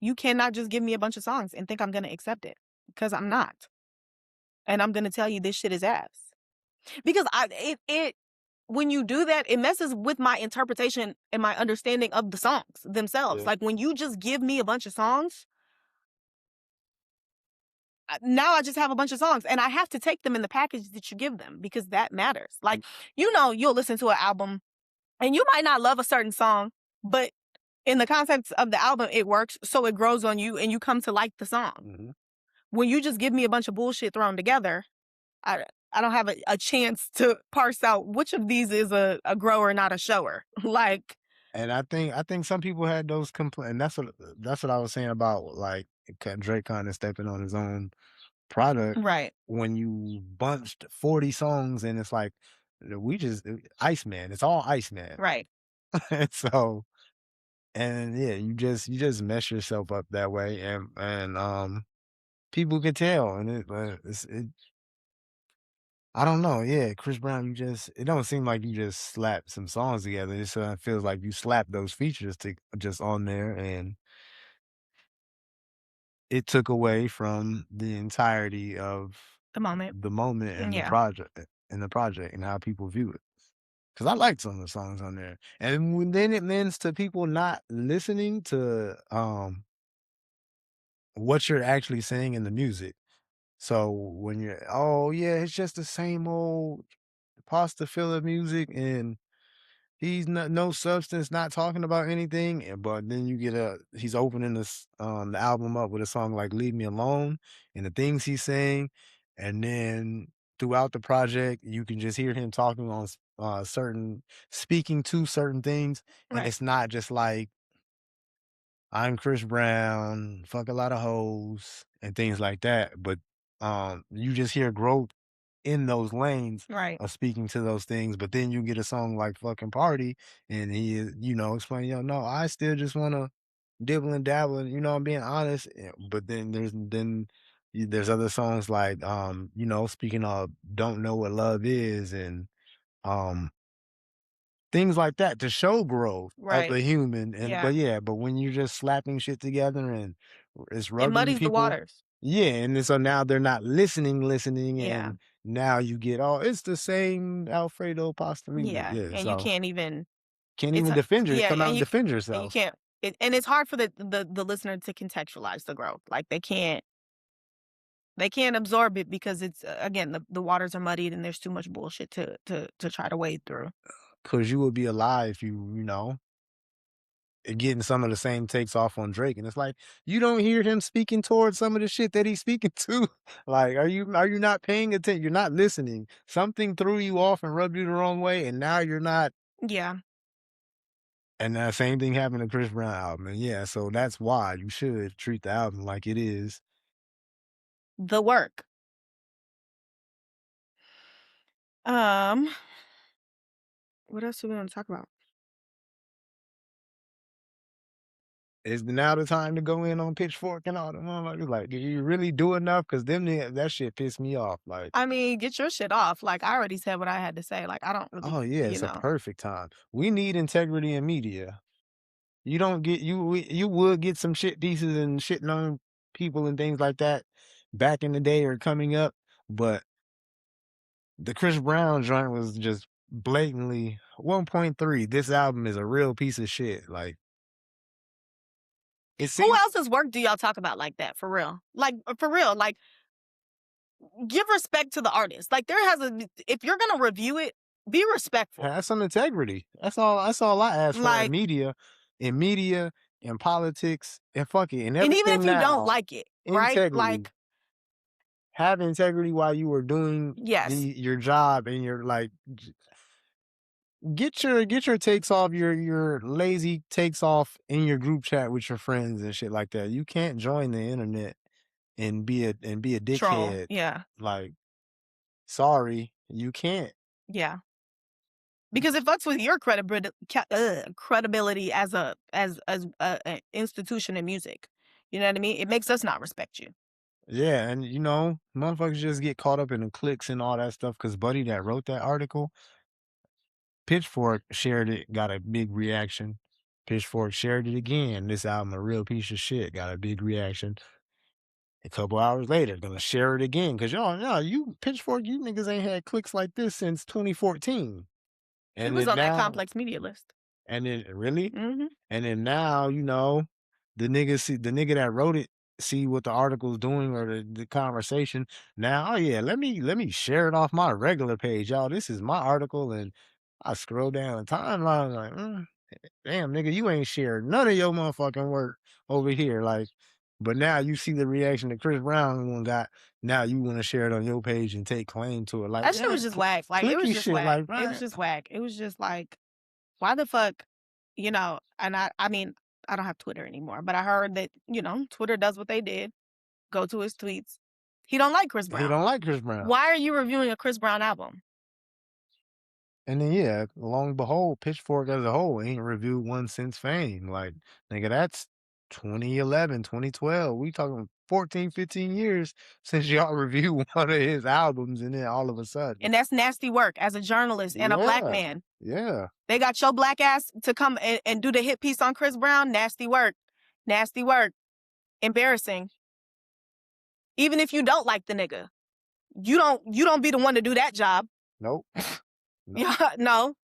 S1: you cannot just give me a bunch of songs and think I'm gonna accept it, because 'cause I'm not. And I'm gonna tell you this shit is ass. Because it when you do that, it messes with my interpretation and my understanding of the songs themselves.
S2: yeah.
S1: Like, when you just give me a bunch of songs, now I just have a bunch of songs, and I have to take them in the package that you give them, because that matters. Like, you'll listen to an album and you might not love a certain song, but in the context of the album, it works, so it grows on you and you come to like the song.
S2: Mhm.
S1: When you just give me a bunch of bullshit thrown together, I I don't have a chance to parse out which of these is a grower, not a shower. Like,
S2: And I think some people had those compl and that's what I was saying about, like, Drake kinda stepping on his own product
S1: right,
S2: when you bunched 40 songs and it's like, we just Iceman, it's all Iceman.
S1: right.
S2: And so and yeah, you just mess yourself up that way and people could tell and it I don't know, yeah, Chris Brown, it don't seem like you just slapped some songs together. It feels like you slapped those features to just on there and it took away from the entirety of
S1: The moment.
S2: the moment and
S1: Yeah,
S2: the project and how people view it. Because I like some of the songs on there. And then it lends to people not listening to what you're actually saying in the music. So when you're, oh yeah, it's just the same old pasta filler music and he's not no substance, not talking about anything, but then he's opening the album up with a song like "Leave Me Alone" and the things he's saying, and then throughout the project, you can just hear him talking on speaking to certain things, and
S1: right,
S2: it's not just like I'm Chris Brown, fuck a lot of hoes and things like that, but you just hear growth in those lanes
S1: right,
S2: of speaking to those things, but then you get a song like "Fucking Party" and he is, explaining, "Yo, no, I still just wanna dibble and dabble, and, I'm being honest." But then there's other songs like, speaking of "Don't Know What Love Is" and, um, things like that to show growth of
S1: right.
S2: the human,
S1: Yeah.
S2: but yeah, but when you're just slapping shit together and it's
S1: It
S2: rubbing
S1: muddies the
S2: people,
S1: waters.
S2: yeah, and then so now they're not listening,
S1: Yeah,
S2: and now you get, "Oh, it's the same Alfredo pasta music."
S1: yeah,
S2: Yeah,
S1: and you
S2: so
S1: can't even
S2: can't
S1: it's
S2: even
S1: a yeah,
S2: come out and defend
S1: and you
S2: yourself.
S1: can't and it's hard for the listener to contextualize the growth. Like, they can't absorb it because it's, again, the waters are muddied and there's too much bullshit to try to wade through.
S2: 'Cause you would be a lie if getting some of the same takes off on Drake, and it's like, you don't hear him speaking towards some of the shit that he's speaking to. Like, are you not paying attention? You're not listening. Something threw you off and rubbed you the wrong way, and now you're not.
S1: Yeah,
S2: And that same thing happened to Chris Brown album, and yeah, so that's why you should treat the album like it is.
S1: the work. Um, what else do we wanna talk about?
S2: Is now the time to go in on Pitchfork and all the motherfuckers? Like, do you really do enough? Because that shit pissed me off. Like,
S1: I mean, get your shit off. Like, I already said what I had to say. Like, I don't really,
S2: oh yeah, it's a perfect time. We need integrity in media. You don't get you would get some shit pieces and shitting on people and things like that back in the day or coming up, but the Chris Brown joint was just blatantly 1.3. This album is a real piece of shit. Like, it
S1: who
S2: seemed
S1: else's work do y'all talk about like that, for real? Like, for real, like, give respect to the artist. Like, there has a if you're gonna review it, be respectful.
S2: have some integrity. That's all I ask for
S1: Like,
S2: in media, in politics, and fuck it, and
S1: and even
S2: everything
S1: if you don't
S2: now.
S1: like it, right?
S2: Integrity.
S1: Like,
S2: Have integrity while you were doing
S1: yes,
S2: your job and you're like get your takes off, your lazy takes off in your group chat with your friends and shit like that. You can't join the internet and be a
S1: troll.
S2: dickhead.
S1: Yeah,
S2: Like, sorry, you can't.
S1: yeah. Because it fucks with your credibility as a institution in music. You know what I mean? It makes us not respect you.
S2: Yeah, and motherfuckers just get caught up in the clicks and all that stuff. Cause buddy that wrote that article, Pitchfork shared it, got a big reaction. Pitchfork shared it again. This album a real piece of shit, got a big reaction. A couple hours later, gonna share it again because y'all, no, you Pitchfork, you niggas ain't had clicks like this since 2014.
S1: He
S2: And
S1: was
S2: then
S1: on that
S2: now,
S1: complex media list.
S2: and then really,
S1: Mhm.
S2: and then now, the nigga that wrote it see what the article's doing or the conversation. Now, oh yeah, let me share it off my regular page, y'all. This is my article, and I scroll down the timeline like, damn, nigga, you ain't shared none of your motherfucking work over here. Like, but now you see the reaction that Chris Brown one got. Now you want to share it on your page and take claim to it. Like,
S1: That shit
S2: yeah,
S1: was just whack. Like, it was
S2: clicky
S1: just
S2: shit.
S1: whack.
S2: Like,
S1: It was
S2: right?
S1: just whack. It was just like, why the fuck, and I mean, I don't have Twitter anymore, but I heard that, Twitter does what they did. Go to his tweets. He don't like Chris
S2: He
S1: Brown.
S2: don't like Chris Brown.
S1: Why are you reviewing a Chris Brown album?
S2: And then yeah, long and behold, Pitchfork as a whole ain't reviewed one since Fame. Like, nigga, that's 2011, 2012. We talking 14, 15 years since y'all reviewed one of his albums, and then all of a sudden.
S1: And that's nasty work as a journalist and a black
S2: Yeah.
S1: man.
S2: Yeah.
S1: They got your black ass to come and do the hit piece on Chris Brown. Nasty work. Nasty work. Embarrassing. Even if you don't like the nigga, you don't be the one to do that job.
S2: Nope. Nope.
S1: Yeah, no.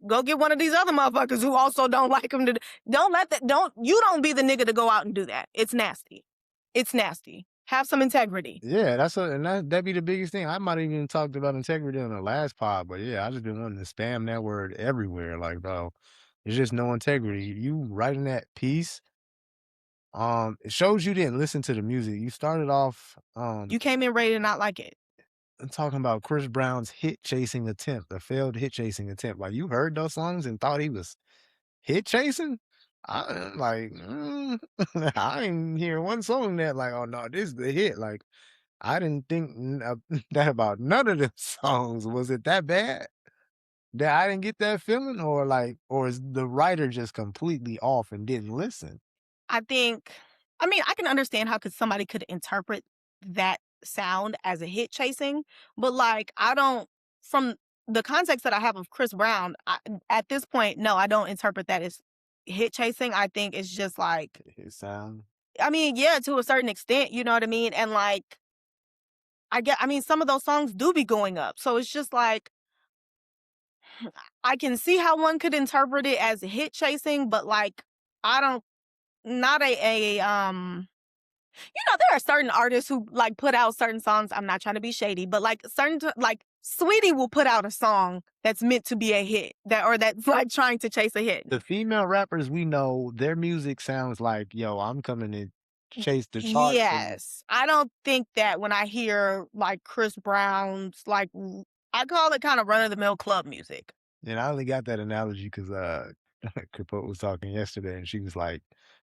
S1: Go get one of these other motherfuckers who also don't like him to. You don't be the nigga to go out and do that. It's nasty. It's nasty. Have some integrity.
S2: Yeah, that be the biggest thing. I might have even talked about integrity on the last pod, but yeah, I just been wanting to spam that word everywhere. Like, bro, there's just no integrity. You writing that piece, it shows you didn't listen to the music. You started off
S1: You came in ready to not like it.
S2: talking about Chris Brown's hit chasing attempt, a failed hit chasing attempt. Like, you heard those songs and thought he was hit chasing? I like, I didn't hear one song that like, oh no, this is the hit. Like, I didn't think that about none of them songs. Was it that bad that I didn't get that feeling, or like, or is the writer just completely off and didn't listen?
S1: I think, I can understand how somebody could interpret that sound as a hit chasing, but like, I don't, from the context that I have of Chris Brown, at this point, no, I don't interpret that as hit chasing. I think it's just like,
S2: His sound.
S1: yeah, to a certain extent, you know what I mean? And like, some of those songs do be going up. So it's just like, I can see how one could interpret it as hit chasing, but like, I don't, not there are certain artists who like put out certain songs. I'm not trying to be shady, but like like Sweetie will put out a song that's meant to be a hit or that's like trying to chase a hit.
S2: The female rappers we know, their music sounds like, yo, I'm coming to chase the charts. And
S1: Yes. I don't think that when I hear like Chris Brown's like I call it kind of run of the mill club music.
S2: and I only got that analogy because Capote was talking yesterday, and she's like,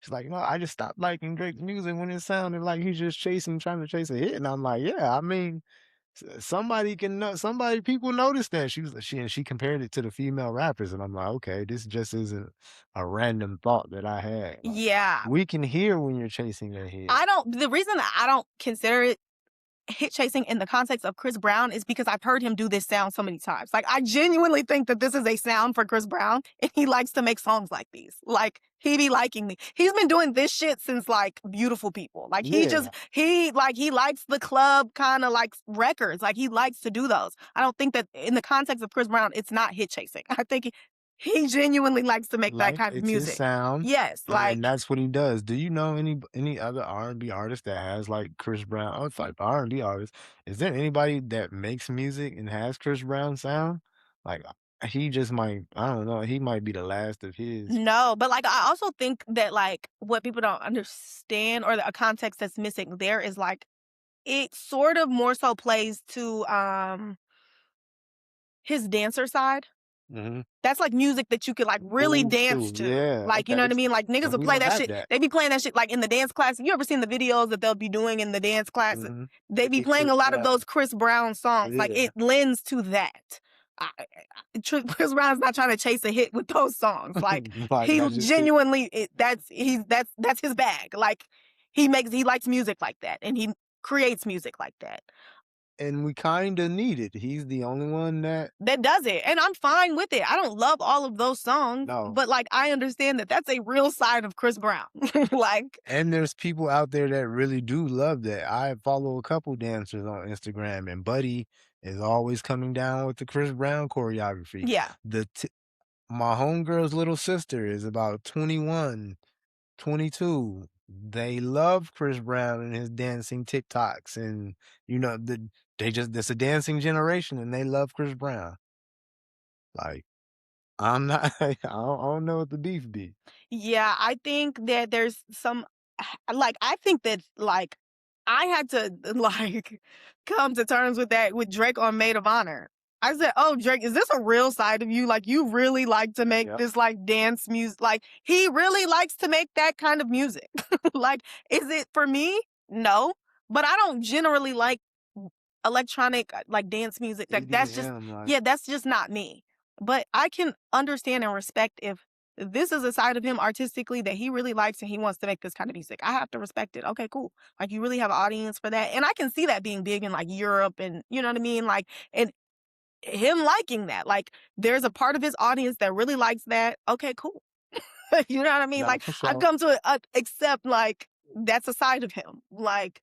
S2: no, I just stopped liking Drake's music when it sounded like he's just trying to chase a hit. And I'm like, yeah, I mean, somebody can know, somebody, people notice that. She compared it to the female rappers, and I'm like, okay, this just isn't a random thought that I had. Like,
S1: Yeah.
S2: we can hear when you're chasing a hit.
S1: The reason that I don't consider it hit chasing in the context of Chris Brown is because I've heard him do this sound so many times. Like, I genuinely think that this is a sound for Chris Brown, and he likes to make songs like these. Like, he be liking me. He's been doing this shit since like Beautiful People. Like,
S2: Yeah.
S1: he likes the club kind of like records. Like, he likes to do those. I don't think that in the context of Chris Brown, it's not hit chasing. I think he genuinely likes to make that
S2: Like,
S1: kind of
S2: it's his
S1: music.
S2: sound,
S1: Yes, like
S2: and that's what he does. Do you know any other R&B artist that has, like, Chris Brown? Oh, it's like R&B artist. Is there anybody that makes music and has Chris Brown sound? Like, he just might, I don't know, he might be the last of his.
S1: no, but like I also think that like what people don't understand or a context that's missing there is like it sort of more so plays to his dancer side.
S2: Mhm.
S1: That's like music that you could like really
S2: Ooh,
S1: dance
S2: too,
S1: to.
S2: yeah,
S1: Like, you know
S2: okay,
S1: what I mean? Like niggas
S2: and
S1: will
S2: we
S1: play
S2: don't
S1: that
S2: have
S1: shit.
S2: that.
S1: They be playing that shit like in the dance class. You ever seen the videos that they'll be doing in the dance class?
S2: Mhm.
S1: They
S2: To
S1: be
S2: get
S1: playing
S2: Chris
S1: a lot of
S2: Brown.
S1: those Chris Brown songs. Like
S2: Yeah.
S1: it lends to that. Chris Brown's not trying to chase a hit with those songs. Like
S2: Like,
S1: he
S2: that's just it.
S1: genuinely that's his bag. Like he likes music like that and he creates music like that.
S2: And we kinda need it. He's the only one that
S1: That does it. And I'm fine with it. I don't love all of those songs,
S2: no.
S1: but like I understand that that's a real side of Chris Brown. Like,
S2: And there's people out there that really do love that. I follow a couple dancers on Instagram, and Buddy is always coming down with the Chris Brown choreography.
S1: yeah.
S2: The t My homegirl's little sister is about 21, 22. They love Chris Brown and his dancing TikToks, and, you know, it's a dancing generation, and they love Chris Brown. Like, I'm not I don't know what the beef be.
S1: Yeah, I think that there's some like, I think that, like, I had to, like, come to terms with that with Drake on Maid of Honor. I said, "Oh, Drake, is this a real side of you? Like, you really like to make
S2: Yep.
S1: this, like, dance music? Like, he really likes to make that kind of music." Like, is it for me? No, but I don't generally like electronic, like, dance music. Like, that's just
S2: EDM, like
S1: yeah, that's just not me. But I can understand and respect if this is a side of him artistically that he really likes and he wants to make this kind of music. I have to respect it. Okay, cool. Like you really have an audience for that. And I can see that being big in like Europe and you know what I mean? Like and him liking that. Like there's a part of his audience that really likes that. Okay, cool. You know what I mean?
S2: no,
S1: Like
S2: for
S1: I've
S2: sure.
S1: come to accept like that's a side of him. Like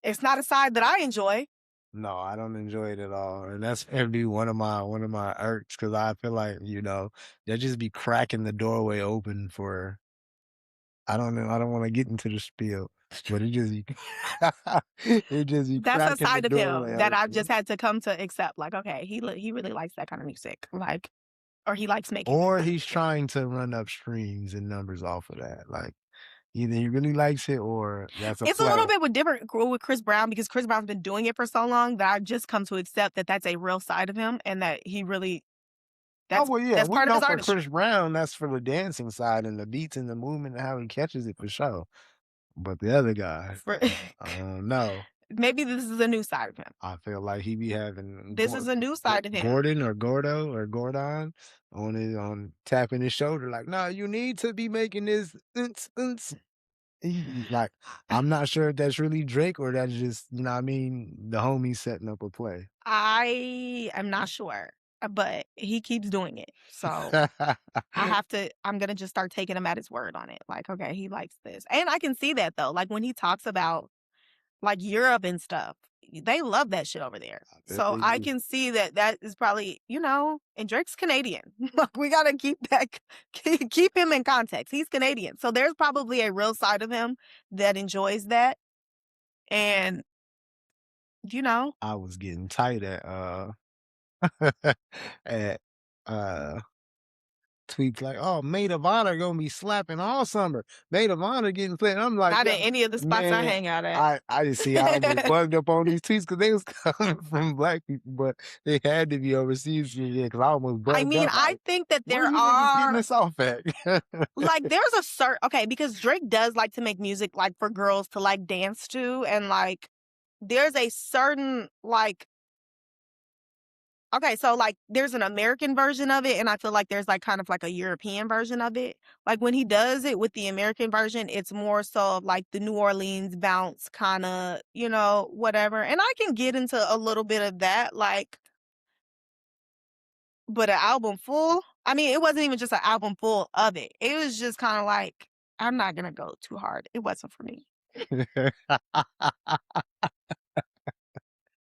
S1: it's not a side that I enjoy.
S2: No, I don't enjoy it at all, and that's it'd be one of my irks because I feel like, they'll just be cracking the doorway open for I don't know, I don't wanna get into the spiel, but it just be it just be
S1: That's a
S2: cracking the
S1: side of
S2: doorway
S1: him that I've just
S2: open.
S1: had to come to accept. Like, okay, he really likes that kind of music. Like or he likes making that
S2: Or
S1: kind of
S2: he's
S1: music.
S2: trying to run up streams and numbers off of that, like, either he really likes it or that's a
S1: It's a little
S2: flex.
S1: bit with different with Chris Brown because Chris Brown's been doing it for so long that I've just come to accept that that's a real side of him and that he really
S2: Oh, well, yeah,
S1: that's
S2: we
S1: part of
S2: know
S1: his
S2: for Chris
S1: artistry.
S2: Brown, that's for the dancing side and the beats and the movement and how he catches it for sure, but the other guy,
S1: For
S2: I don't know.
S1: maybe this is a new side of him.
S2: I feel like he be having
S1: This is a new side of him.
S2: Gordon or Gordo or Gordon on tapping his shoulder like, "No, you need to be making this like, I'm not sure if that's really Drake or that's just, what I mean, the homie setting up a play.
S1: I am not sure, but he keeps doing it. So I'm gonna just start taking him at his word on it. Like, okay, he likes this. And I can see that though. Like when he talks about like Europe and stuff, they love that shit over there.
S2: I bet
S1: So
S2: they
S1: I
S2: do.
S1: can see that that is probably, and Drake's Canadian. Like we gotta keep that keep him in context. He's Canadian. So there's probably a real side of him that enjoys that. And you know,
S2: I was getting tight at, uh tweets like, "Oh, maid of honor gonna be slapping all summer. Maid of honor getting played." I'm like,
S1: not
S2: "Yeah,
S1: in any of the spots I
S2: man."
S1: hang out at.
S2: I just see I was bugged up on these tweets because they was coming from black people, but they had to be overseas. Yeah, because I almost
S1: I
S2: bugged
S1: mean,
S2: up.
S1: I
S2: Like,
S1: think that
S2: where
S1: there
S2: you niggas getting
S1: are
S2: this off at?
S1: like there's a certain okay, because Drake does like to make music like for girls to like dance to and like there's a certain like okay, so like there's an American version of it and I feel like there's like kind of like a European version of it. Like when he does it with the American version, it's more so of like the New Orleans bounce kind of, whatever. And I can get into a little bit of that like but an album full? I mean, it wasn't even just an album full of it. It was just kind of like, I'm not gonna go too hard. It wasn't for me.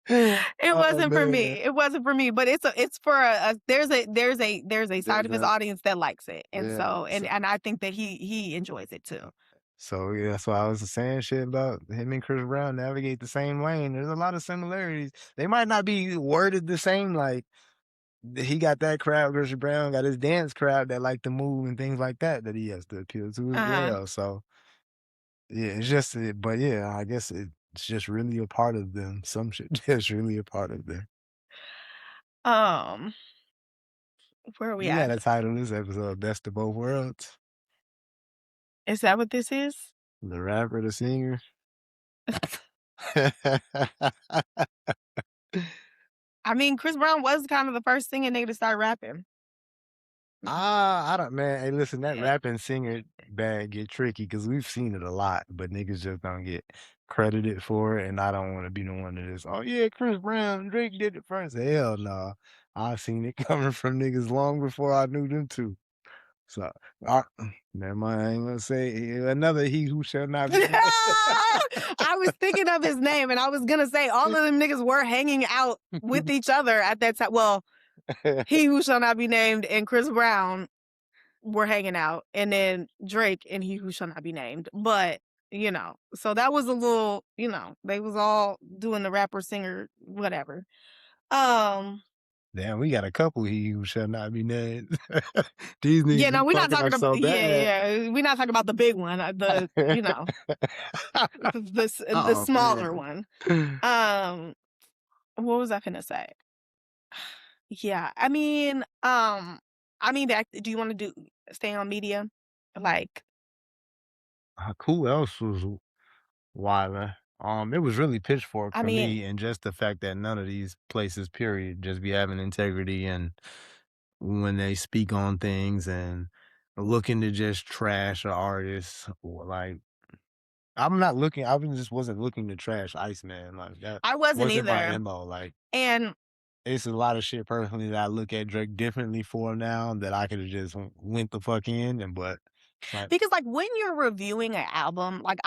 S1: It
S2: Oh
S1: wasn't for
S2: man,
S1: me. It wasn't for me. But it's for there's a side
S2: there's
S1: of his
S2: a
S1: audience that likes it, and
S2: yeah.
S1: so and I think that he enjoys it too.
S2: So yeah, that's why I was saying shit about him and Chris Brown navigate the same lane. There's a lot of similarities. They might not be worded the same, like he got that crowd, Chris Brown got his dance crowd that like to move and things like that that he has to appeal to as
S1: Uh huh.
S2: well. So yeah, it's just but yeah, I guess it's just really a part of them. Some shit just really a part of them.
S1: Um, where are we
S2: We
S1: at?
S2: gotta title this episode Best of Both Worlds.
S1: Is that what this is?
S2: The rapper, the singer.
S1: I mean, Chris Brown was kind of the first singing nigga to start rapping.
S2: I don't man, hey, listen, that
S1: Yeah.
S2: rap and singer bag get tricky because 'cause we've seen it a lot, but niggas just don't get credited for it, and I don't wanna be the one that is, "Oh, yeah, Chris Brown, Drake did it first." Hell no. I seen it coming from niggas long before I knew them too. So, I never mind, I ain't gonna say another he who shall not be named.
S1: I was thinking of his name and I was gonna say all of them niggas were hanging out with each other at that time. Well, he who shall not be named and Chris Brown were hanging out, and then Drake and he who shall not be named. But so that was a little, they was all doing the rapper singer whatever. Um,
S2: Damn, we got a couple here who shall not be named. These
S1: Yeah,
S2: niggas
S1: no,
S2: be
S1: we're not
S2: fucking
S1: talking
S2: up
S1: about
S2: so
S1: yeah,
S2: bad.
S1: yeah, we're not talking about the big one, the
S2: Oh,
S1: smaller
S2: man.
S1: one. Um, what was I gonna say? Yeah, I mean, back do you wanna do stay on media? Like,
S2: Who else was wildin'? It was really Pitchfork
S1: I
S2: for
S1: mean
S2: me, and just the fact that none of these places, period, just be having integrity and when they speak on things and looking to just trash an artist or like I'm not looking I just wasn't looking to trash Iceman, like, that
S1: I wasn't
S2: wasn't my
S1: either,
S2: MO, like,
S1: and
S2: it's a lot of shit personally that I look at Drake differently for now that I coulda just went the fuck in and but it's like,
S1: because, like, when you're reviewing an album, like,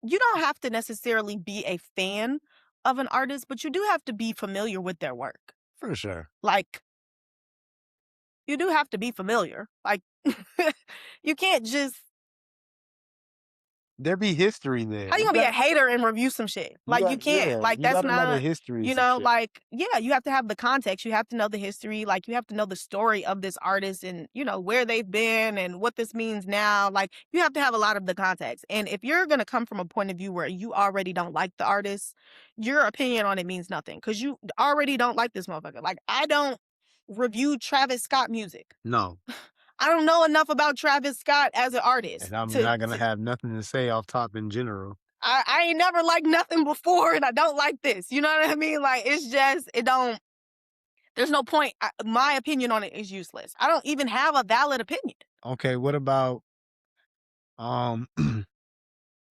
S1: you don't have to necessarily be a fan of an artist, but you do have to be familiar with their work.
S2: for sure.
S1: Like, you do have to be familiar. Like, you can't just
S2: There be history there.
S1: how you gonna be a hater and review some shit? Like, you can't. Like,
S2: You
S1: that's
S2: gotta know the
S1: not
S2: history of some shit.
S1: like, yeah, you have to have the context. You have to know the history. Like, you have to know the story of this artist and, where they've been and what this means now. Like, you have to have a lot of the context. And if you're gonna come from a point of view where you already don't like the artist, your opinion on it means nothing because you already don't like this motherfucker. Like, I don't review Travis Scott music.
S2: No,
S1: I don't know enough about Travis Scott as an artist
S2: and I'm
S1: to
S2: not gonna have nothing to say off top in general.
S1: I ain't never liked nothing before and I don't like this. You know what I mean? Like it's just it don't there's no point. My opinion on it is useless. I don't even have a valid opinion.
S2: Okay, what about, um,
S1: And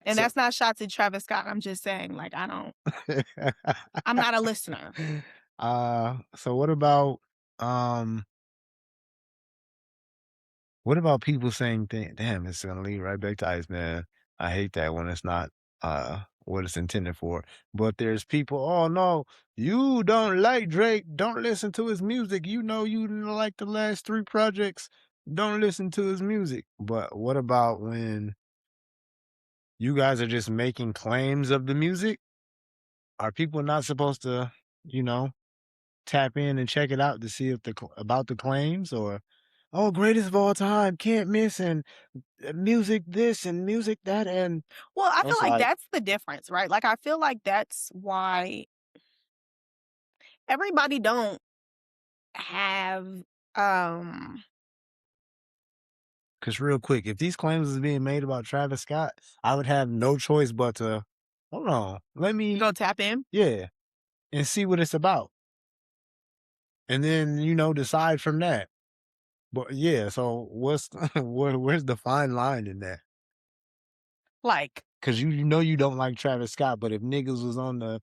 S2: so
S1: that's not shots at Travis Scott. I'm just saying like I'm not a listener.
S2: so um what about people saying damn, it's gonna lead right back to Ice, man. I hate that when it's not what it's intended for. But there's people, oh no, you don't like Drake, don't listen to his music. You know you didn't like the last three projects, don't listen to his music. But what about when you guys are just making claims of the music? Are people not supposed to, you know, tap in and check it out to see if about the claims or oh greatest of all time can't miss and music this and music that and
S1: Well, I feel
S2: it's
S1: like
S2: like
S1: that's the difference, right? Like I feel like that's why everybody don't have um
S2: because real quick if these claims is being made about Travis Scott I would have no choice but to hold on let me
S1: go tap in.
S2: yeah and see what it's about and then decide from that but yeah so what's where's the fine line in that.
S1: Like
S2: 'Cause you know you don't like Travis Scott, but if niggas was on the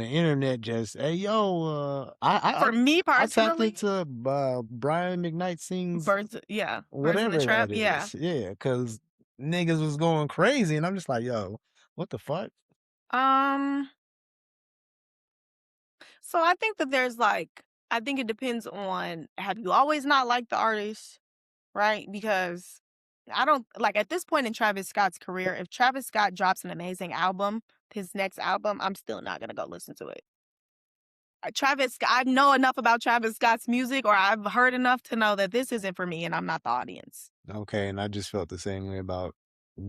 S2: internet just, "Hey, yo,
S1: for me
S2: I tapped
S1: personally,
S2: into, Brian McKnight sings
S1: birds in the
S2: whatever
S1: trap,
S2: that
S1: yeah.
S2: is." Yeah, cause niggas was going crazy, and I'm just like, "Yo, what the fuck?"
S1: Um So I think that I think it depends on have you always not liked the artist, right? Because I don't like at this point in Travis Scott's career, if Travis Scott drops an amazing album, his next album, I'm still not gonna go listen to it. I know enough about Travis Scott's music, or I've heard enough to know that this isn't for me, and I'm not the audience.
S2: Okay, and I just felt the same way about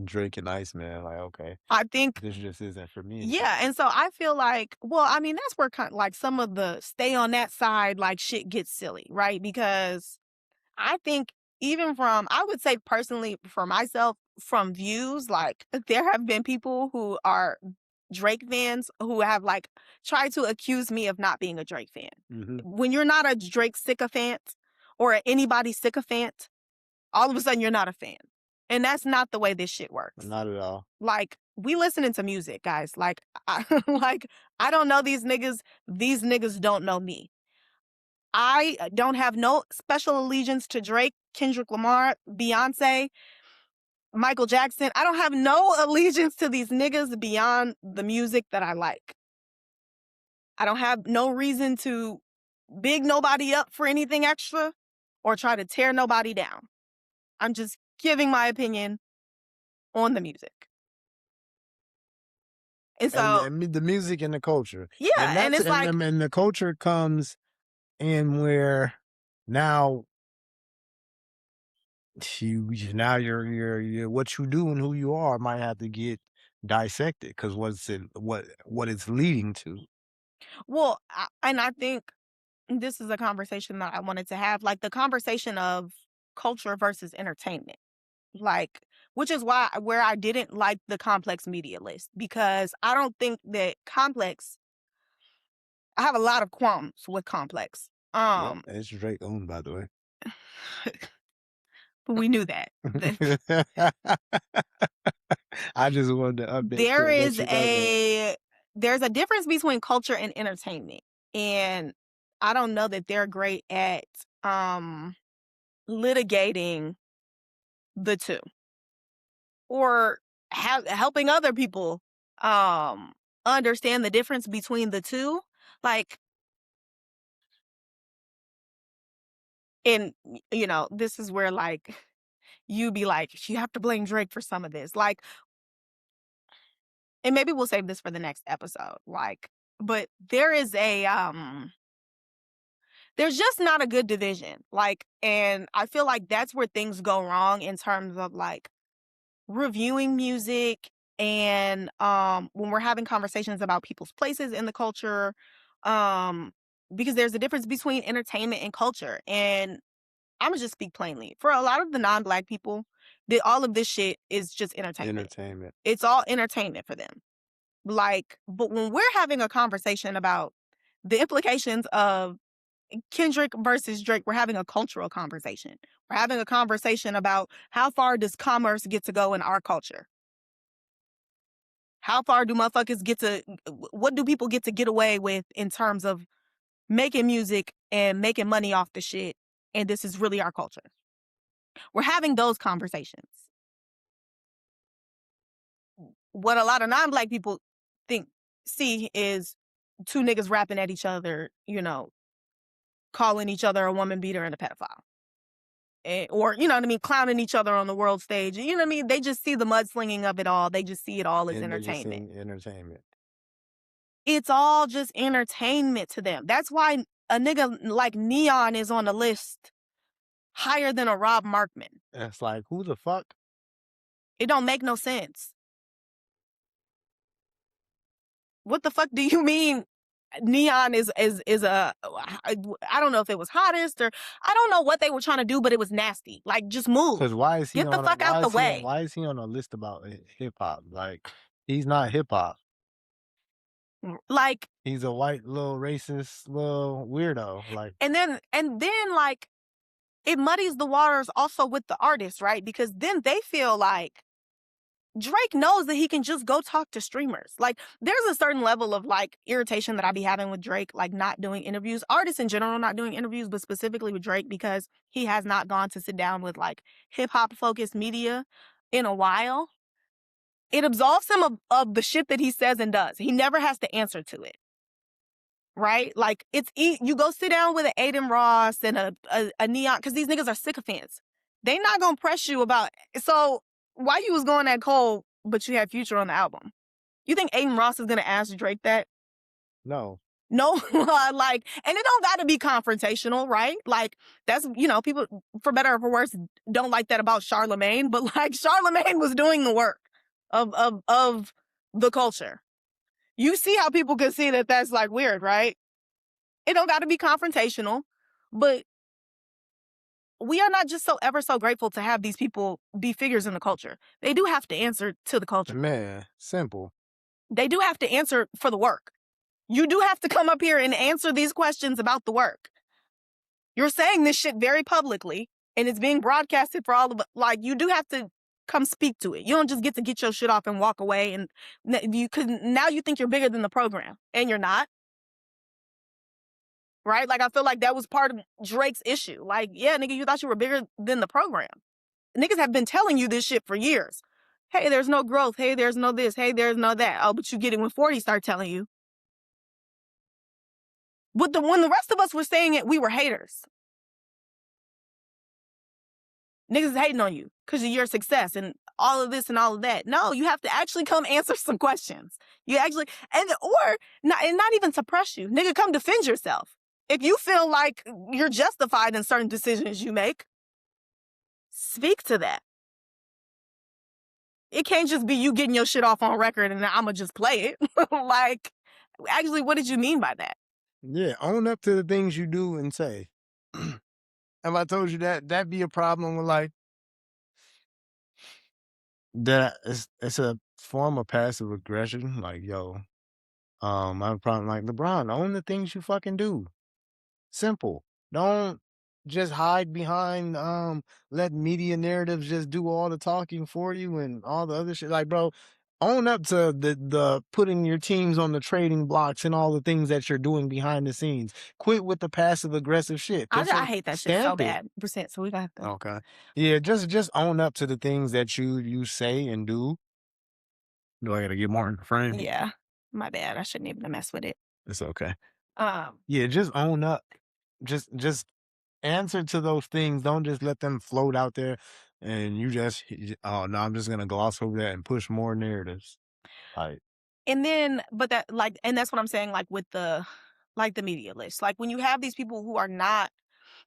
S2: Drake and Iceman, like, "Okay,
S1: I think,
S2: this just isn't for me."
S1: yeah, and so I feel like, well, I mean, that's where like some of the stay on that side, like shit gets silly, right? Because I think even I would say personally for myself, from views, like there have been people who are Drake fans who have like tried to accuse me of not being a Drake fan.
S2: Mhm.
S1: When you're not a Drake sycophant or anybody sycophant, all of a sudden you're not a fan. And that's not the way this shit works.
S2: Not at all.
S1: Like we listening to music, guys. Like like I don't know these niggas. These niggas don't know me. I don't have no special allegiance to Drake, Kendrick Lamar, Beyonce, Michael Jackson. I don't have no allegiance to these niggas beyond the music that I like. I don't have no reason to big nobody up for anything extra or try to tear nobody down. I'm just giving my opinion on the music. And
S2: And
S1: so,
S2: and the music and the culture,
S1: yeah,
S2: and
S1: and
S2: that's
S1: it's like,
S2: and the culture comes and where now now your what you do and who you are might have to get dissected because what it's leading to.
S1: Well, and I think this is a conversation that I wanted to have, like the conversation of culture versus entertainment. Like, which is why where I didn't like the complex media list, because I don't think that complex, I have a lot of qualms with complex.
S2: Yep, it's Drake owned, by the way.
S1: We knew that.
S2: I just wanted to update
S1: There
S2: to let
S1: is
S2: you know that.
S1: a there's a difference between culture and entertainment. And I don't know that they're great at litigating the two, or helping other people um understand the difference between the two. Like, and this is where, like, you be like, you have to blame Drake for some of this. Like, and maybe we'll save this for the next episode. Like, but there's just not a good division. Like, and I feel like that's where things go wrong in terms of like reviewing music, and when we're having conversations about people's places in the culture, um because there's a difference between entertainment and culture. And I'm gonna just speak plainly. For a lot of the non-black people, all of this shit is just entertainment.
S2: Entertainment.
S1: It's all entertainment for them. Like, but when we're having a conversation about the implications of Kendrick versus Drake, we're having a cultural conversation. We're having a conversation about how far does commerce get to go in our culture? How far do motherfuckers get to, what do people get away with in terms of making music and making money off the shit? And this is really our culture. We're having those conversations. What a lot of non-black people see is two niggas rapping at each other, calling each other a woman beater and a pedophile. Or, you know what I mean, clowning each other on the world stage. You know what I mean? They just see the mudslinging of it all. They just see it all as
S2: And they're just
S1: entertainment.
S2: saying entertainment.
S1: It's all just entertainment to them. That's why a nigga like Neon is on the list higher than a Rob Markman.
S2: It's like, who the fuck?
S1: It don't make no sense. What the fuck do you mean Neon is a, I don't know if it was hottest, or I don't know what they were trying to do, but it was nasty. Like, just move.
S2: Because
S1: Get the fuck out the way.
S2: why is he on a list about hip hop? Like, he's not hip hop.
S1: Like,
S2: He's a white little racist little weirdo. Like,
S1: and then like, it muddies the waters also with the artists, right? Because then they feel like Drake knows that he can just go talk to streamers. Like, there's a certain level of like irritation that I be having with Drake, like not doing interviews, artists in general not doing interviews, but specifically with Drake, because he has not gone to sit down with like hip hop focused media in a while. It absolves him of the shit that he says and does. He never has to answer to it. Right? Like, you go sit down with an Aiden Ross and a Neon, because these niggas are sycophants. They not gonna press you about, so why you was going that cold, but you had Future on the album? You think Aiden Ross is gonna ask Drake that?
S2: no.
S1: No. Like, and it don't gotta be confrontational, right? Like, that's, people, for better or for worse, don't like that about Charlemagne, but like, Charlemagne was doing the work of the culture. You see how people can see that that's like weird, right? It don't got to be confrontational, but we are not just so ever so grateful to have these people be figures in the culture. They do have to answer to the culture.
S2: Man, simple.
S1: They do have to answer for the work. You do have to come up here and answer these questions about the work. You're saying this shit very publicly, and it's being broadcasted for all of it. Like, you do have to come speak to it. You don't just get to get your shit off and walk away, and now you think you're bigger than the program, and you're not. Right? Like, I feel like that was part of Drake's issue. Like, yeah, nigga, you thought you were bigger than the program. Niggas have been telling you this shit for years. Hey, there's no growth. Hey, there's no this. Hey, there's no that. Oh, but you get it when 40 start telling you. But when the rest of us were saying it, we were haters. Niggas is hating on you because of your success and all of this and all of that. No, you have to actually come answer some questions. You actually, or not even suppress you. Nigga, come defend yourself. If you feel like you're justified in certain decisions you make, speak to that. It can't just be you getting your shit off on record and I'ma just play it. Like, actually, what did you mean by that?
S2: Yeah, own up to the things you do and say. Have I told you that that'd be a problem with like that? It's a form of passive aggression. Like, yo, I have a problem. Like, LeBron, own the things you fucking do. Simple. Don't just hide behind let media narratives just do all the talking for you and all the other shit. Like, bro, own up to the putting your teams on the trading blocks and all the things that you're doing behind the scenes. Quit with the passive aggressive shit.
S1: I hate that shit so
S2: Stamp it.
S1: bad. Percent. So we got to.
S2: Okay. Yeah, just own up to the things that you say and do. Do I gotta get more in the frame?
S1: Yeah, my bad. I shouldn't even have messed with it.
S2: It's okay.
S1: Um,
S2: Yeah, just own up. Just answer to those things. Don't just let them float out there and you just oh no, I'm just gonna gloss over that and push more narratives. Like,
S1: and then, but that like, and that's what I'm saying. Like with the media list. Like when you have these people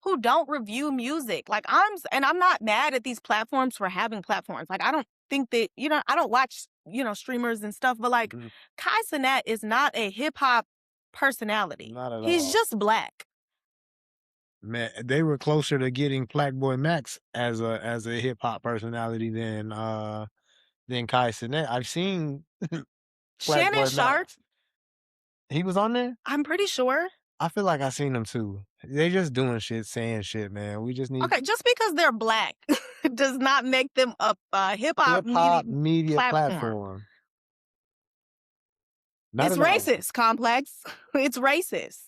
S1: who don't review music. Like I'm not mad at these platforms for having platforms. Like I don't think that I don't watch streamers and stuff. But like
S2: mhm,
S1: Kai Cenat is not a hip hop personality.
S2: not at
S1: He's
S2: all.
S1: just black.
S2: Man, they were closer to getting Boy Max as a hip hop personality than Kai Cenat. I've seen
S1: Shannon
S2: Boy
S1: Sharp,
S2: Max. He was on there?
S1: I'm pretty sure.
S2: I feel like I seen him too. They just doing shit, saying shit, man. We just need
S1: Okay, just because they're black does not make them a hip hop
S2: hip
S1: media
S2: hop media
S1: platform.
S2: platform. Not
S1: It's
S2: at all.
S1: racist, Complex. It's racist.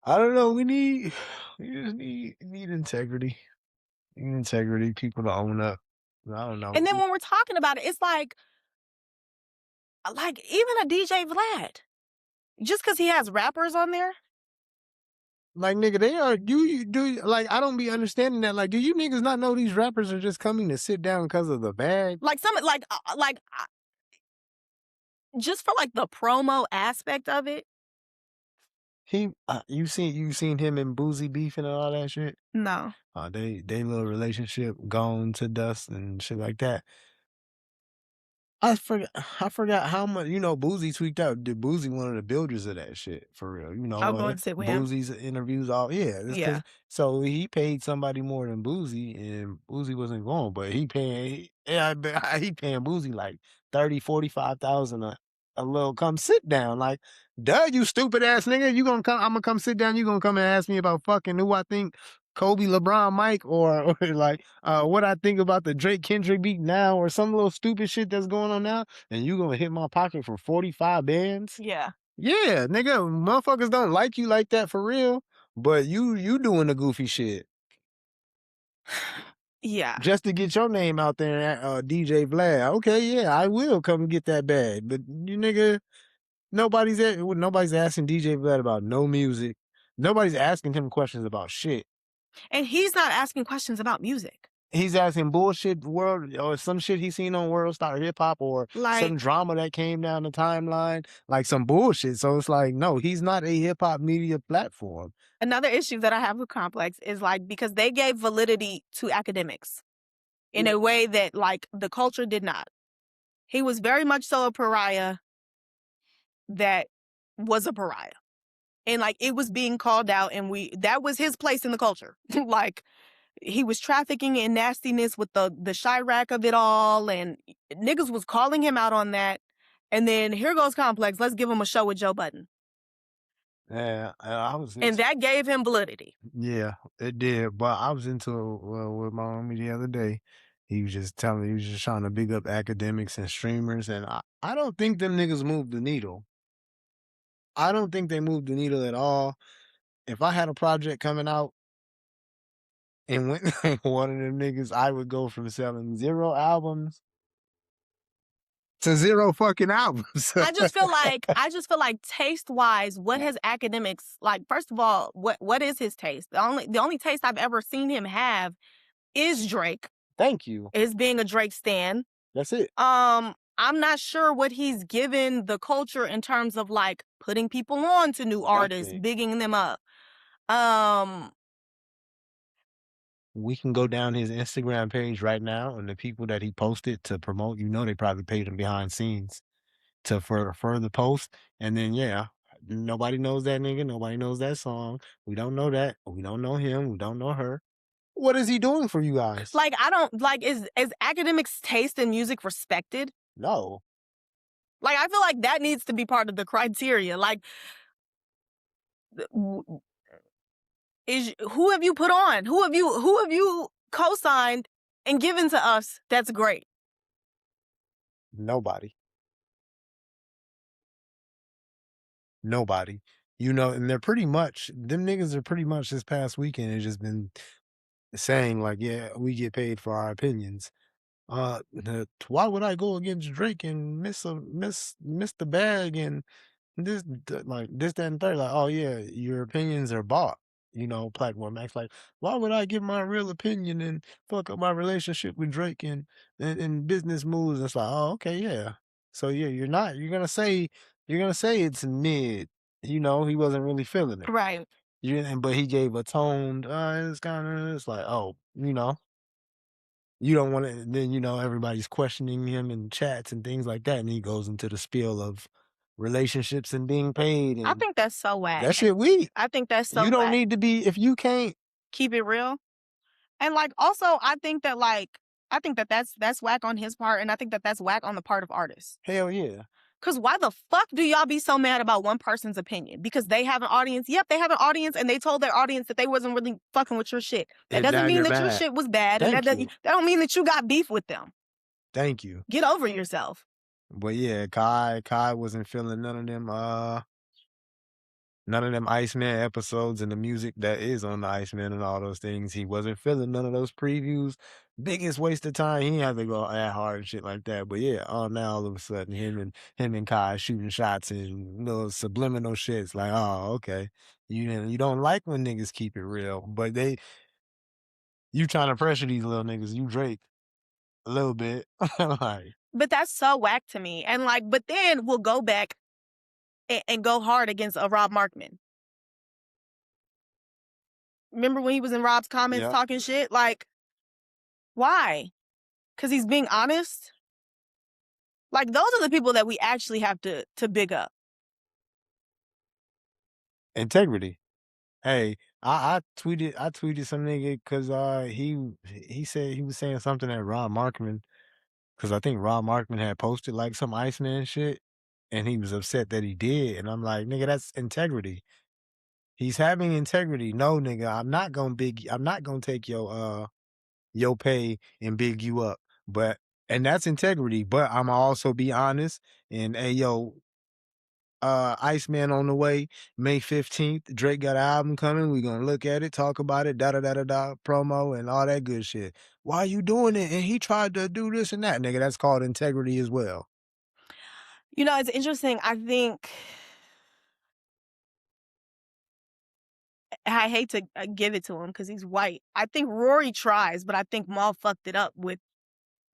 S2: I don't know. We just need integrity. Need integrity. People to own up. I don't know.
S1: And then when we're talking about it, it's like even a DJ Vlad, just because he has rappers on there,
S2: Like, nigga, they are you do like I don't be understanding that. Like, do you niggas not know these rappers are just coming to sit down because of the bag?
S1: like some just for like the promo aspect of it.
S2: He you seen him and Boozy beefing and all that shit?
S1: No,
S2: They little relationship gone to dust and shit like that. I forgot how much Boozy tweaked out. Did Boozy one of the builders of that shit for real?
S1: I'll go and sit with him.
S2: Boozy's interviews all yeah. It's
S1: Yeah,
S2: because so he paid somebody more than Boozy, and Boozy wasn't going, but yeah, I bet he paying Boozy like 30, 45,000 a little come sit down. Like, duh, you stupid ass nigga. You gonna come? I'm gonna come sit down. You gonna come and ask me about fucking who I think Kobe, LeBron, Mike, or like what I think about the Drake Kendrick beat now, or some little stupid shit that's going on now, and you gonna hit my pocket for 45 bands?
S1: yeah,
S2: Yeah, nigga, motherfuckers don't like you like that for real, but you doing the goofy shit
S1: yeah.
S2: just to get your name out there, DJ Vlad. Okay, yeah, I will come get that bag, but you nigga, nobody's asking DJ Vlad about no music. Nobody's asking him questions about shit.
S1: And he's not asking questions about music.
S2: He's asking bullshit world or some shit he seen on World Star Hip Hop or some
S1: Like
S2: drama that came down the timeline, like some bullshit. So it's like, no, he's not a hip hop media platform.
S1: another issue that I have with Complex is like because they gave validity to academics in
S2: Yeah.
S1: a way that like the culture did not. He was very much so a pariah that was a pariah. And like it was being called out and that was his place in the culture. Like he was trafficking in nastiness with the Chirac of it all and niggas was calling him out on that. And then here goes Complex, let's give him a show with Joe Budden.
S2: Yeah, I was
S1: And that gave him validity.
S2: yeah, it did. But I was into with my homie the other day. He was just telling me he was just trying to big up academics and streamers, and I don't think them niggas moved the needle. I don't think they moved the needle at all. If I had a project coming out and went like one of them niggas, I would go from selling 0 albums to 0 fucking albums.
S1: I just feel like taste wise, what has academics like? First of all, what is his taste? The only taste I've ever seen him have is Drake,
S2: Thank you.
S1: is being a Drake stan.
S2: That's it.
S1: I'm not sure what he's given the culture in terms of, like, putting people on to new artists,
S2: Nothing.
S1: bigging them up. Um,
S2: We can go down his Instagram page right now, and the people that he posted to promote, they probably paid him behind scenes to further post, and then, yeah, nobody knows that nigga, nobody knows that song. We don't know that. We don't know him. We don't know her. What is he doing for you guys?
S1: like, I don't like, is academics' taste in music respected?
S2: No.
S1: Like, I feel like that needs to be part of the criteria. Like, w is who have you put on? Who have you co-signed and given to us that's great?
S2: Nobody. Nobody. And they're pretty much them niggas are pretty much this past weekend has just been saying like, "Yeah, we get paid for our opinions." Why would I go against Drake and miss the bag and like this, that, and third? Like, oh yeah, your opinions are bought. Platform Max. Like, why would I give my real opinion and fuck up my relationship with Drake and business moves? It's like, oh, okay, yeah. So yeah, you're gonna say it's mid. He wasn't really feeling it.
S1: Right.
S2: But he gave a toned. It's like, oh, you don't wanna then, everybody's questioning him in chats and things like that, and he goes into the spiel of relationships and being paid,
S1: I
S2: and
S1: think that's so whack.
S2: that shit weak.
S1: I think that's so
S2: You don't
S1: whack.
S2: need to be if you can't.
S1: Keep it real. And, like, also, I think that, like, I think that that's whack on his part, and I think that that's whack on the part of artists.
S2: Hell yeah.
S1: 'Cause why the fuck do y'all be so mad about one person's opinion? Because they have an audience? Yep, they have an audience, and they told their audience that they wasn't really fucking with your shit. That
S2: And
S1: doesn't
S2: now
S1: mean
S2: you're
S1: that your
S2: mad.
S1: shit was bad, and
S2: Thank you.
S1: that don't mean that you got beef with them.
S2: Thank you.
S1: Get over yourself.
S2: But yeah, Kai wasn't feeling none of them Iceman episodes and the music that is on the Iceman and all those things. He wasn't feeling none of those previews. Biggest waste of time. He had to go that hard and shit like that. But yeah, now all of a sudden him and Kai shooting shots and little subliminal shits. Like, oh, okay. You don't like when niggas keep it real, but you trying to pressure these little niggas. You Drake a little bit. Like,
S1: But that's so whack to me. And, like, but then we'll go back and go hard against a Rob Markman. Remember when he was in Rob's comments
S2: yeah.
S1: talking shit? Like, why? 'Cause he's being honest? Like, those are the people that we actually have to big up.
S2: Integrity. Hey, I tweeted some nigga because he said he was saying something at Rob Markman because I think Rob Markman had posted like some Iceman shit, and he was upset that he did, and I'm like, nigga, that's integrity. He's having integrity. No, nigga, I'm not gonna take your pay and big you up, and that's integrity. But I'ma also be honest and hey, yo, Iceman on the way, May 15th. Drake got an album coming. We gonna look at it, talk about it, da da da da da, promo and all that good shit. Why you doing it? And he tried to do this and that, nigga. That's called integrity as well.
S1: It's interesting. I hate to give it to him because he's white. I think Rory tries, but I think Maul fucked it up with,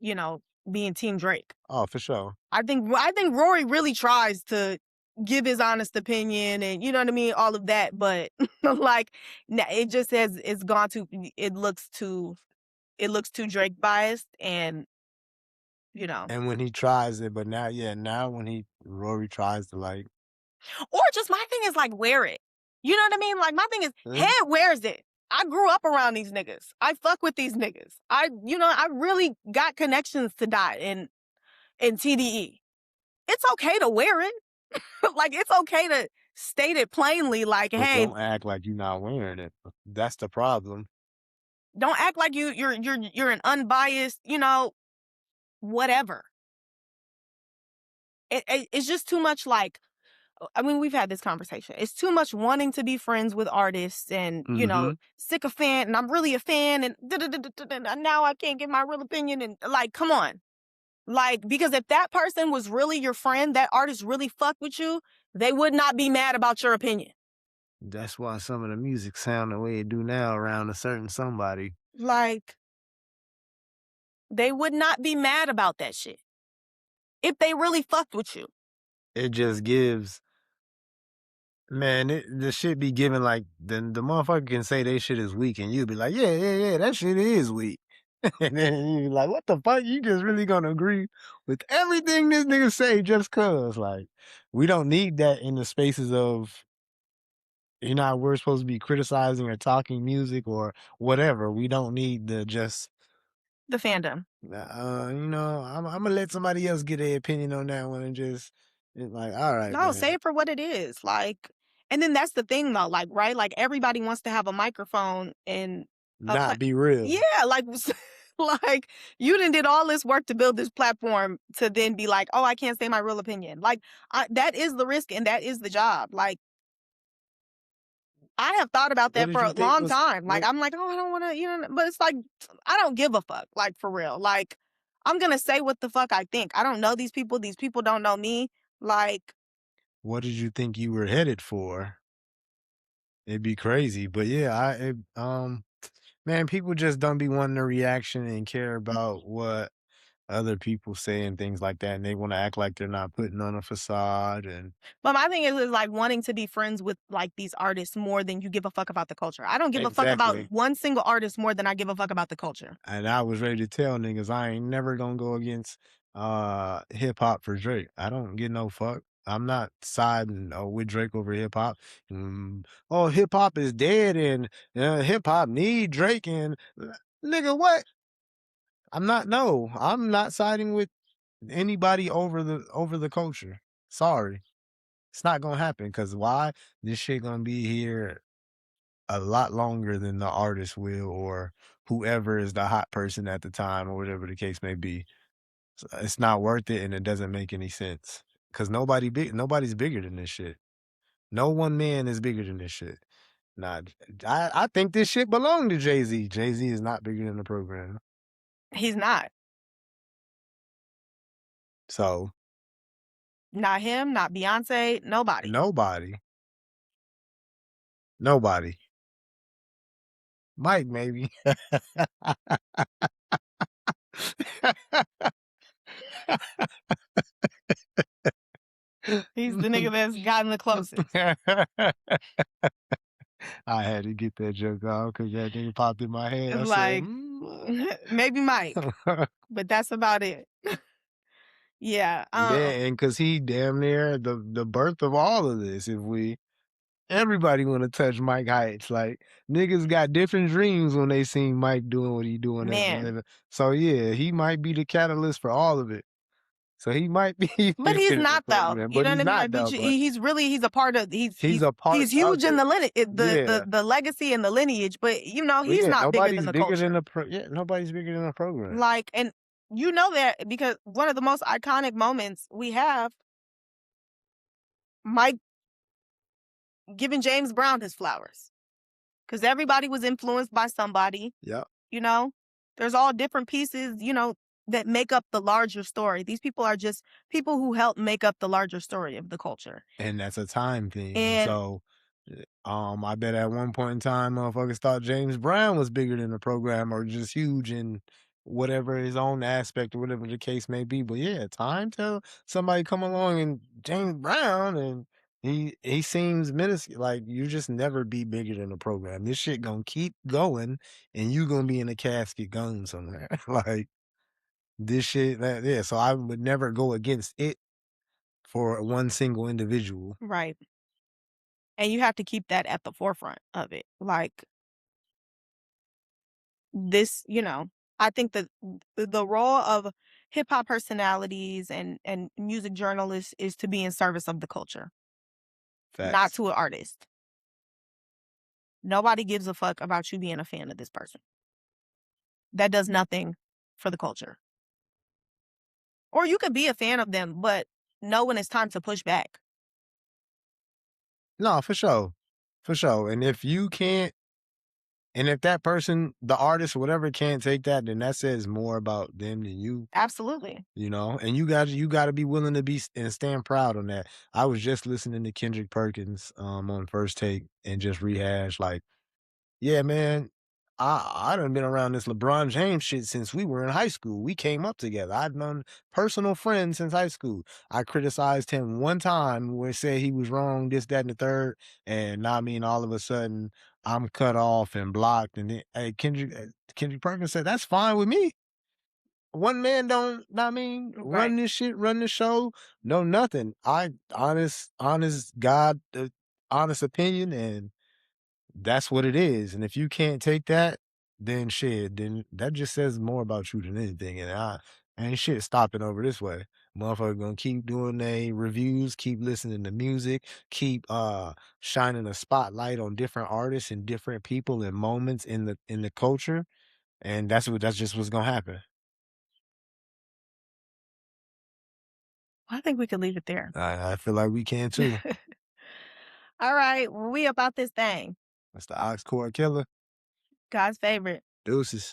S1: you know, being Team Drake.
S2: Oh, for sure.
S1: I think Rory really tries to give his honest opinion and you know what I mean, all of that, but like it just has it's gone too it looks too Drake biased and you know.
S2: And when he tries it, but now, yeah, now when Rory tries to like,
S1: Or just my thing is like wear it. You know what I mean? Like my thing is
S2: eh,
S1: head wears it. I grew up around these niggas. I fuck with these niggas. I really got connections to Dot and TDE. It's okay to wear it. Like it's okay to state it plainly like,
S2: but
S1: hey,
S2: don't act like you're not wearing it. That's the problem.
S1: don't act like you're an unbiased, whatever. It's just too much like I mean, we've had this conversation. It's too much wanting to be friends with artists and,
S2: Hmm.
S1: sycophant and I'm really a fan and now I can't give my real opinion and like, come on. Like, because if that person was really your friend, that artist really fucked with you, they would not be mad about your opinion.
S2: That's why some of the music sound the way it do now around a certain somebody.
S1: Like, they would not be mad about that shit. if they really fucked with you.
S2: It just gives man, the shit be given like the motherfucker can say they shit is weak, and you be like, yeah, yeah, yeah, that shit is weak. And then you be like, what the fuck? You just really gonna agree with everything this nigga say just cause? Like, we don't need that in the spaces of we're supposed to be criticizing or talking music or whatever. We don't need the just
S1: The fandom.
S2: I'm gonna let somebody else get their opinion on that one and just it's like, all right,
S1: No,
S2: man,
S1: say it for what it is. Like, and then that's the thing though, like, right? Like everybody wants to have a microphone and a
S2: not be real.
S1: yeah, like like you done did all this work to build this platform to then be like, oh, I can't say my real opinion. Like that is the risk and that is the job. Like I have thought about
S2: What
S1: that
S2: did
S1: for
S2: you
S1: a
S2: think
S1: long
S2: was
S1: time. Like
S2: what
S1: I'm like, oh, I don't want to, but it's like I don't give a fuck. Like for real. Like I'm gonna say what the fuck I think. I don't know these people. These people don't know me. Like
S2: what did you think you were headed for? It'd be crazy, but yeah, man, people just don't be wanting a reaction and care about what other people say and things like that, and they want to act like they're not putting on a facade and
S1: but my thing is like wanting to be friends with like these artists more than you give a fuck about the culture. I don't give a fuck about
S2: exactly.
S1: one single artist more than I give a fuck about the culture.
S2: And I was ready to tell niggas I ain't never gonna go against hip hop for Drake. I don't get no fuck. I'm not siding with Drake over hip hop. Oh, hip hop is dead and hip hop need Drake and nigga what? I'm not siding with anybody over the culture. Sorry. It's not gonna happen because why? This shit gonna be here a lot longer than the artist will or whoever is the hot person at the time or whatever the case may be. So it's not worth it and it doesn't make any sense. Cause nobody's bigger than this shit. No one man is bigger than this shit. Nah, I think this shit belonged to Jay-Z. Jay-Z is not bigger than the program.
S1: He's not.
S2: So
S1: Not him, not Beyonce, nobody.
S2: nobody, nobody. Mike, maybe.
S1: He's the nigga that's gotten the closest.
S2: I had to get that joke off because that thing popped in my head.
S1: It's
S2: I said,
S1: like maybe Mike, but that's about it. Yeah.
S2: yeah, and because he damn near the birth of all of this. If we everybody want to touch Mike Heights, like niggas got different dreams when they seen Mike doing what he doing at the
S1: Man.
S2: end. So yeah, he might be the catalyst for all of it. So he might be
S1: But
S2: bigger
S1: he's
S2: than the
S1: not though.
S2: program,
S1: You
S2: but
S1: know what
S2: he's
S1: I mean?
S2: not
S1: Like,
S2: though. But
S1: he's really he's a part of
S2: he's a part
S1: he's
S2: of
S1: huge in
S2: the
S1: the
S2: yeah.
S1: the legacy and the lineage, but
S2: But
S1: he's
S2: yeah,
S1: not bigger than
S2: nobody's
S1: the
S2: bigger than
S1: culture.
S2: nobody's bigger than the program.
S1: Like, and you know that because one of the most iconic moments we have, Mike giving James Brown his flowers. Because everybody was influenced by somebody,
S2: Yep.
S1: you know? There's all different pieces, that make up the larger story. These people are just people who help make up the larger story of the culture.
S2: And that's a time thing. And
S1: And
S2: so, I bet at one point in time, motherfuckers thought James Brown was bigger than the program or just huge in whatever his own aspect or whatever the case may be. But yeah, time till somebody come along and James Brown and he seems minuscule. Like you just never be bigger than the program. This shit gonna keep going, and you gonna be in a casket going somewhere. Like this shit. Yeah. So I would never go against it for one single individual.
S1: right. And you have to keep that at the forefront of it. Like this, I think that the role of hip hop personalities and music journalists is to be in service of the culture, not
S2: Facts.
S1: to an artist. Nobody gives a fuck about you being a fan of this person. That does nothing for the culture. Or you could be a fan of them, but know when it's time to push back.
S2: No, for sure. For sure. And if you can't and if that person, the artist or whatever can't take that, then that says more about them than
S1: Absolutely.
S2: and you gotta be willing to be and stand proud on that. I was just listening to Kendrick Perkins on First Take and just rehash like, yeah, man, I done been around this LeBron James shit since we were in high school. We came up together. I've known personal friends since high school. I criticized him one time where said he was wrong, this, that, and the third, and I mean all of a sudden I'm cut off and blocked. And then, hey, Kendrick Perkins said that's fine with me. One man don't, I mean,
S1: Right.
S2: run this shit, run the show, no nothing. I honest God, honest opinion, and that's what it is. And if you can't take that, then shit, then that just says more about you than anything. And ain't shit stopping over this way. Motherfucker gonna keep doing their reviews, keep listening to music, keep shining a spotlight on different artists and different people and moments in the culture. And that's just what's gonna happen.
S1: I think we could leave it there.
S2: I feel like we can too.
S1: All right, well, we about this thing.
S2: That's the Ox Core Killer.
S1: God's favorite.
S2: Deuces.